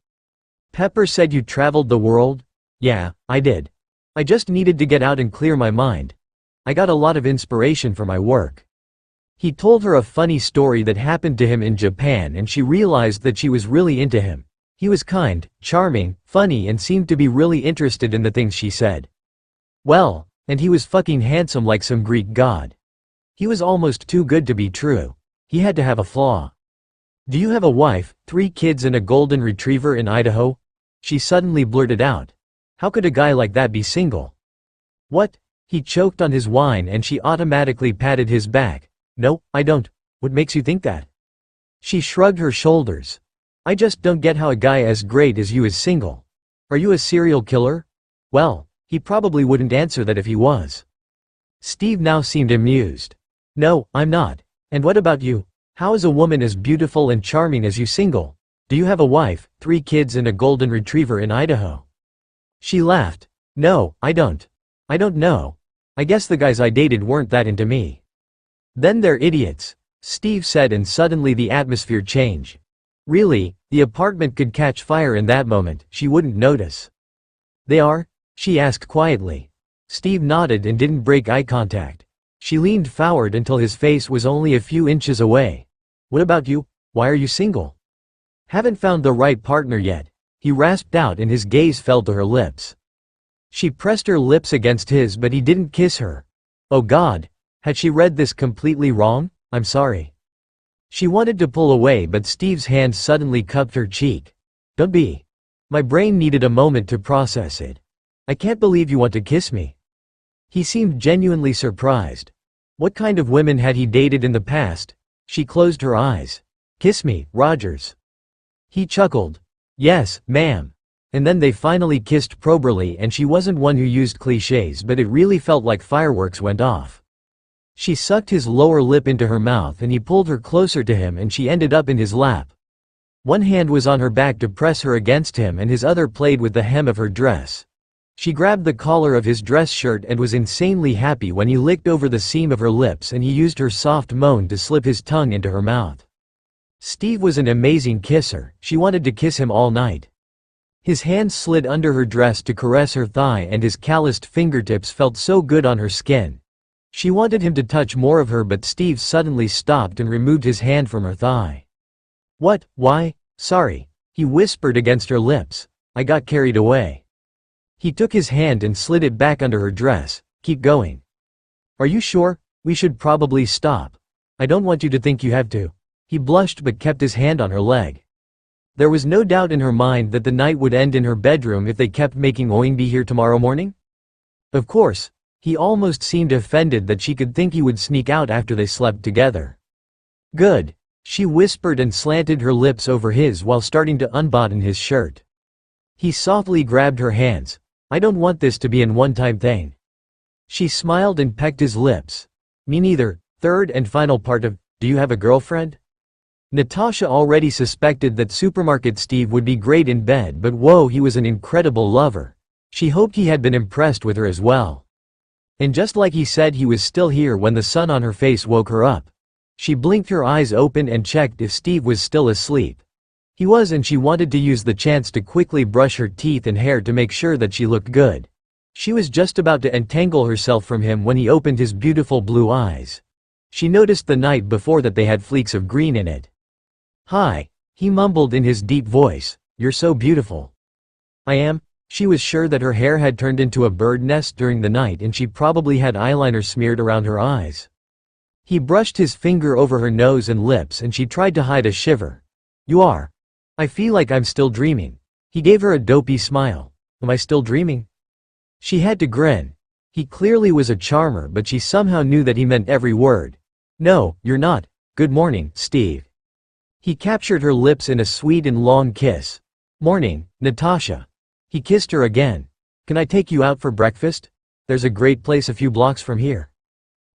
Pepper said you traveled the world? Yeah, I did. I just needed to get out and clear my mind. I got a lot of inspiration for my work. He told her a funny story that happened to him in Japan, and she realized that she was really into him. He was kind, charming, funny, and seemed to be really interested in the things she said. Well, and he was fucking handsome like some Greek god. He was almost too good to be true. He had to have a flaw. Do you have a wife, 3 kids and a golden retriever in Idaho? She suddenly blurted out. How could a guy like that be single? What? He choked on his wine and she automatically patted his back. No, I don't. What makes you think that? She shrugged her shoulders. I just don't get how a guy as great as you is single. Are you a serial killer? Well, he probably wouldn't answer that if he was. Steve now seemed amused. No, I'm not. And what about you? How is a woman as beautiful and charming as you single? Do you have a wife, 3 kids and a golden retriever in Idaho? She laughed. No, I don't. I don't know. I guess the guys I dated weren't that into me. Then they're idiots, Steve said, and suddenly the atmosphere changed. Really, the apartment could catch fire in that moment, she wouldn't notice. They are? She asked quietly. Steve nodded and didn't break eye contact. She leaned forward until his face was only a few inches away. What about you? Why are you single? Haven't found the right partner yet, he rasped out, and his gaze fell to her lips. She pressed her lips against his, but he didn't kiss her. Oh God. Had she read this completely wrong? I'm sorry. She wanted to pull away, but Steve's hand suddenly cupped her cheek. Don't be. My brain needed a moment to process it. I can't believe you want to kiss me. He seemed genuinely surprised. What kind of women had he dated in the past? She closed her eyes. Kiss me, Rogers. He chuckled. Yes, ma'am. And then they finally kissed properly, and she wasn't one who used cliches, but it really felt like fireworks went off. She sucked his lower lip into her mouth and he pulled her closer to him, and she ended up in his lap. One hand was on her back to press her against him and his other played with the hem of her dress. She grabbed the collar of his dress shirt and was insanely happy when he licked over the seam of her lips and he used her soft moan to slip his tongue into her mouth. Steve was an amazing kisser. She wanted to kiss him all night. His hands slid under her dress to caress her thigh and his calloused fingertips felt so good on her skin. She wanted him to touch more of her, but Steve suddenly stopped and removed his hand from her thigh. What? Why? Sorry, he whispered against her lips. I got carried away. He took his hand and slid it back under her dress. Keep going. Are you sure? We should probably stop. I don't want you to think you have to. He blushed but kept his hand on her leg. There was no doubt in her mind that the night would end in her bedroom if they kept making Owen be here tomorrow morning. Of course. He almost seemed offended that she could think he would sneak out after they slept together. Good, she whispered and slanted her lips over his while starting to unbutton his shirt. He softly grabbed her hands. I don't want this to be an one-time thing. She smiled and pecked his lips. Me neither. Third and final part of, do you have a girlfriend? Natasha already suspected that supermarket Steve would be great in bed, but whoa, he was an incredible lover. She hoped he had been impressed with her as well. And just like he said, he was still here when the sun on her face woke her up. She blinked her eyes open and checked if Steve was still asleep. He was, and she wanted to use the chance to quickly brush her teeth and hair to make sure that she looked good. She was just about to entangle herself from him when he opened his beautiful blue eyes. She noticed the night before that they had fleeks of green in it. "Hi," he mumbled in his deep voice, "you're so beautiful." "I am." She was sure that her hair had turned into a bird nest during the night and she probably had eyeliner smeared around her eyes. He brushed his finger over her nose and lips and she tried to hide a shiver. "You are. I feel like I'm still dreaming." He gave her a dopey smile. "Am I still dreaming?" She had to grin. He clearly was a charmer, but she somehow knew that he meant every word. "No, you're not. Good morning, Steve." He captured her lips in a sweet and long kiss. "Morning, Natasha." He kissed her again. "Can I take you out for breakfast? There's a great place a few blocks from here."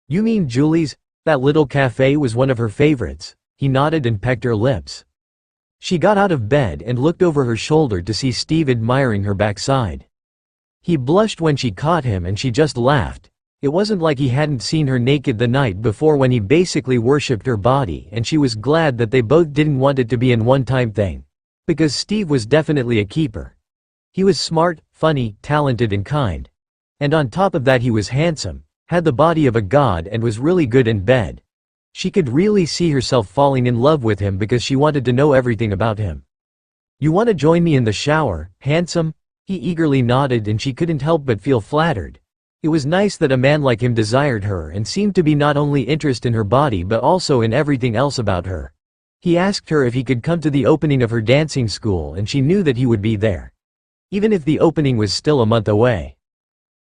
"You mean Julie's? That little cafe was one of her favorites." He nodded and pecked her lips. She got out of bed and looked over her shoulder to see Steve admiring her backside. He blushed when she caught him and she just laughed. It wasn't like he hadn't seen her naked the night before when he basically worshipped her body, and she was glad that they both didn't want it to be a one-time thing. Because Steve was definitely a keeper. He was smart, funny, talented and kind. And on top of that he was handsome, had the body of a god and was really good in bed. She could really see herself falling in love with him because she wanted to know everything about him. "You want to join me in the shower, handsome?" He eagerly nodded and she couldn't help but feel flattered. It was nice that a man like him desired her and seemed to be not only interested in her body but also in everything else about her. He asked her if he could come to the opening of her dancing school and she knew that he would be there. Even if the opening was still a month away.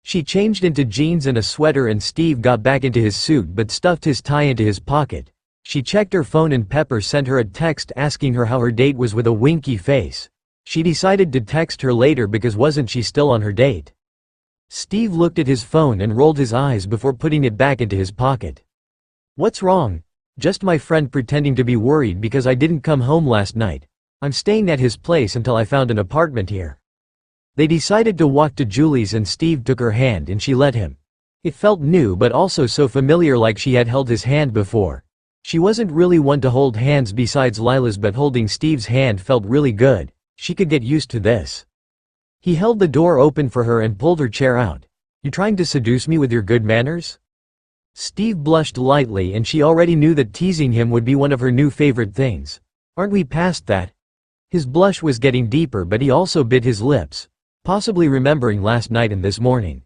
She changed into jeans and a sweater and Steve got back into his suit but stuffed his tie into his pocket. She checked her phone and Pepper sent her a text asking her how her date was with a winky face. She decided to text her later because wasn't she still on her date? Steve looked at his phone and rolled his eyes before putting it back into his pocket. "What's wrong?" "Just my friend pretending to be worried because I didn't come home last night. I'm staying at his place until I found an apartment here." They decided to walk to Julie's and Steve took her hand and she let him. It felt new but also so familiar, like she had held his hand before. She wasn't really one to hold hands besides Lila's, but holding Steve's hand felt really good. She could get used to this. He held the door open for her and pulled her chair out. "You trying to seduce me with your good manners?" Steve blushed lightly and she already knew that teasing him would be one of her new favorite things. "Aren't we past that?" His blush was getting deeper but he also bit his lips. Possibly remembering last night and this morning.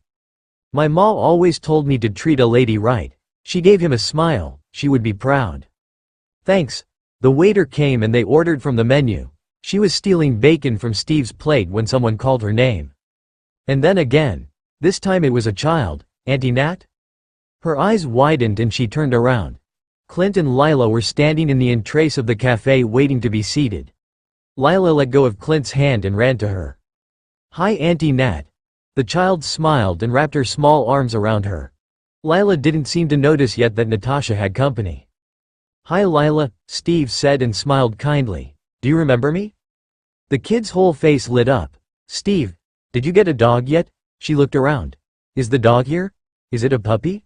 "My ma always told me to treat a lady right." She gave him a smile. She would be proud. "Thanks." The waiter came and they ordered from the menu. She was stealing bacon from Steve's plate when someone called her name. And then again. This time it was a child. "Auntie Nat?" Her eyes widened and she turned around. Clint and Lila were standing in the entrance of the cafe waiting to be seated. Lila let go of Clint's hand and ran to her. "Hi, Auntie Nat." The child smiled and wrapped her small arms around her. Lila didn't seem to notice yet that Natasha had company. "Hi Lila," Steve said and smiled kindly. "Do you remember me?" The kid's whole face lit up. "Steve, did you get a dog yet?" She looked around. "Is the dog here? Is it a puppy?"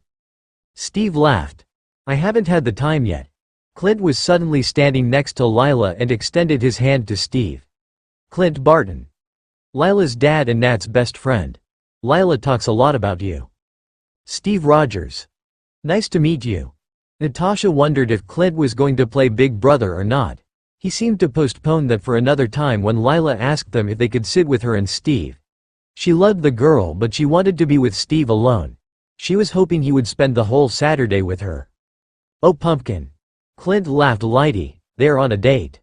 Steve laughed. "I haven't had the time yet." Clint was suddenly standing next to Lila and extended his hand to Steve. "Clint Barton. Lila's dad and Nat's best friend. Lila talks a lot about you." "Steve Rogers. Nice to meet you." Natasha wondered if Clint was going to play Big Brother or not. He seemed to postpone that for another time when Lila asked them if they could sit with her and Steve. She loved the girl but she wanted to be with Steve alone. She was hoping he would spend the whole Saturday with her. "Oh pumpkin." Clint laughed lightly. "They're on a date."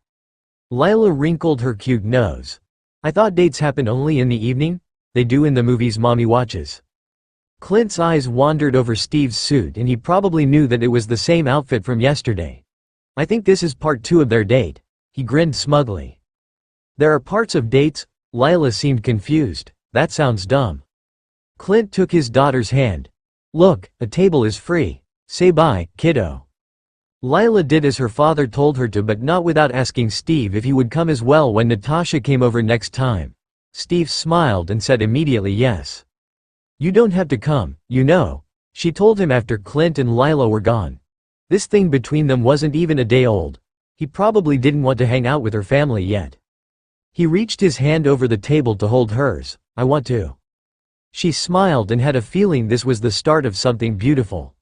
Lila wrinkled her cute nose. "I thought dates happen only in the evening?" "They do in the movies Mommy watches." Clint's eyes wandered over Steve's suit and he probably knew that it was the same outfit from yesterday. "I think this is part 2 of their date." He grinned smugly. "There are parts of dates?" Lila seemed confused. "That sounds dumb." Clint took his daughter's hand. "Look, a table is free. Say bye, kiddo." Lila did as her father told her to, but not without asking Steve if he would come as well when Natasha came over next time. Steve smiled and said immediately yes. "You don't have to come, you know," she told him after Clint and Lila were gone. This thing between them wasn't even a day old. He probably didn't want to hang out with her family yet. He reached his hand over the table to hold hers. "I want to." She smiled and had a feeling this was the start of something beautiful.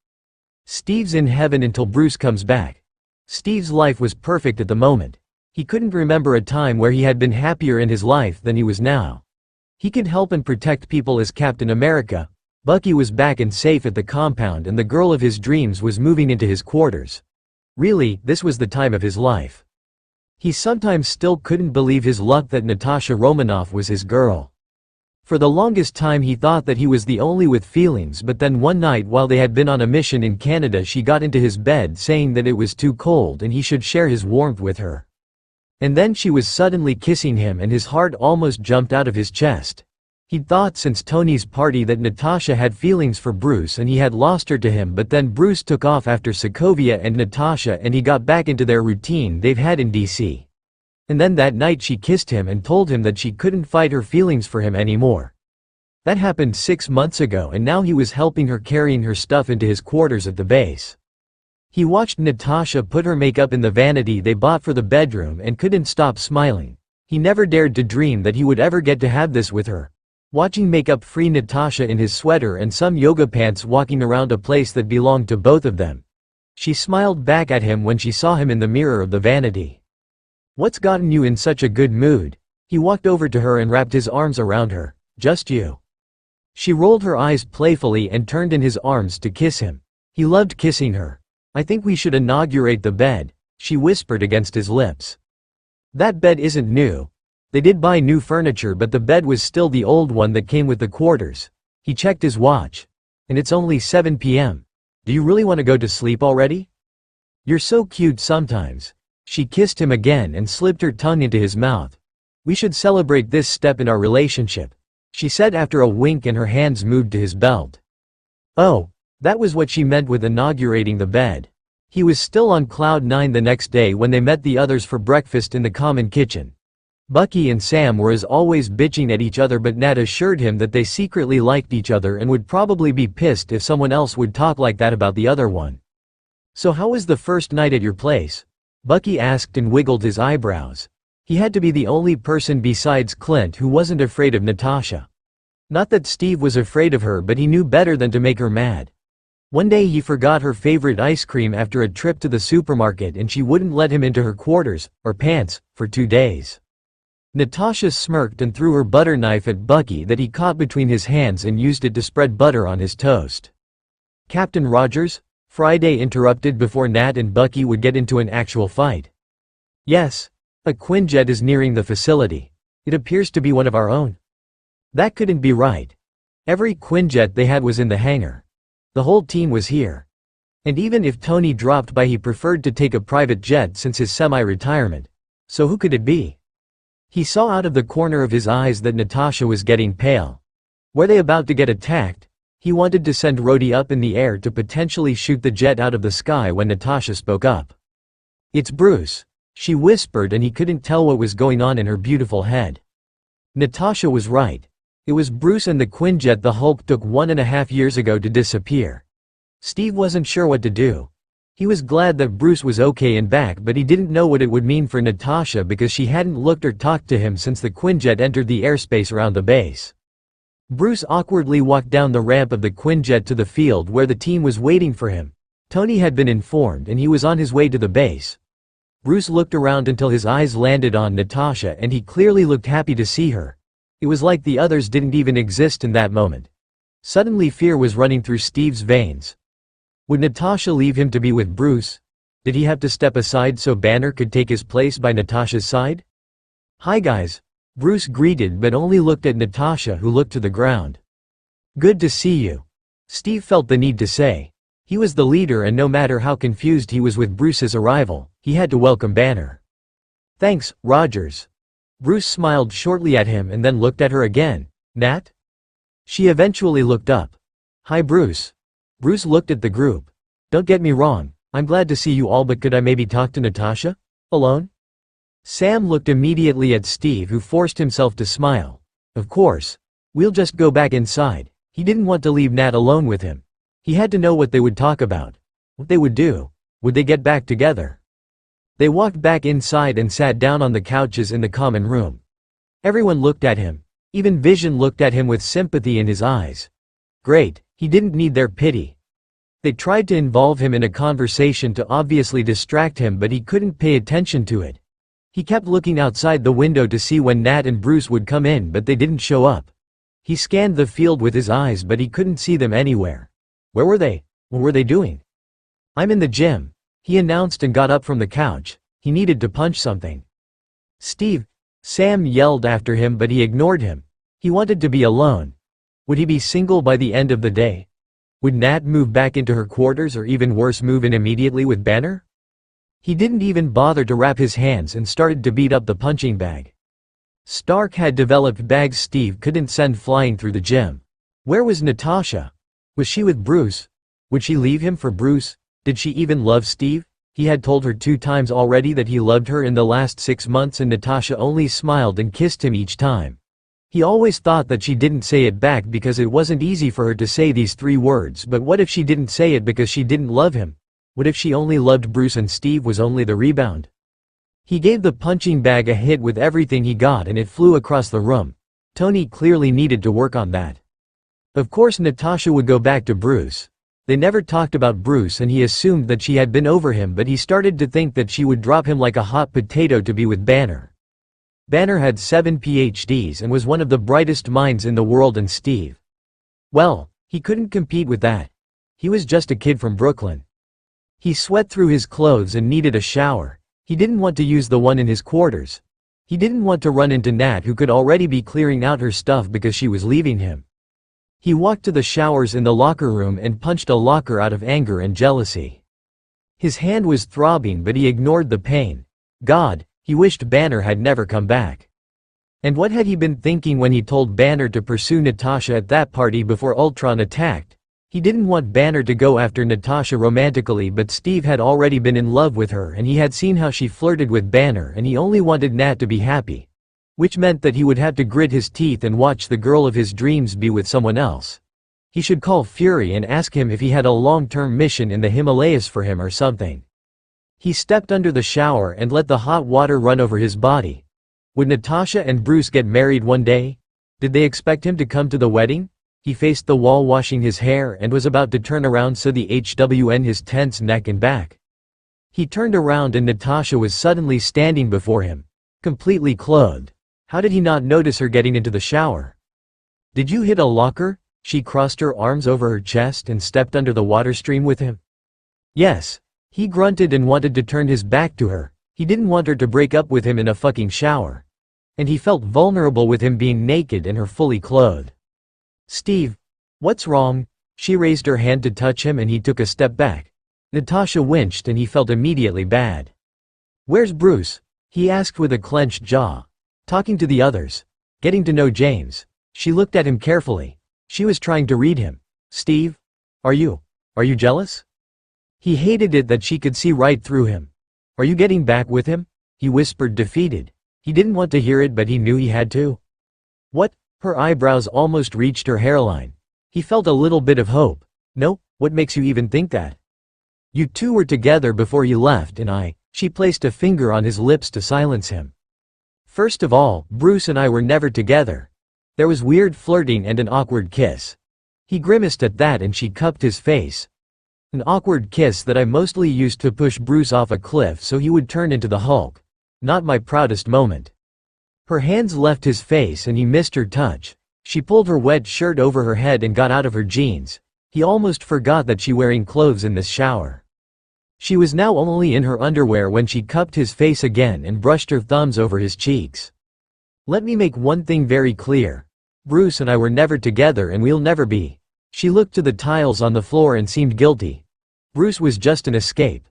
Steve's in heaven until Bruce comes back. Steve's life was perfect at the moment. He couldn't remember a time where he had been happier in his life than he was now. He could help and protect people as Captain America. Bucky was back and safe at the compound, and the girl of his dreams was moving into his quarters. Really, this was the time of his life. He sometimes still couldn't believe his luck that Natascha Romanoff was his girl. For the longest time he thought that he was the only with feelings, but then one night while they had been on a mission in Canada, she got into his bed saying that it was too cold and he should share his warmth with her. And then she was suddenly kissing him and his heart almost jumped out of his chest. He'd thought since Tony's party that Natasha had feelings for Bruce and he had lost her to him, but then Bruce took off after Sokovia and Natasha and he got back into their routine they've had in DC. And then that night she kissed him and told him that she couldn't fight her feelings for him anymore. That happened 6 months ago, and now he was helping her carrying her stuff into his quarters at the base. He watched Natasha put her makeup in the vanity they bought for the bedroom and couldn't stop smiling. He never dared to dream that he would ever get to have this with her. Watching makeup-free Natasha in his sweater and some yoga pants walking around a place that belonged to both of them. She smiled back at him when she saw him in the mirror of the vanity. "What's gotten you in such a good mood?" He walked over to her and wrapped his arms around her. "Just you." She rolled her eyes playfully and turned in his arms to kiss him. He loved kissing her. "I think we should inaugurate the bed," she whispered against his lips. "That bed isn't new. They did buy new furniture, but the bed was still the old one that came with the quarters." He checked his watch. "And it's only 7 p.m. Do you really want to go to sleep already? You're so cute sometimes." She kissed him again and slipped her tongue into his mouth. "We should celebrate this step in our relationship," she said after a wink, and her hands moved to his belt. Oh, that was what she meant with inaugurating the bed. He was still on cloud 9 the next day when they met the others for breakfast in the common kitchen. Bucky and Sam were as always bitching at each other, but Nat assured him that they secretly liked each other and would probably be pissed if someone else would talk like that about the other one. "So how was the first night at your place?" Bucky asked and wiggled his eyebrows. He had to be the only person besides Clint who wasn't afraid of Natasha. Not that Steve was afraid of her, but he knew better than to make her mad. One day he forgot her favorite ice cream after a trip to the supermarket and she wouldn't let him into her quarters, or pants, for 2 days. Natasha smirked and threw her butter knife at Bucky that he caught between his hands and used it to spread butter on his toast. "Captain Rogers?" Friday interrupted before Nat and Bucky would get into an actual fight. "Yes. A Quinjet is nearing the facility. It appears to be one of our own." That couldn't be right. Every Quinjet they had was in the hangar. The whole team was here. And even if Tony dropped by, he preferred to take a private jet since his semi-retirement. So who could it be? He saw out of the corner of his eyes that Natasha was getting pale. Were they about to get attacked? He wanted to send Rhodey up in the air to potentially shoot the jet out of the sky when Natasha spoke up. "It's Bruce," she whispered, and he couldn't tell what was going on in her beautiful head. Natasha was right. It was Bruce and the Quinjet the Hulk took 1.5 years ago to disappear. Steve wasn't sure what to do. He was glad that Bruce was okay and back, but he didn't know what it would mean for Natasha because she hadn't looked or talked to him since the Quinjet entered the airspace around the base. Bruce awkwardly walked down the ramp of the Quinjet to the field where the team was waiting for him. Tony had been informed and he was on his way to the base. Bruce looked around until his eyes landed on Natasha, and he clearly looked happy to see her. It was like the others didn't even exist in that moment. Suddenly fear was running through Steve's veins. Would Natasha leave him to be with Bruce? Did he have to step aside so Banner could take his place by Natasha's side? "Hi guys," Bruce greeted, but only looked at Natasha, who looked to the ground. "Good to see you," Steve felt the need to say. He was the leader, and no matter how confused he was with Bruce's arrival, he had to welcome Banner. "Thanks, Rogers." Bruce smiled shortly at him and then looked at her again. "Nat?" She eventually looked up. "Hi Bruce." Bruce looked at the group. "Don't get me wrong, I'm glad to see you all, but could I maybe talk to Natasha? Alone?" Sam looked immediately at Steve, who forced himself to smile. "Of course. We'll just go back inside." He didn't want to leave Nat alone with him. He had to know what they would talk about. What they would do. Would they get back together? They walked back inside and sat down on the couches in the common room. Everyone looked at him. Even Vision looked at him with sympathy in his eyes. Great, he didn't need their pity. They tried to involve him in a conversation to obviously distract him, but he couldn't pay attention to it. He kept looking outside the window to see when Nat and Bruce would come in, but they didn't show up. He scanned the field with his eyes, but he couldn't see them anywhere. Where were they? What were they doing? "I'm in the gym," he announced and got up from the couch. He needed to punch something. "Steve," Sam yelled after him, but he ignored him. He wanted to be alone. Would he be single by the end of the day? Would Nat move back into her quarters, or even worse, move in immediately with Banner? He didn't even bother to wrap his hands and started to beat up the punching bag. Stark had developed bags Steve couldn't send flying through the gym. Where was Natasha? Was she with Bruce? Would she leave him for Bruce? Did she even love Steve? He had told her 2 times already that he loved her in the last 6 months, and Natasha only smiled and kissed him each time. He always thought that she didn't say it back because it wasn't easy for her to say these 3 words, but what if she didn't say it because she didn't love him? What if she only loved Bruce and Steve was only the rebound? He gave the punching bag a hit with everything he got and it flew across the room. Tony clearly needed to work on that. Of course Natasha would go back to Bruce. They never talked about Bruce and he assumed that she had been over him, but he started to think that she would drop him like a hot potato to be with Banner. Banner had 7 PhDs and was one of the brightest minds in the world, and Steve, well, he couldn't compete with that. He was just a kid from Brooklyn. He sweat through his clothes and needed a shower. He didn't want to use the one in his quarters. He didn't want to run into Nat, who could already be clearing out her stuff because she was leaving him. He walked to the showers in the locker room and punched a locker out of anger and jealousy. His hand was throbbing, but he ignored the pain. God, he wished Banner had never come back. And what had he been thinking when he told Banner to pursue Natasha at that party before Ultron attacked? He didn't want Banner to go after Natasha romantically, but Steve had already been in love with her and he had seen how she flirted with Banner, and he only wanted Nat to be happy. Which meant that he would have to grit his teeth and watch the girl of his dreams be with someone else. He should call Fury and ask him if he had a long-term mission in the Himalayas for him or something. He stepped under the shower and let the hot water run over his body. Would Natasha and Bruce get married one day? Did they expect him to come to the wedding? He faced the wall washing his hair and was about to turn around so the HWN his tense neck and back. He turned around and Natasha was suddenly standing before him, completely clothed. How did he not notice her getting into the shower? "Did you hit a locker?" She crossed her arms over her chest and stepped under the water stream with him. "Yes." He grunted and wanted to turn his back to her. He didn't want her to break up with him in a fucking shower. And he felt vulnerable with him being naked and her fully clothed. "Steve, what's wrong?" She raised her hand to touch him and he took a step back. Natasha winched and he felt immediately bad. "Where's Bruce?" he asked with a clenched jaw. "Talking to the others. Getting to know James." She looked at him carefully. She was trying to read him. "Steve? Are you jealous?" He hated it that she could see right through him. "Are you getting back with him?" he whispered, defeated. He didn't want to hear it, but he knew he had to. "What?" Her eyebrows almost reached her hairline. He felt a little bit of hope. "No, what makes you even think that?" "You two were together before you left and she placed a finger on his lips to silence him. "First of all, Bruce and I were never together. There was weird flirting and an awkward kiss." He grimaced at that and she cupped his face. "An awkward kiss that I mostly used to push Bruce off a cliff so he would turn into the Hulk. Not my proudest moment." Her hands left his face and he missed her touch. She pulled her wet shirt over her head and got out of her jeans. He almost forgot that she wearing clothes in this shower. She was now only in her underwear when she cupped his face again and brushed her thumbs over his cheeks. "Let me make one thing very clear. Bruce and I were never together and we'll never be." She looked to the tiles on the floor and seemed guilty. "Bruce was just an escape.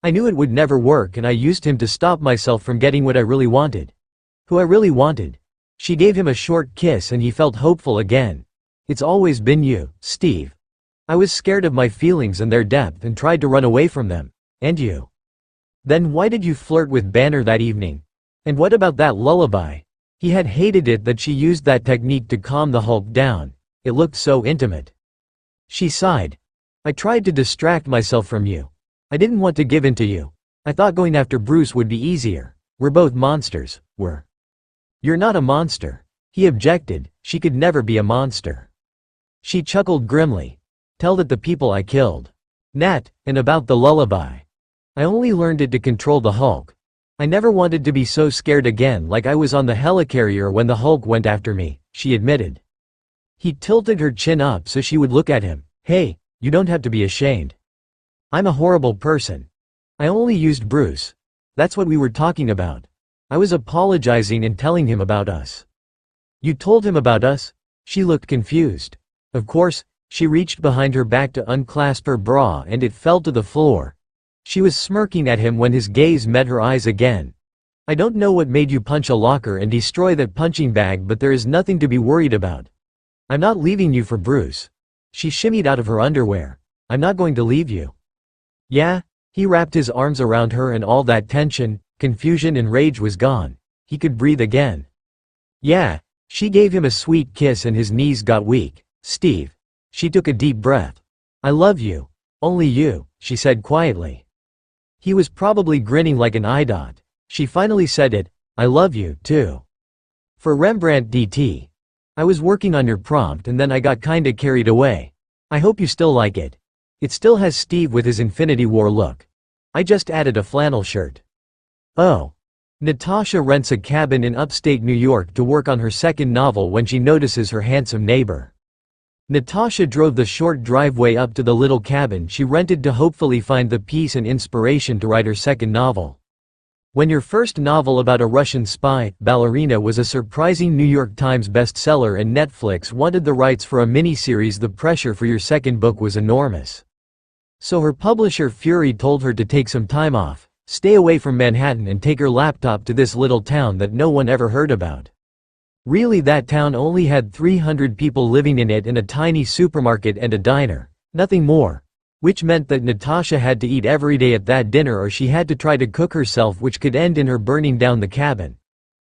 I knew it would never work and I used him to stop myself from getting what I really wanted. Who I really wanted." She gave him a short kiss and he felt hopeful again. "It's always been you, Steve. I was scared of my feelings and their depth and tried to run away from them. And you. Then why did you flirt with Banner that evening? And what about that lullaby?" He had hated it that she used that technique to calm the Hulk down. It looked so intimate. She sighed. "I tried to distract myself from you. I didn't want to give in to you. I thought going after Bruce would be easier. We're both monsters, You're not a monster. He objected, she could never be a monster. She chuckled grimly. Tell that the people I killed. Nat, and about the lullaby. I only learned it to control the Hulk. I never wanted to be so scared again like I was on the helicarrier when the Hulk went after me, she admitted. He tilted her chin up so she would look at him. Hey, you don't have to be ashamed. I'm a horrible person. I only used Bruce. That's what we were talking about. I was apologizing and telling him about us. You told him about us? She looked confused. Of course, she reached behind her back to unclasp her bra and it fell to the floor. She was smirking at him when his gaze met her eyes again. I don't know what made you punch a locker and destroy that punching bag, but there is nothing to be worried about. I'm not leaving you for Bruce. She shimmied out of her underwear. I'm not going to leave you. Yeah? He wrapped his arms around her and all that tension, confusion and rage was gone. He could breathe again. Yeah. She gave him a sweet kiss and his knees got weak. Steve. She took a deep breath. I love you. Only you, she said quietly. He was probably grinning like an idot. She finally said it, I love you, too. For Rembrandt DT. I was working on your prompt and then I got kinda carried away. I hope you still like it. It still has Steve with his Infinity War look. I just added a flannel shirt. Oh. Natasha rents a cabin in upstate New York to work on her second novel when she notices her handsome neighbor. Natasha drove the short driveway up to the little cabin she rented to hopefully find the peace and inspiration to write her second novel. When your first novel about a Russian spy, ballerina was a surprising New York Times bestseller and Netflix wanted the rights for a miniseries, the pressure for your second book was enormous. So her publisher Fury told her to take some time off, stay away from Manhattan and take her laptop to this little town that no one ever heard about. Really, that town only had 300 people living in it and a tiny supermarket and a diner, nothing more. Which meant that Natasha had to eat every day at that dinner or she had to try to cook herself, which could end in her burning down the cabin.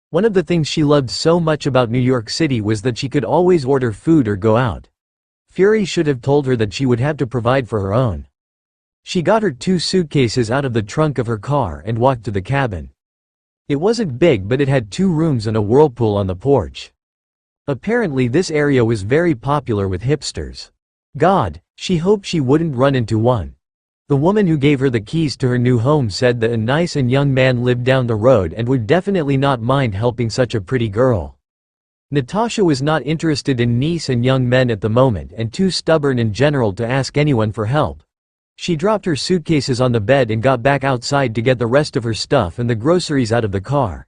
One of the things she loved so much about New York City was that she could always order food or go out. Fury should have told her that she would have to provide for her own. She got her 2 suitcases out of the trunk of her car and walked to the cabin. It wasn't big, but it had 2 rooms and a whirlpool on the porch. Apparently this area was very popular with hipsters. God, she hoped she wouldn't run into one. The woman who gave her the keys to her new home said that a nice and young man lived down the road and would definitely not mind helping such a pretty girl. Natasha was not interested in nice and young men at the moment and too stubborn in general to ask anyone for help. She dropped her suitcases on the bed and got back outside to get the rest of her stuff and the groceries out of the car.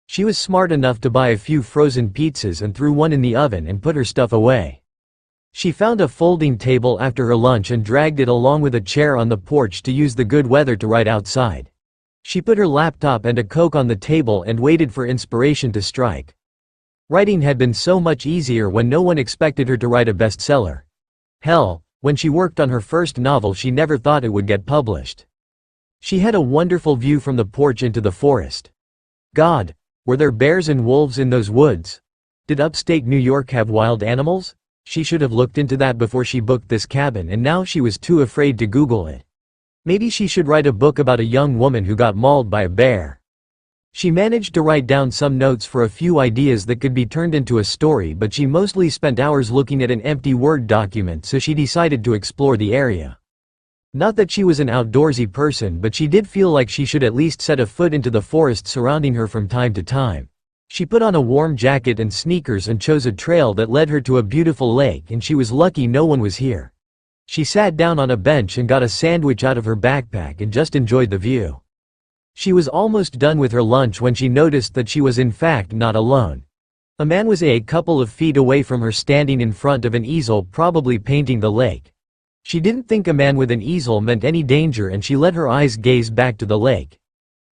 She was smart enough to buy a few frozen pizzas and threw one in the oven and put her stuff away. She found a folding table after her lunch and dragged it along with a chair on the porch to use the good weather to write outside. She put her laptop and a Coke on the table and waited for inspiration to strike. Writing had been so much easier when no one expected her to write a bestseller. Hell, when she worked on her first novel she never thought it would get published. She had a wonderful view from the porch into the forest. God, were there bears and wolves in those woods? Did upstate New York have wild animals? She should have looked into that before she booked this cabin and now she was too afraid to Google it. Maybe she should write a book about a young woman who got mauled by a bear. She managed to write down some notes for a few ideas that could be turned into a story, but she mostly spent hours looking at an empty Word document, so she decided to explore the area. Not that she was an outdoorsy person, but she did feel like she should at least set a foot into the forest surrounding her from time to time. She put on a warm jacket and sneakers and chose a trail that led her to a beautiful lake, and she was lucky no one was here. She sat down on a bench and got a sandwich out of her backpack and just enjoyed the view. She was almost done with her lunch when she noticed that she was in fact not alone. A man was a couple of feet away from her, standing in front of an easel, probably painting the lake. She didn't think a man with an easel meant any danger and she let her eyes gaze back to the lake.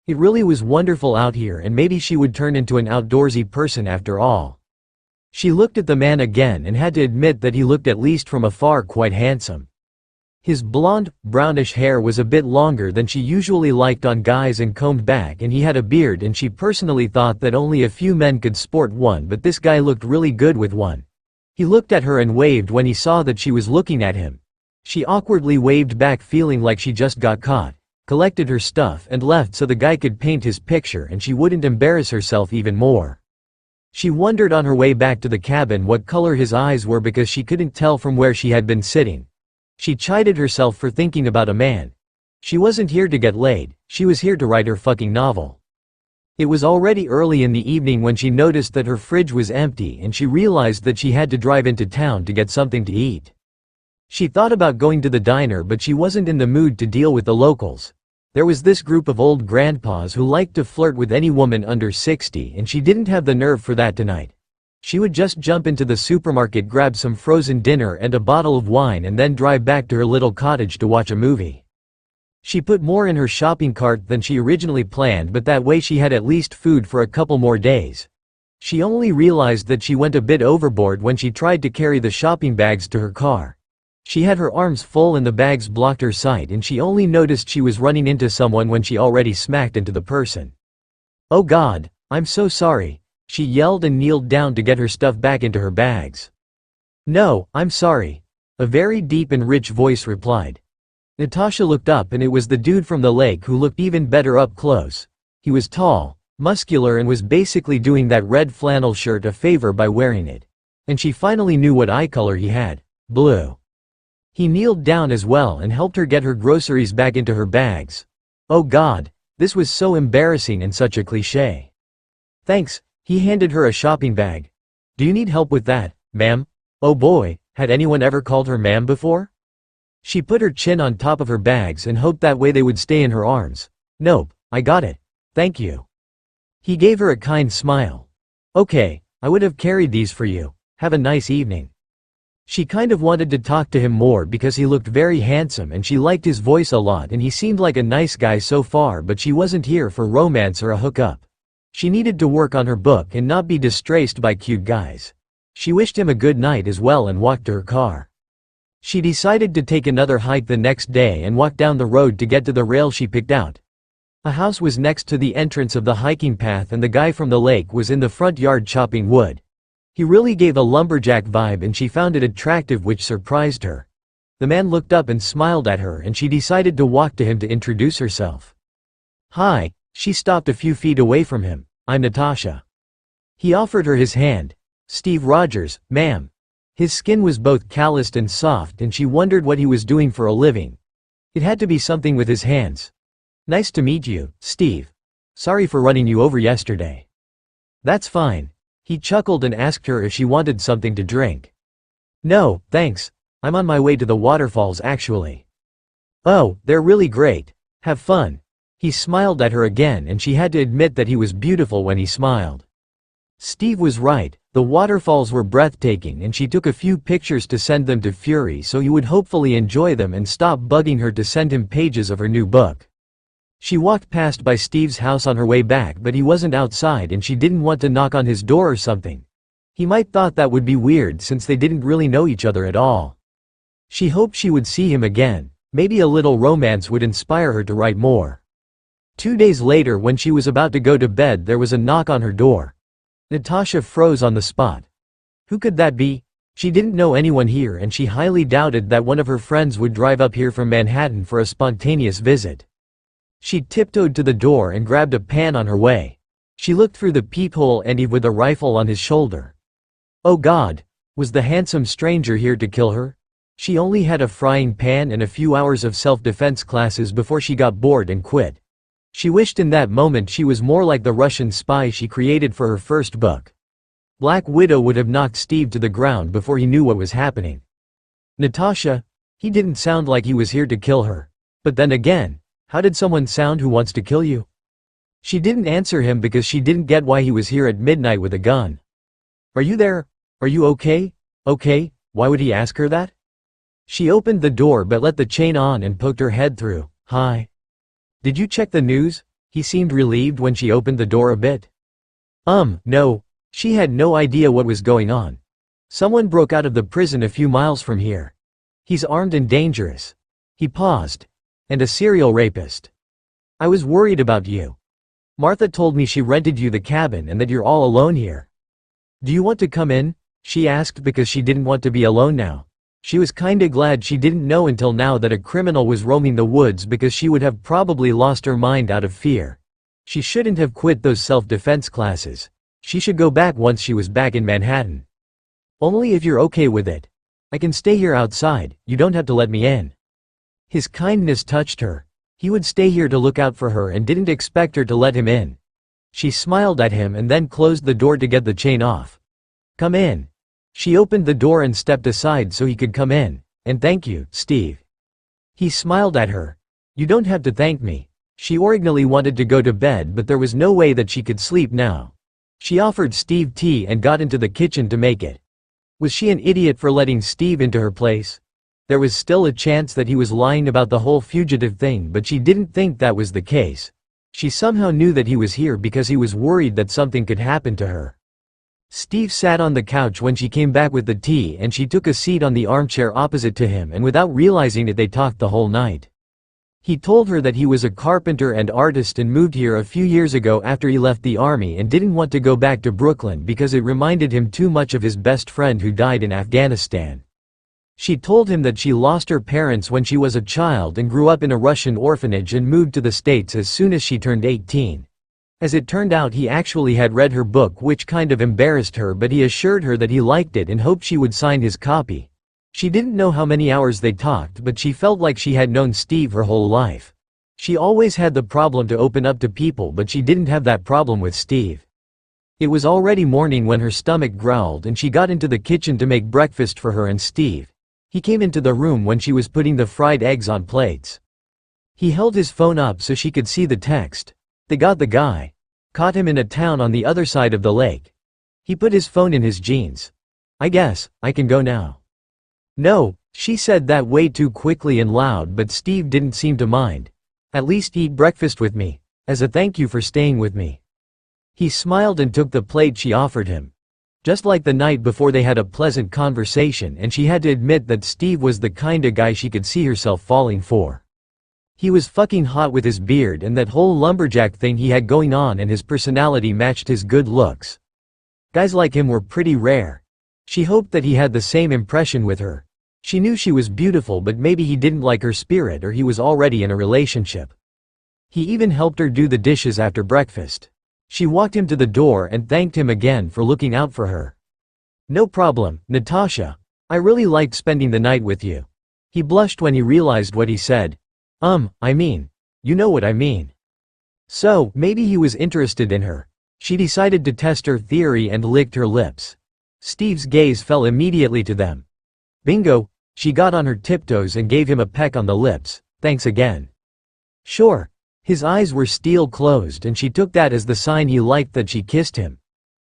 It really was wonderful out here, and maybe she would turn into an outdoorsy person after all. She looked at the man again and had to admit that he looked, at least from afar, quite handsome. His blonde, brownish hair was a bit longer than she usually liked on guys and combed back, and he had a beard, and she personally thought that only a few men could sport one, but this guy looked really good with one. He looked at her and waved when he saw that she was looking at him. She awkwardly waved back, feeling like she just got caught. collected her stuff and left so the guy could paint his picture and she wouldn't embarrass herself even more. She wondered on her way back to the cabin what color his eyes were because she couldn't tell from where she had been sitting. She chided herself for thinking about a man. She wasn't here to get laid, she was here to write her fucking novel. It was already early in the evening when she noticed that her fridge was empty and she realized that she had to drive into town to get something to eat. She thought about going to the diner but she wasn't in the mood to deal with the locals. There was this group of old grandpas who liked to flirt with any woman under 60 and she didn't have the nerve for that tonight. She would just jump into the supermarket, grab some frozen dinner and a bottle of wine and then drive back to her little cottage to watch a movie. She put more in her shopping cart than she originally planned, but that way she had at least food for a couple more days. She only realized that she went a bit overboard when she tried to carry the shopping bags to her car. She had her arms full and the bags blocked her sight and she only noticed she was running into someone when she already smacked into the person. "Oh God, I'm so sorry," she yelled and kneeled down to get her stuff back into her bags. "No, I'm sorry," a very deep and rich voice replied. Natasha looked up and it was the dude from the lake who looked even better up close. He was tall, muscular and was basically doing that red flannel shirt a favor by wearing it. And she finally knew what eye color he had: blue. He kneeled down as well and helped her get her groceries back into her bags. Oh God, this was so embarrassing and such a cliché. "Thanks," he handed her a shopping bag. "Do you need help with that, ma'am?" Oh boy, had anyone ever called her ma'am before? She put her chin on top of her bags and hoped that way they would stay in her arms. "Nope, I got it. Thank you." He gave her a kind smile. "Okay, I would have carried these for you. Have a nice evening." She kind of wanted to talk to him more because he looked very handsome and she liked his voice a lot and he seemed like a nice guy so far, but she wasn't here for romance or a hookup. She needed to work on her book and not be distracted by cute guys. She wished him a good night as well and walked to her car. She decided to take another hike the next day and walk down the road to get to the rail she picked out. A house was next to the entrance of the hiking path and the guy from the lake was in the front yard chopping wood. He really gave a lumberjack vibe and she found it attractive, which surprised her. The man looked up and smiled at her and she decided to walk to him to introduce herself. "Hi," she stopped a few feet away from him. "I'm Natasha." He offered her his hand. "Steve Rogers, ma'am." His skin was both calloused and soft and she wondered what he was doing for a living. It had to be something with his hands. "Nice to meet you, Steve. Sorry for running you over yesterday." "That's fine." He chuckled and asked her if she wanted something to drink. "No, thanks. I'm on my way to the waterfalls actually." "Oh, they're really great. Have fun." He smiled at her again and she had to admit that he was beautiful when he smiled. Steve was right, the waterfalls were breathtaking and she took a few pictures to send them to Fury so he would hopefully enjoy them and stop bugging her to send him pages of her new book. She walked past by Steve's house on her way back, but he wasn't outside and she didn't want to knock on his door or something. He might thought that would be weird since they didn't really know each other at all. She hoped she would see him again, maybe a little romance would inspire her to write more. 2 days later, when she was about to go to bed, there was a knock on her door. Natasha froze on the spot. Who could that be? She didn't know anyone here and she highly doubted that one of her friends would drive up here from Manhattan for a spontaneous visit. She tiptoed to the door and grabbed a pan on her way. She looked through the peephole and Eve with a rifle on his shoulder. Oh God, was the handsome stranger here to kill her? She only had a frying pan and a few hours of self-defense classes before she got bored and quit. She wished in that moment she was more like the Russian spy she created for her first book. Black Widow would have knocked Steve to the ground before he knew what was happening. Natasha? He didn't sound like he was here to kill her. But then again, how did someone sound who wants to kill you? She didn't answer him because she didn't get why he was here at midnight with a gun. Are you there? Are you okay? Okay, why would he ask her that? She opened the door but let the chain on and poked her head through. Hi. Did you check the news? He seemed relieved when she opened the door a bit. No. She had no idea what was going on. Someone broke out of the prison a few miles from here. He's armed and dangerous. He paused. And a serial rapist. I was worried about you. Martha told me she rented you the cabin and that you're all alone here. Do you want to come in? She asked because she didn't want to be alone now. She was kinda glad she didn't know until now that a criminal was roaming the woods because she would have probably lost her mind out of fear. She shouldn't have quit those self-defense classes. She should go back once she was back in Manhattan. Only if you're okay with it. I can stay here outside, you don't have to let me in. His kindness touched her. He would stay here to look out for her and didn't expect her to let him in. She smiled at him and then closed the door to get the chain off. Come in. She opened the door and stepped aside so he could come in. And thank you, Steve. He smiled at her. You don't have to thank me. She originally wanted to go to bed but there was no way that she could sleep now. She offered Steve tea and got into the kitchen to make it. Was she an idiot for letting Steve into her place? There was still a chance that he was lying about the whole fugitive thing but she didn't think that was the case. She somehow knew that he was here because he was worried that something could happen to her. Steve sat on the couch when she came back with the tea and she took a seat on the armchair opposite to him and without realizing it they talked the whole night. He told her that he was a carpenter and artist and moved here a few years ago after he left the army and didn't want to go back to Brooklyn because it reminded him too much of his best friend who died in Afghanistan. She told him that she lost her parents when she was a child and grew up in a Russian orphanage and moved to the States as soon as she turned 18. As it turned out he actually had read her book which kind of embarrassed her but he assured her that he liked it and hoped she would sign his copy. She didn't know how many hours they talked but she felt like she had known Steve her whole life. She always had the problem to open up to people but she didn't have that problem with Steve. It was already morning when her stomach growled and she got into the kitchen to make breakfast for her and Steve. He came into the room when she was putting the fried eggs on plates. He held his phone up so she could see the text. They got the guy. Caught him in a town on the other side of the lake. He put his phone in his jeans. I guess, I can go now. No, she said that way too quickly and loud but Steve didn't seem to mind. At least eat breakfast with me, as a thank you for staying with me. He smiled and took the plate she offered him. Just like the night before they had a pleasant conversation and she had to admit that Steve was the kinda guy she could see herself falling for. He was fucking hot with his beard and that whole lumberjack thing he had going on and his personality matched his good looks. Guys like him were pretty rare. She hoped that he had the same impression with her. She knew she was beautiful but maybe he didn't like her spirit or he was already in a relationship. He even helped her do the dishes after breakfast. She walked him to the door and thanked him again for looking out for her. No problem, Natasha. I really liked spending the night with you. He blushed when he realized what he said. You know what I mean. So, maybe he was interested in her. She decided to test her theory and licked her lips. Steve's gaze fell immediately to them. Bingo, she got on her tiptoes and gave him a peck on the lips. Thanks again. Sure. His eyes were steel closed and she took that as the sign he liked that she kissed him.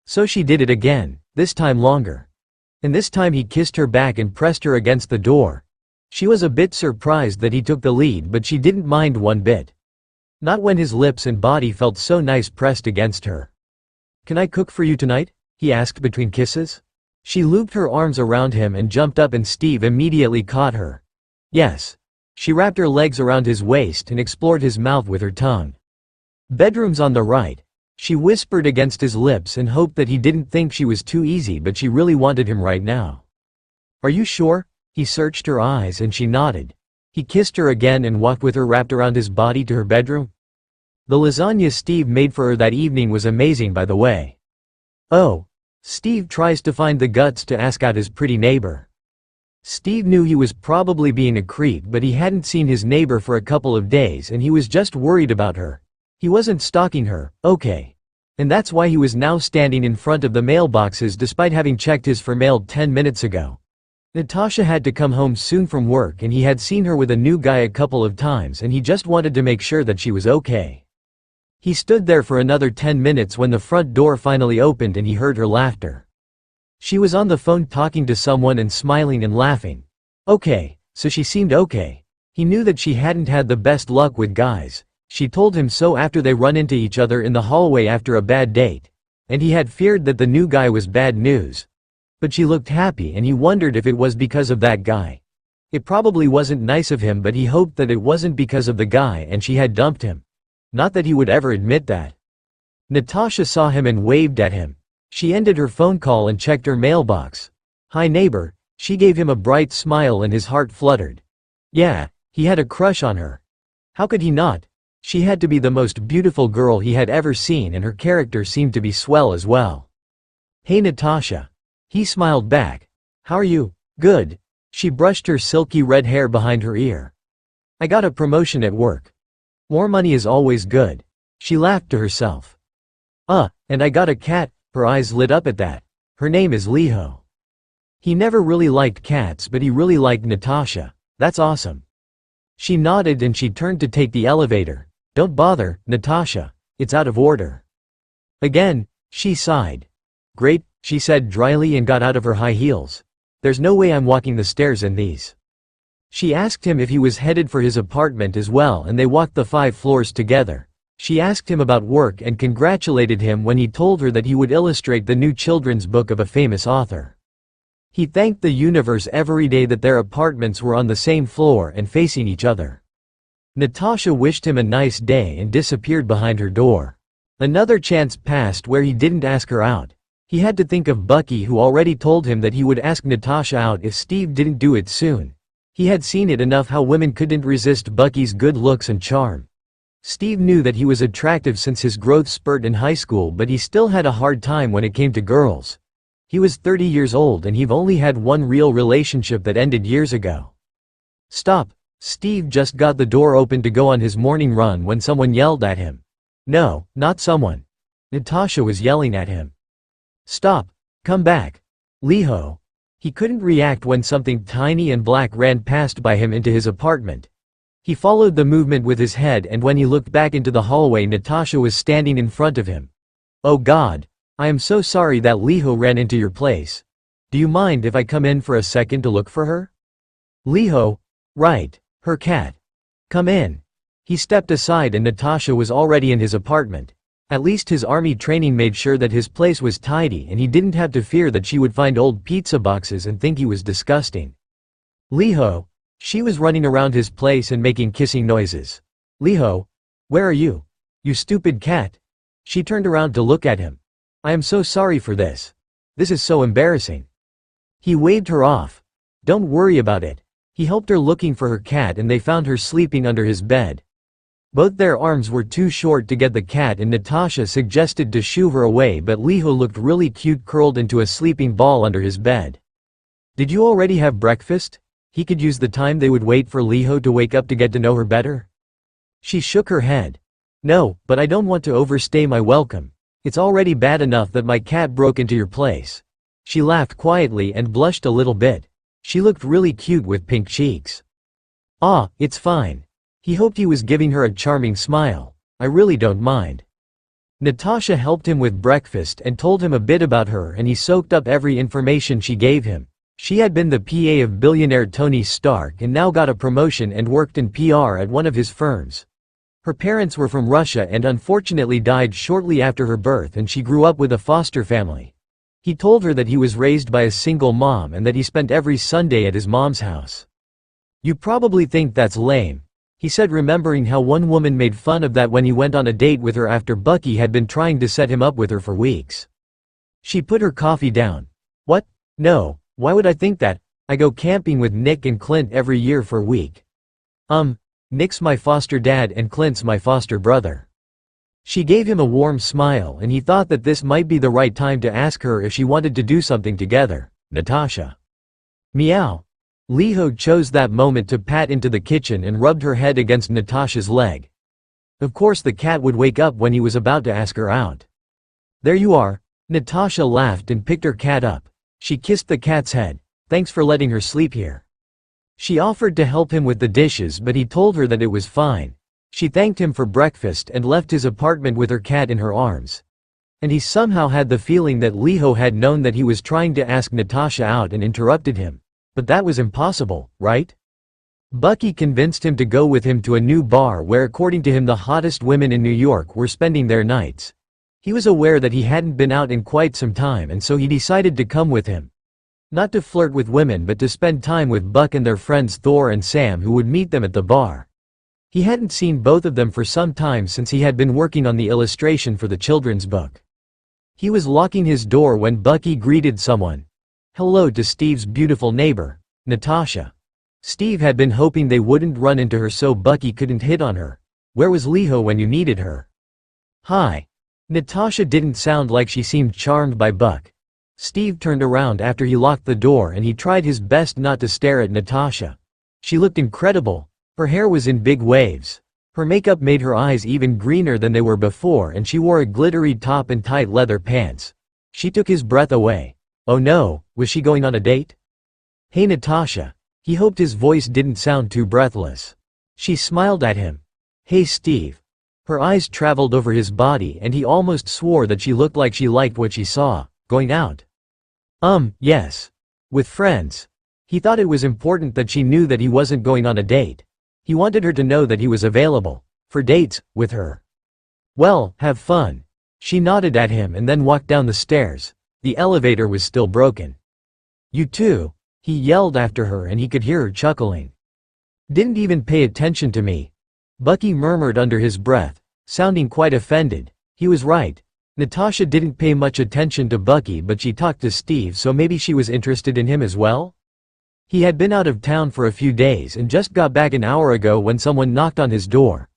So she did it again, this time longer. And this time he kissed her back and pressed her against the door. She was a bit surprised that he took the lead but she didn't mind one bit. Not when his lips and body felt so nice pressed against her. Can I cook for you tonight? He asked between kisses. She looped her arms around him and jumped up and Steve immediately caught her. Yes. She wrapped her legs around his waist and explored his mouth with her tongue. Bedroom's on the right. She whispered against his lips and hoped that he didn't think she was too easy but she really wanted him right now. Are you sure? He searched her eyes and she nodded. He kissed her again and walked with her wrapped around his body to her bedroom. The lasagna Steve made for her that evening was amazing by the way. Oh. Steve tries to find the guts to ask out his pretty neighbor. Steve knew he was probably being a creep but he hadn't seen his neighbor for a couple of days and he was just worried about her. He wasn't stalking her, okay. And that's why he was now standing in front of the mailboxes despite having checked his for mail 10 minutes ago. Natasha had to come home soon from work and he had seen her with a new guy a couple of times and he just wanted to make sure that she was okay. He stood there for another 10 minutes when the front door finally opened and he heard her laughter. She was on the phone talking to someone and smiling and laughing. Okay, so she seemed okay. He knew that she hadn't had the best luck with guys. She told him so after they run into each other in the hallway after a bad date. And he had feared that the new guy was bad news. But she looked happy and he wondered if it was because of that guy. It probably wasn't nice of him but he hoped that it wasn't because of the guy and she had dumped him. Not that he would ever admit that. Natasha saw him and waved at him. She ended her phone call and checked her mailbox. Hi neighbor, She gave him a bright smile and his heart fluttered. Yeah, he had a crush on her. How could he not? She had to be the most beautiful girl he had ever seen, and her character seemed to be swell as well. Hey Natasha. He smiled back. How are you? Good. She brushed her silky red hair behind her ear. I got a promotion at work. More money is always good. She laughed to herself. And I got a cat. Her eyes lit up at that. Her name is Liho. He never really liked cats, but he really liked Natasha. That's awesome. She nodded and she turned to take the elevator. Don't bother, Natasha. It's out of order. Again, she sighed. Great, she said dryly and got out of her high heels. There's no way I'm walking the stairs in these. She asked him if he was headed for his apartment as well, and they walked the 5 floors together. She asked him about work and congratulated him when he told her that he would illustrate the new children's book of a famous author. He thanked the universe every day that their apartments were on the same floor and facing each other. Natasha wished him a nice day and disappeared behind her door. Another chance passed where he didn't ask her out. He had to think of Bucky, who already told him that he would ask Natasha out if Steve didn't do it soon. He had seen it enough how women couldn't resist Bucky's good looks and charm. Steve knew that he was attractive since his growth spurt in high school, but he still had a hard time when it came to girls. He was 30 years old and he'd only had one real relationship that ended years ago. Stop. Steve just got the door open to go on his morning run when someone yelled at him. No, not someone. Natasha was yelling at him. Stop. Come back. Liho. He couldn't react when something tiny and black ran past by him into his apartment. He followed the movement with his head, and when he looked back into the hallway, Natasha was standing in front of him. Oh God. I am so sorry that Liho ran into your place. Do you mind if I come in for a second to look for her? Liho. Right. Her cat. Come in. He stepped aside and Natasha was already in his apartment. At least his army training made sure that his place was tidy and he didn't have to fear that she would find old pizza boxes and think he was disgusting. Liho. She was running around his place and making kissing noises. Liho. Where are you? You stupid cat. She turned around to look at him. I am so sorry for this. This is so embarrassing. He waved her off. Don't worry about it. He helped her looking for her cat and they found her sleeping under his bed. Both their arms were too short to get the cat and Natasha suggested to shoo her away, but Liho looked really cute curled into a sleeping ball under his bed. Did you already have breakfast? He could use the time they would wait for Liho to wake up to get to know her better. She shook her head. No, but I don't want to overstay my welcome. It's already bad enough that my cat broke into your place. She laughed quietly and blushed a little bit. She looked really cute with pink cheeks. Ah, it's fine. He hoped he was giving her a charming smile. I really don't mind. Natasha helped him with breakfast and told him a bit about her, and he soaked up every information she gave him. She had been the PA of billionaire Tony Stark and now got a promotion and worked in PR at one of his firms. Her parents were from Russia and unfortunately died shortly after her birth, and she grew up with a foster family. He told her that he was raised by a single mom and that he spent every Sunday at his mom's house. You probably think that's lame, he said, remembering how one woman made fun of that when he went on a date with her after Bucky had been trying to set him up with her for weeks. She put her coffee down. What? No, why would I think that? I go camping with Nick and Clint every year for a week. Nick's my foster dad and Clint's my foster brother. She gave him a warm smile and he thought that this might be the right time to ask her if she wanted to do something together. Natasha. Meow. Liho chose that moment to pat into the kitchen and rubbed her head against Natasha's leg. Of course the cat would wake up when he was about to ask her out. There you are. Natasha laughed and picked her cat up. She kissed the cat's head. Thanks for letting her sleep here. She offered to help him with the dishes, but he told her that it was fine. She thanked him for breakfast and left his apartment with her cat in her arms. And he somehow had the feeling that Liho had known that he was trying to ask Natasha out and interrupted him. But that was impossible, right? Bucky convinced him to go with him to a new bar where, according to him, the hottest women in New York were spending their nights. He was aware that he hadn't been out in quite some time, and so he decided to come with him. Not to flirt with women, but to spend time with Buck and their friends Thor and Sam, who would meet them at the bar. He hadn't seen both of them for some time since he had been working on the illustration for the children's book. He was locking his door when Bucky greeted someone. hello to Steve's beautiful neighbor, Natasha. Steve had been hoping they wouldn't run into her so Bucky couldn't hit on her. Where was Leho when you needed her? Hi. Natasha didn't sound like she seemed charmed by Buck. Steve turned around after he locked the door and he tried his best not to stare at Natasha. She looked incredible. Her hair was in big waves. Her makeup made her eyes even greener than they were before and she wore a glittery top and tight leather pants. She took his breath away. Oh no, was she going on a date? Hey Natasha. He hoped his voice didn't sound too breathless. She smiled at him. Hey Steve. Her eyes traveled over his body and he almost swore that she looked like she liked what she saw. Going out? Yes. With friends. He thought it was important that she knew that he wasn't going on a date. He wanted her to know that he was available for dates with her. Well, have fun. She nodded at him and then walked down the stairs. The elevator was still broken. You too. He yelled after her and he could hear her chuckling. Didn't even pay attention to me. Bucky murmured under his breath, sounding quite offended. He was right. Natasha didn't pay much attention to Bucky but she talked to Steve so maybe she was interested in him as well? He had been out of town for a few days and just got back an hour ago when someone knocked on his door.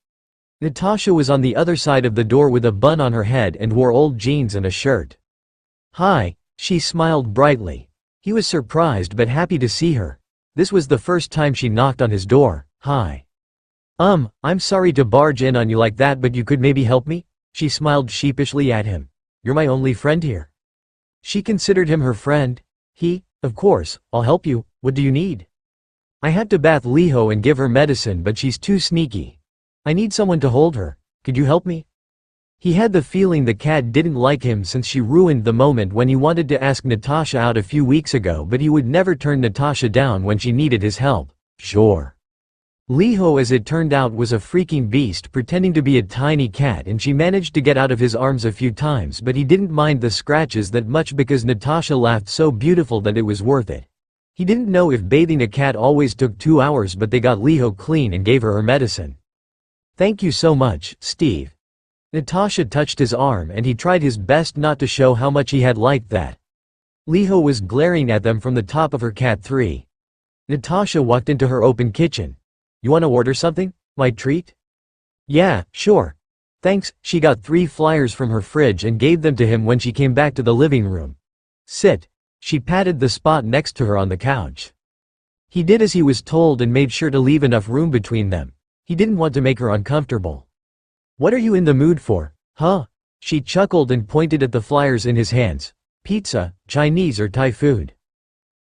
Natasha was on the other side of the door with a bun on her head and wore old jeans and a shirt. Hi, she smiled brightly. He was surprised but happy to see her. This was the first time she knocked on his door. Hi. I'm sorry to barge in on you like that but you could maybe help me? She smiled sheepishly at him. You're my only friend here. She considered him her friend. Of course, I'll help you. What do you need? I had to bath Leho and give her medicine but she's too sneaky. I need someone to hold her. Could you help me? He had the feeling the cat didn't like him since she ruined the moment when he wanted to ask Natasha out a few weeks ago but he would never turn Natasha down when she needed his help. Sure. Leho as it turned out was a freaking beast pretending to be a tiny cat and she managed to get out of his arms a few times but he didn't mind the scratches that much because Natasha laughed so beautiful that it was worth it. He didn't know if bathing a cat always took 2 hours but they got Leho clean and gave her medicine. Thank you so much, Steve. Natasha touched his arm and he tried his best not to show how much he had liked that. Leho was glaring at them from the top of her cat 3. Natasha walked into her open kitchen. You want to order something? My treat? Yeah, sure. Thanks. She got 3 flyers from her fridge and gave them to him when she came back to the living room. Sit. She patted the spot next to her on the couch. He did as he was told and made sure to leave enough room between them. He didn't want to make her uncomfortable. What are you in the mood for, huh? She chuckled and pointed at the flyers in his hands. Pizza, Chinese or Thai food.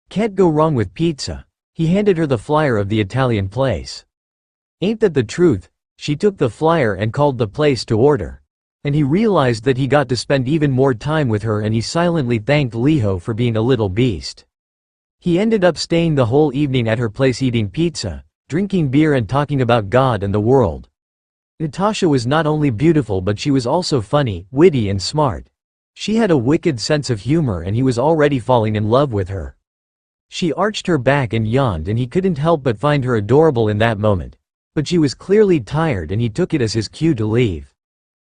Can't go wrong with pizza. He handed her the flyer of the Italian place. Ain't that the truth? She took the flyer and called the place to order. And he realized that he got to spend even more time with her and he silently thanked Leho for being a little beast. He ended up staying the whole evening at her place eating pizza, drinking beer and talking about God and the world. Natasha was not only beautiful but she was also funny, witty and smart. She had a wicked sense of humor and he was already falling in love with her. She arched her back and yawned and he couldn't help but find her adorable in that moment. But she was clearly tired and he took it as his cue to leave.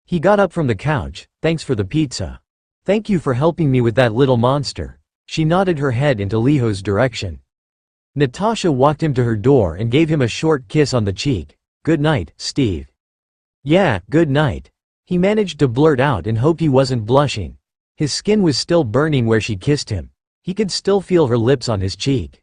He got up from the couch. Thanks for the pizza. Thank you for helping me with that little monster. She nodded her head into Leho's direction. Natasha walked him to her door and gave him a short kiss on the cheek. Good night, Steve. Yeah, good night. He managed to blurt out and hoped he wasn't blushing. His skin was still burning where she kissed him. He could still feel her lips on his cheek.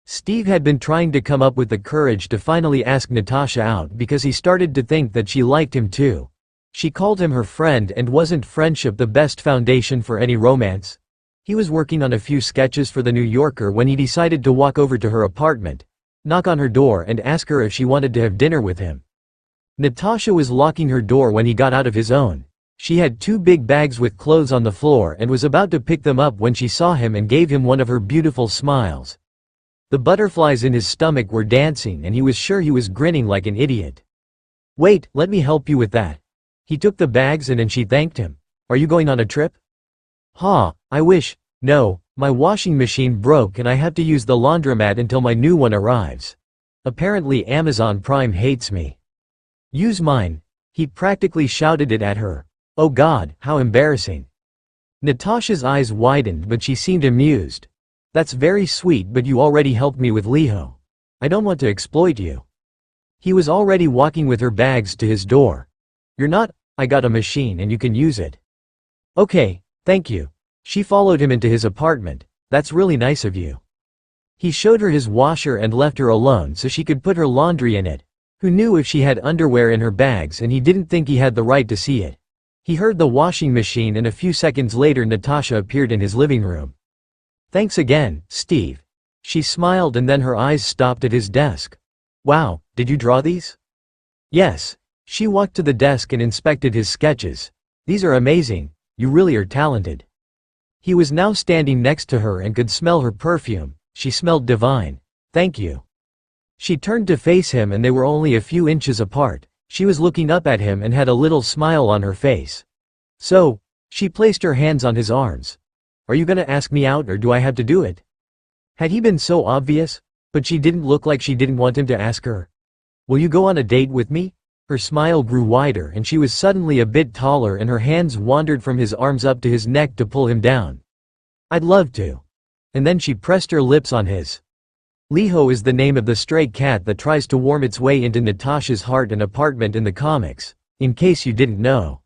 Steve had been trying to come up with the courage to finally ask Natasha out because he started to think that she liked him too. She called him her friend and wasn't friendship the best foundation for any romance? He was working on a few sketches for the New Yorker when he decided to walk over to her apartment, knock on her door and ask her if she wanted to have dinner with him. Natasha was locking her door when he got out of his own. She had 2 big bags with clothes on the floor and was about to pick them up when she saw him and gave him one of her beautiful smiles. The butterflies in his stomach were dancing and he was sure he was grinning like an idiot. Wait, let me help you with that. He took the bags and she thanked him. Are you going on a trip? I wish. No, my washing machine broke and I have to use the laundromat until my new one arrives. Apparently Amazon Prime hates me. Use mine. He practically shouted it at her. Oh God, how embarrassing. Natasha's eyes widened but she seemed amused. That's very sweet, but you already helped me with Liho. I don't want to exploit you. He was already walking with her bags to his door. You're not, I got a machine and you can use it. Okay, thank you. She followed him into his apartment. That's really nice of you. He showed her his washer and left her alone so she could put her laundry in it. Who knew if she had underwear in her bags, and he didn't think he had the right to see it. He heard the washing machine, and a few seconds later Natasha appeared in his living room. Thanks again, Steve. She smiled, and then her eyes stopped at his desk. Wow, did you draw these? Yes. She walked to the desk and inspected his sketches. These are amazing, you really are talented. He was now standing next to her and could smell her perfume. She smelled divine. Thank you. She turned to face him, and they were only a few inches apart. She was looking up at him and had a little smile on her face. So, she placed her hands on his arms. Are you gonna ask me out, or do I have to do it? Had he been so obvious? But she didn't look like she didn't want him to ask her. Will you go on a date with me? Her smile grew wider, and she was suddenly a bit taller, and her hands wandered from his arms up to his neck to pull him down. I'd love to. And then she pressed her lips on his. Liho is the name of the stray cat that tries to worm its way into Natasha's heart and apartment in the comics, in case you didn't know.